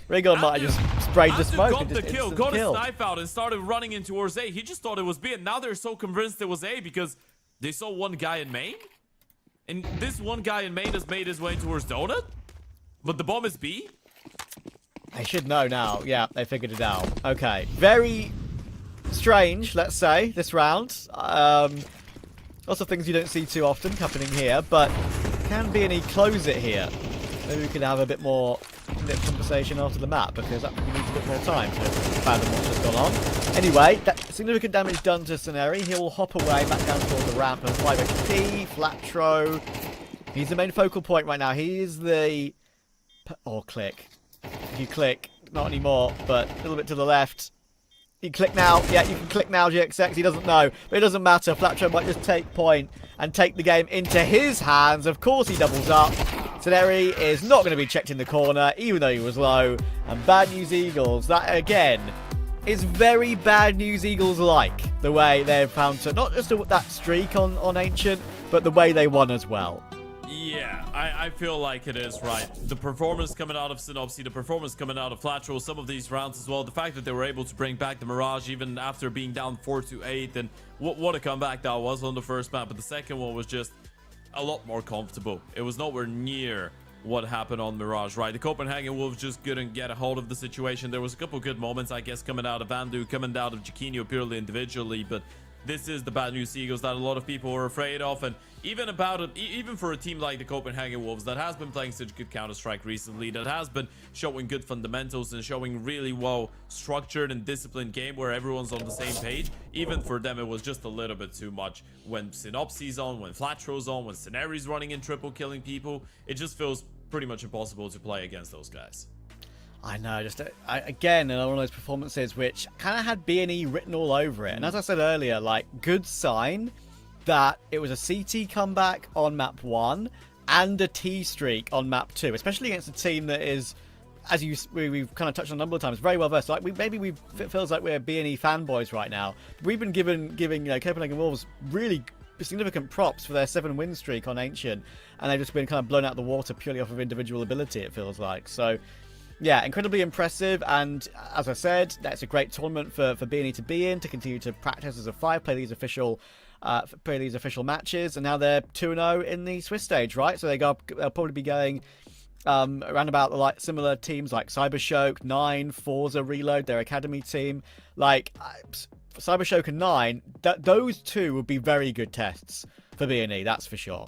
Speaker 1: Rigon might have just sprayed the smoke
Speaker 12: got
Speaker 1: and
Speaker 12: the
Speaker 1: just
Speaker 12: kill,
Speaker 1: instant
Speaker 12: got
Speaker 1: kill.
Speaker 12: a snipe out and started running in towards A. He just thought it was B, and now they're so convinced it was A because they saw one guy in main. And this one guy in main has made his way towards Donut. But the bomb is B.
Speaker 1: They should know now. Yeah, they figured it out. Okay. Very strange, let's say, this round. Lots of things you don't see too often happening here, but can B&E close it here? Maybe we could have a bit more in-depth conversation after the map, because that probably needs a bit more time to fathom what's just gone on. Anyway, that significant damage done to Soneri. He will hop away back down towards the ramp and 5 HP. Flatro. He's the main focal point right now. He is the... Oh, click. If you click, not anymore, but a little bit to the left. You click now. Yeah, you can click now, GXX. He doesn't know, but it doesn't matter. Flatro might just take point and take the game into his hands. Of course, he doubles up. Soneri is not going to be checked in the corner, even though he was low. And Bad News Eagles, that again is very Bad News Eagles-like. The way they've found to, not just that streak on Ancient, but the way they won as well.
Speaker 12: Yeah, I feel like it is, right. The performance coming out of Synopsy, the performance coming out of Flatro, some of these rounds as well. The fact that they were able to bring back the Mirage even after being down 4-8, and what a comeback that was on the first map. But the second one was just a lot more comfortable. It was nowhere near what happened on Mirage, right? The Copenhagen Wolves just couldn't get a hold of the situation. There was a couple good moments, I guess, coming out of Vandu, coming out of Chiquinho purely individually, but this is the Bad News Eagles that a lot of people were afraid of. And even for a team like the Copenhagen Wolves that has been playing such good Counter-Strike recently, that has been showing good fundamentals and showing really well structured and disciplined game where everyone's on the same page, even for them it was just a little bit too much. When Synopsy's on, when Flatro's on, when Soneri's running in triple killing people, it just feels pretty much impossible to play against those guys.
Speaker 1: I know, just again, one of those performances which kind of had B&E written all over it. And as I said earlier, like, good sign that it was a CT comeback on map 1 and a T streak on map 2, especially against a team that is, as we've kind of touched on a number of times, very well versed. Like it feels like we're B&E fanboys right now. We've been giving Copenhagen Wolves really significant props for their 7-win streak on Ancient, and they've just been kind of blown out of the water purely off of individual ability, it feels like. So yeah, incredibly impressive, and as I said, that's a great tournament for B&E to be in, to continue to practice as a 5, play these official matches, and now they're 2-0 in the Swiss stage, right? So they'll probably be going around about the similar teams like Cybershock, 9, Forza Reload, their academy team. Like Cybershock and 9, those two would be very good tests for B&E, that's for sure.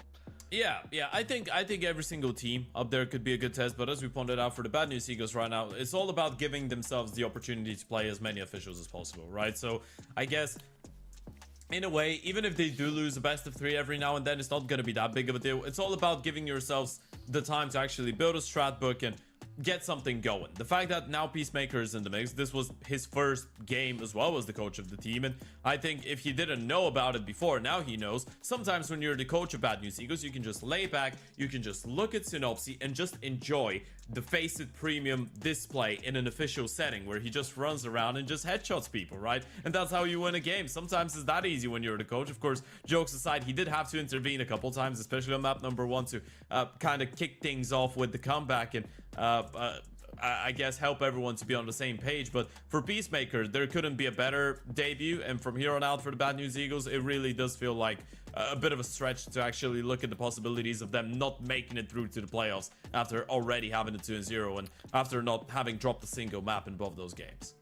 Speaker 12: Yeah, I think every single team up there could be a good test, but as we pointed out for the Bad News Eagles right now, it's all about giving themselves the opportunity to play as many officials as possible, right? So I guess in a way, even if they do lose a best of 3 every now and then, it's not going to be that big of a deal. It's all about giving yourselves the time to actually build a strat book and get something going. The fact that now Peacemaker is in the mix, this was his first game as well as the coach of the team, and I think if he didn't know about it before, now he knows. Sometimes when you're the coach of Bad News Eagles, you can just lay back, you can just look at Synopsy and just enjoy the Face It premium display in an official setting where he just runs around and just headshots people, right? And that's how you win a game. Sometimes it's that easy when you're the coach. Of course, jokes aside, he did have to intervene a couple times, especially on map number 1, to kind of kick things off with the comeback. And I guess, help everyone to be on the same page. But for Peacemaker, there couldn't be a better debut. And from here on out for the Bad News Eagles, it really does feel like a bit of a stretch to actually look at the possibilities of them not making it through to the playoffs after already having a 2-0 and after not having dropped a single map in both those games.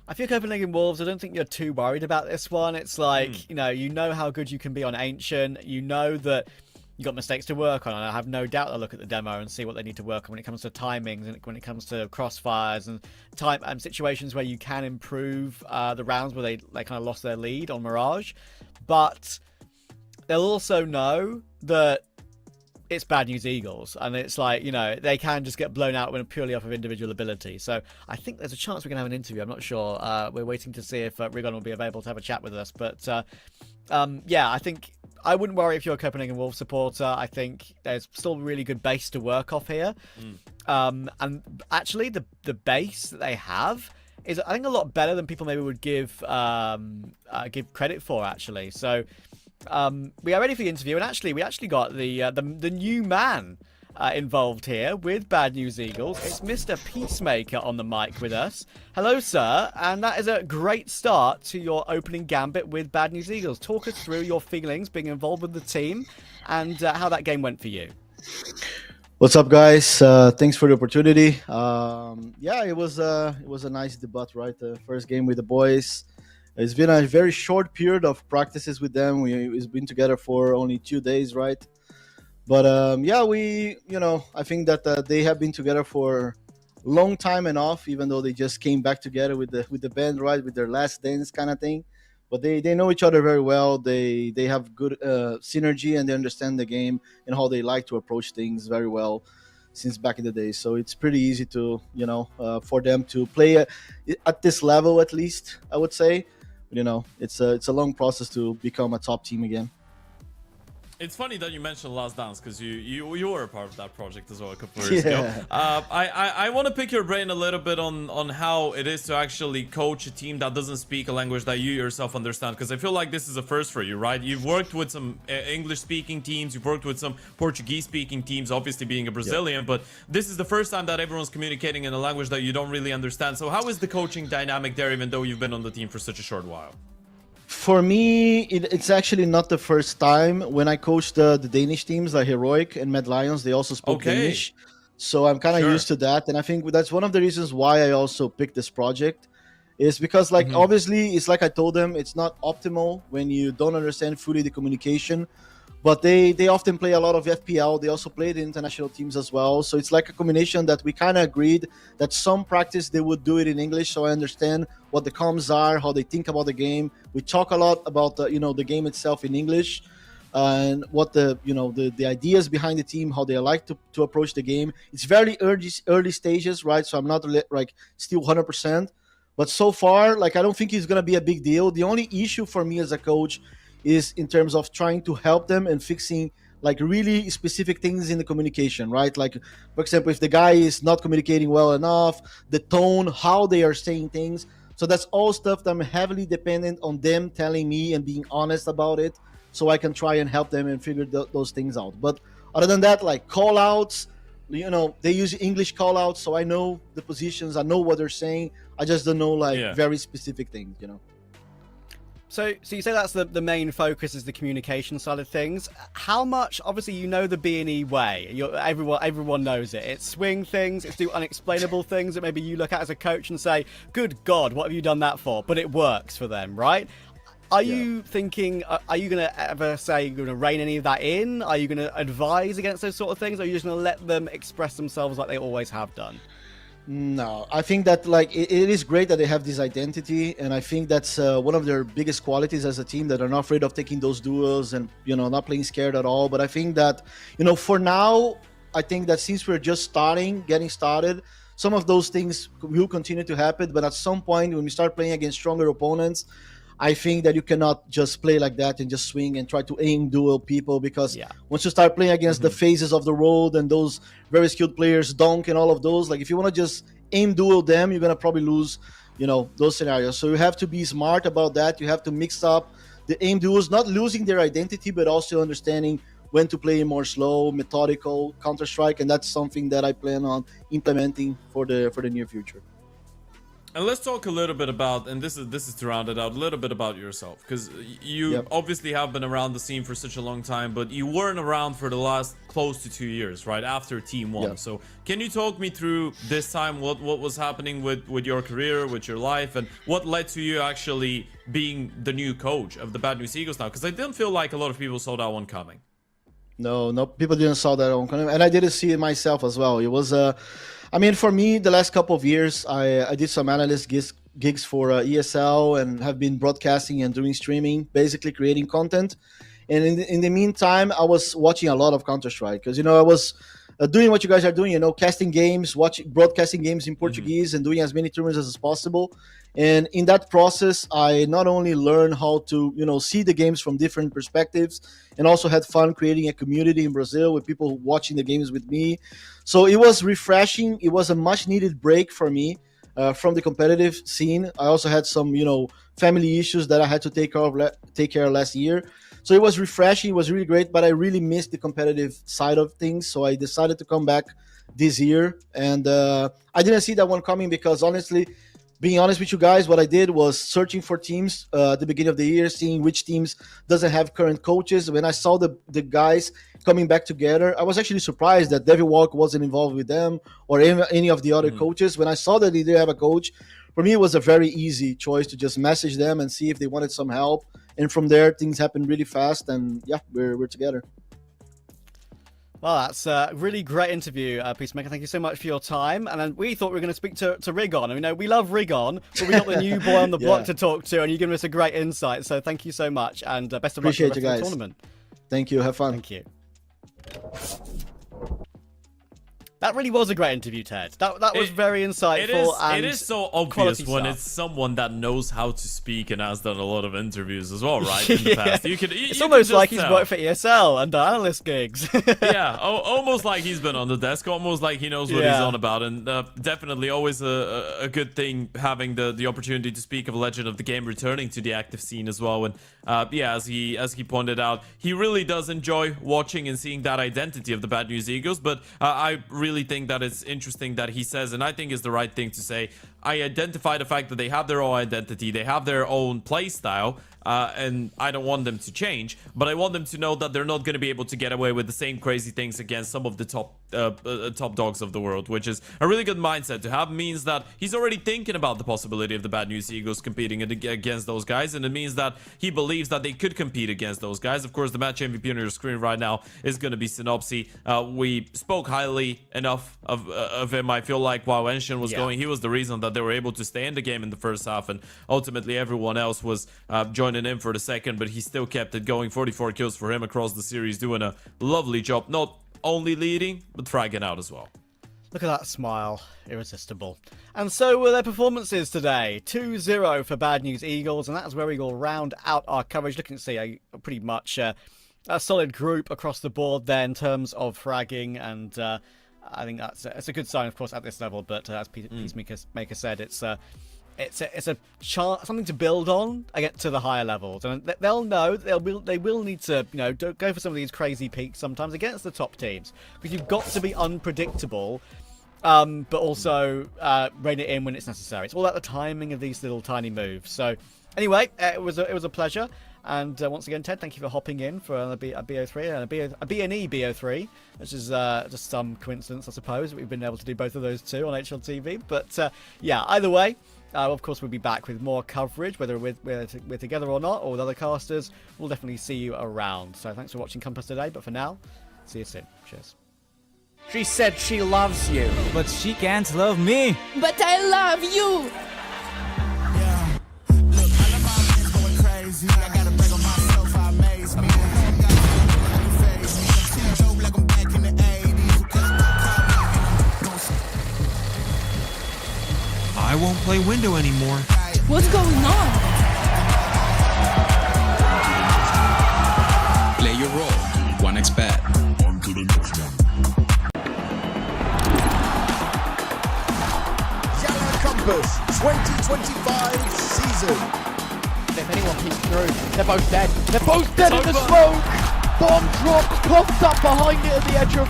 Speaker 1: I feel Copenhagen Wolves, I don't think you're too worried about this one. It's like, you know how good you can be on Ancient. You know that you got mistakes to work on, and I have no doubt they'll look at the demo and see what they need to work on when it comes to timings and when it comes to crossfires and time situations where you can improve the rounds where they kind of lost their lead on Mirage. But they'll also know that it's Bad News Eagles, and it's like, they can just get blown out when purely off of individual ability. So I think there's a chance we can have an interview. I'm not sure. We're waiting to see if Rigon will be available to have a chat with us. But yeah, I think I wouldn't worry if you're a Copenhagen Wolves supporter. I think there's still a really good base to work off here. And actually, the base that they have is, I think, a lot better than people maybe would give credit for, actually. So we are ready for the interview, and actually, we got the new man involved here with Bad News Eagles. It's Mr. Peacemaker on the mic with us. Hello, sir, and that is a great start to your opening gambit with Bad News Eagles. Talk us through your feelings being involved with the team and how that game went for you.
Speaker 13: What's up, guys? Thanks for the opportunity. Yeah, it was a nice debut, right? The first game with the boys. It's been a very short period of practices with them. We've been together for only 2 days, right? But yeah, I think that they have been together for a long time enough, even though they just came back together with the band, right? With their last dance kind of thing. But they know each other very well. They have good synergy, and they understand the game and how they like to approach things very well since back in the day. So it's pretty easy to, for them to play at this level, at least, I would say. It's a long process to become a top team again.
Speaker 12: It's funny that you mentioned Last Dance, because you were a part of that project as well a couple of years ago. I want to pick your brain a little bit on how it is to actually coach a team that doesn't speak a language that you yourself understand, because I feel like this is a first for you, right? You've worked with some English-speaking teams, you've worked with some Portuguese-speaking teams, obviously being a Brazilian, but this is the first time that everyone's communicating in a language that you don't really understand. So how is the coaching dynamic there, even though you've been on the team for such a short while?
Speaker 13: For me, it's actually not the first time. When I coached the Danish teams, like Heroic and Mad Lions, they also spoke Danish. So I'm kind of used to that. And I think that's one of the reasons why I also picked this project, is because, like, obviously, it's like I told them, it's not optimal when you don't understand fully the communication. But they often play a lot of FPL. They also play the international teams as well. So it's like a combination that we kind of agreed that some practice they would do it in English, so I understand what the comms are, how they think about the game. We talk a lot about the game itself in English, and what the ideas behind the team, how they like to approach the game. It's very early stages, right? So I'm not like still 100%. But so far, like, I don't think it's gonna be a big deal. The only issue for me as a coach is in terms of trying to help them and fixing like really specific things in the communication, right? Like, for example, if the guy is not communicating well enough, the tone, how they are saying things. So that's all stuff that I'm heavily dependent on them telling me and being honest about it, so I can try and help them and figure those things out. But other than that, like call outs, they use English call outs, so I know the positions, I know what they're saying. I just don't know very specific things,
Speaker 1: So you say that's the main focus is the communication side of things. How much, obviously, the B&E way. Everyone knows it. It's swing things, it's do unexplainable things that maybe you look at as a coach and say, good God, what have you done that for? But it works for them, right? Are you thinking, are you going to ever say you're going to rein any of that in? Are you going to advise against those sort of things? Or are you just going to let them express themselves like they always have done?
Speaker 13: No, I think that it is great that they have this identity, and I think that's one of their biggest qualities as a team, that are not afraid of taking those duels and not playing scared at all. But I think that for now, I think that since we're just getting started, some of those things will continue to happen. But at some point, when we start playing against stronger opponents, I think that you cannot just play like that and just swing and try to aim duel people, because once you start playing against the phases of the road and those very skilled players, Donk and all of those, like if you want to just aim duel them, you're going to probably lose, those scenarios. So you have to be smart about that. You have to mix up the aim duels, not losing their identity, but also understanding when to play more slow, methodical Counter-Strike, and that's something that I plan on implementing for the near future.
Speaker 12: And let's talk a little bit about, and this is to round it out, a little bit about yourself, because you obviously have been around the scene for such a long time, but you weren't around for the last close to 2 years, right, after Team 1. So can you talk me through this time, what was happening with your career, with your life, and what led to you actually being the new coach of the Bad News Eagles now? Because I didn't feel like a lot of people saw that one coming.
Speaker 13: No, people didn't saw that one coming, and I didn't see it myself as well. It was I mean, for me, the last couple of years, I did some analyst gigs for ESL and have been broadcasting and doing streaming, basically creating content. And in the meantime, I was watching a lot of Counter-Strike because, I was doing what you guys are doing, casting games, broadcasting games in Portuguese and doing as many tournaments as possible. And in that process, I not only learned how to, see the games from different perspectives, and also had fun creating a community in Brazil with people watching the games with me. So it was refreshing. It was a much needed break for me from the competitive scene. I also had some, family issues that I had to take care of last year. So it was refreshing. It was really great, but I really missed the competitive side of things. So I decided to come back this year, and I didn't see that one coming because honestly, being honest with you guys, what I did was searching for teams at the beginning of the year, seeing which teams doesn't have current coaches. When I saw the guys coming back together, I was actually surprised that Devin Walk wasn't involved with them or any of the other coaches. When I saw that they didn't have a coach, for me, it was a very easy choice to just message them and see if they wanted some help. And from there, things happened really fast, and yeah, we're together.
Speaker 1: Well, that's a really great interview, Peacemaker. Thank you so much for your time. And then we thought we were going to speak to Rigon. I mean, we love Rigon, but we got the new boy on the block to talk to, and you're giving us a great insight. So thank you so much, and best of luck for the rest of the tournament.
Speaker 13: Thank you. Have fun.
Speaker 1: Thank you. That really was a great interview, Ted. That was very insightful.
Speaker 12: It is so obvious when
Speaker 1: stuff.
Speaker 12: It's someone that knows how to speak and has done a lot of interviews as well, right? In the past,
Speaker 1: it's almost like he's worked for ESL and done analyst gigs.
Speaker 12: Yeah, almost like he's been on the desk, almost like he knows what he's on about, and definitely always a good thing having the opportunity to speak of a legend of the game returning to the active scene as well. And as he pointed out, he really does enjoy watching and seeing that identity of the Bad News Eagles. But I really think that it's interesting that he says, and I think is the right thing to say, I identify the fact that they have their own identity, they have their own play style, and I don't want them to change, but I want them to know that they're not going to be able to get away with the same crazy things against some of the top dogs of the world, which is a really good mindset to have. Means that he's already thinking about the possibility of the Bad News Eagles competing against those guys, and it means that he believes that they could compete against those guys. Of course, the match MVP on your screen right now is going to be Synopsy. We spoke highly enough of him. I feel like while Enshin was going, he was the reason that they were able to stay in the game in the first half, and ultimately everyone else was joining in for the second, but he still kept it going. 44 kills for him across the series, doing a lovely job, not only leading but fragging out as well.
Speaker 1: Look at that smile, irresistible. And so were their performances today. 2-0 for Bad News Eagles, and that's where we will round out our coverage. Looking to see a pretty much a solid group across the board there in terms of fragging, and I think it's a good sign, of course, at this level. But as Peacemaker said, it's a chance, something to build on again to the higher levels, and they'll know they will need to go for some of these crazy peaks sometimes against the top teams, because you've got to be unpredictable, but also rein it in when it's necessary. It's all about the timing of these little tiny moves. So anyway, it was a pleasure. And once again, Ted, thank you for hopping in for a BO3 and a BNE BO3, which is just some coincidence, I suppose, that we've been able to do both of those two on HLTV. But yeah, either way, of course, we'll be back with more coverage, whether we're together or not, or with other casters. We'll definitely see you around. So thanks for watching Compass today. But for now, see you soon. Cheers.
Speaker 2: She said she loves you, but she can't love me.
Speaker 3: But I love you.
Speaker 4: I won't play window anymore.
Speaker 3: What's going on?
Speaker 5: Play your role. 1xBet.
Speaker 6: On to the next one.
Speaker 7: YaLLa Compass 2025 season.
Speaker 10: If anyone peeks through, they're both dead. They're both dead in the smoke! Bomb drop, puffed up behind it at the edge of...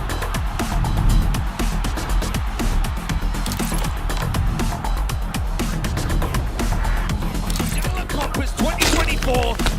Speaker 6: YaLLa Compass 2024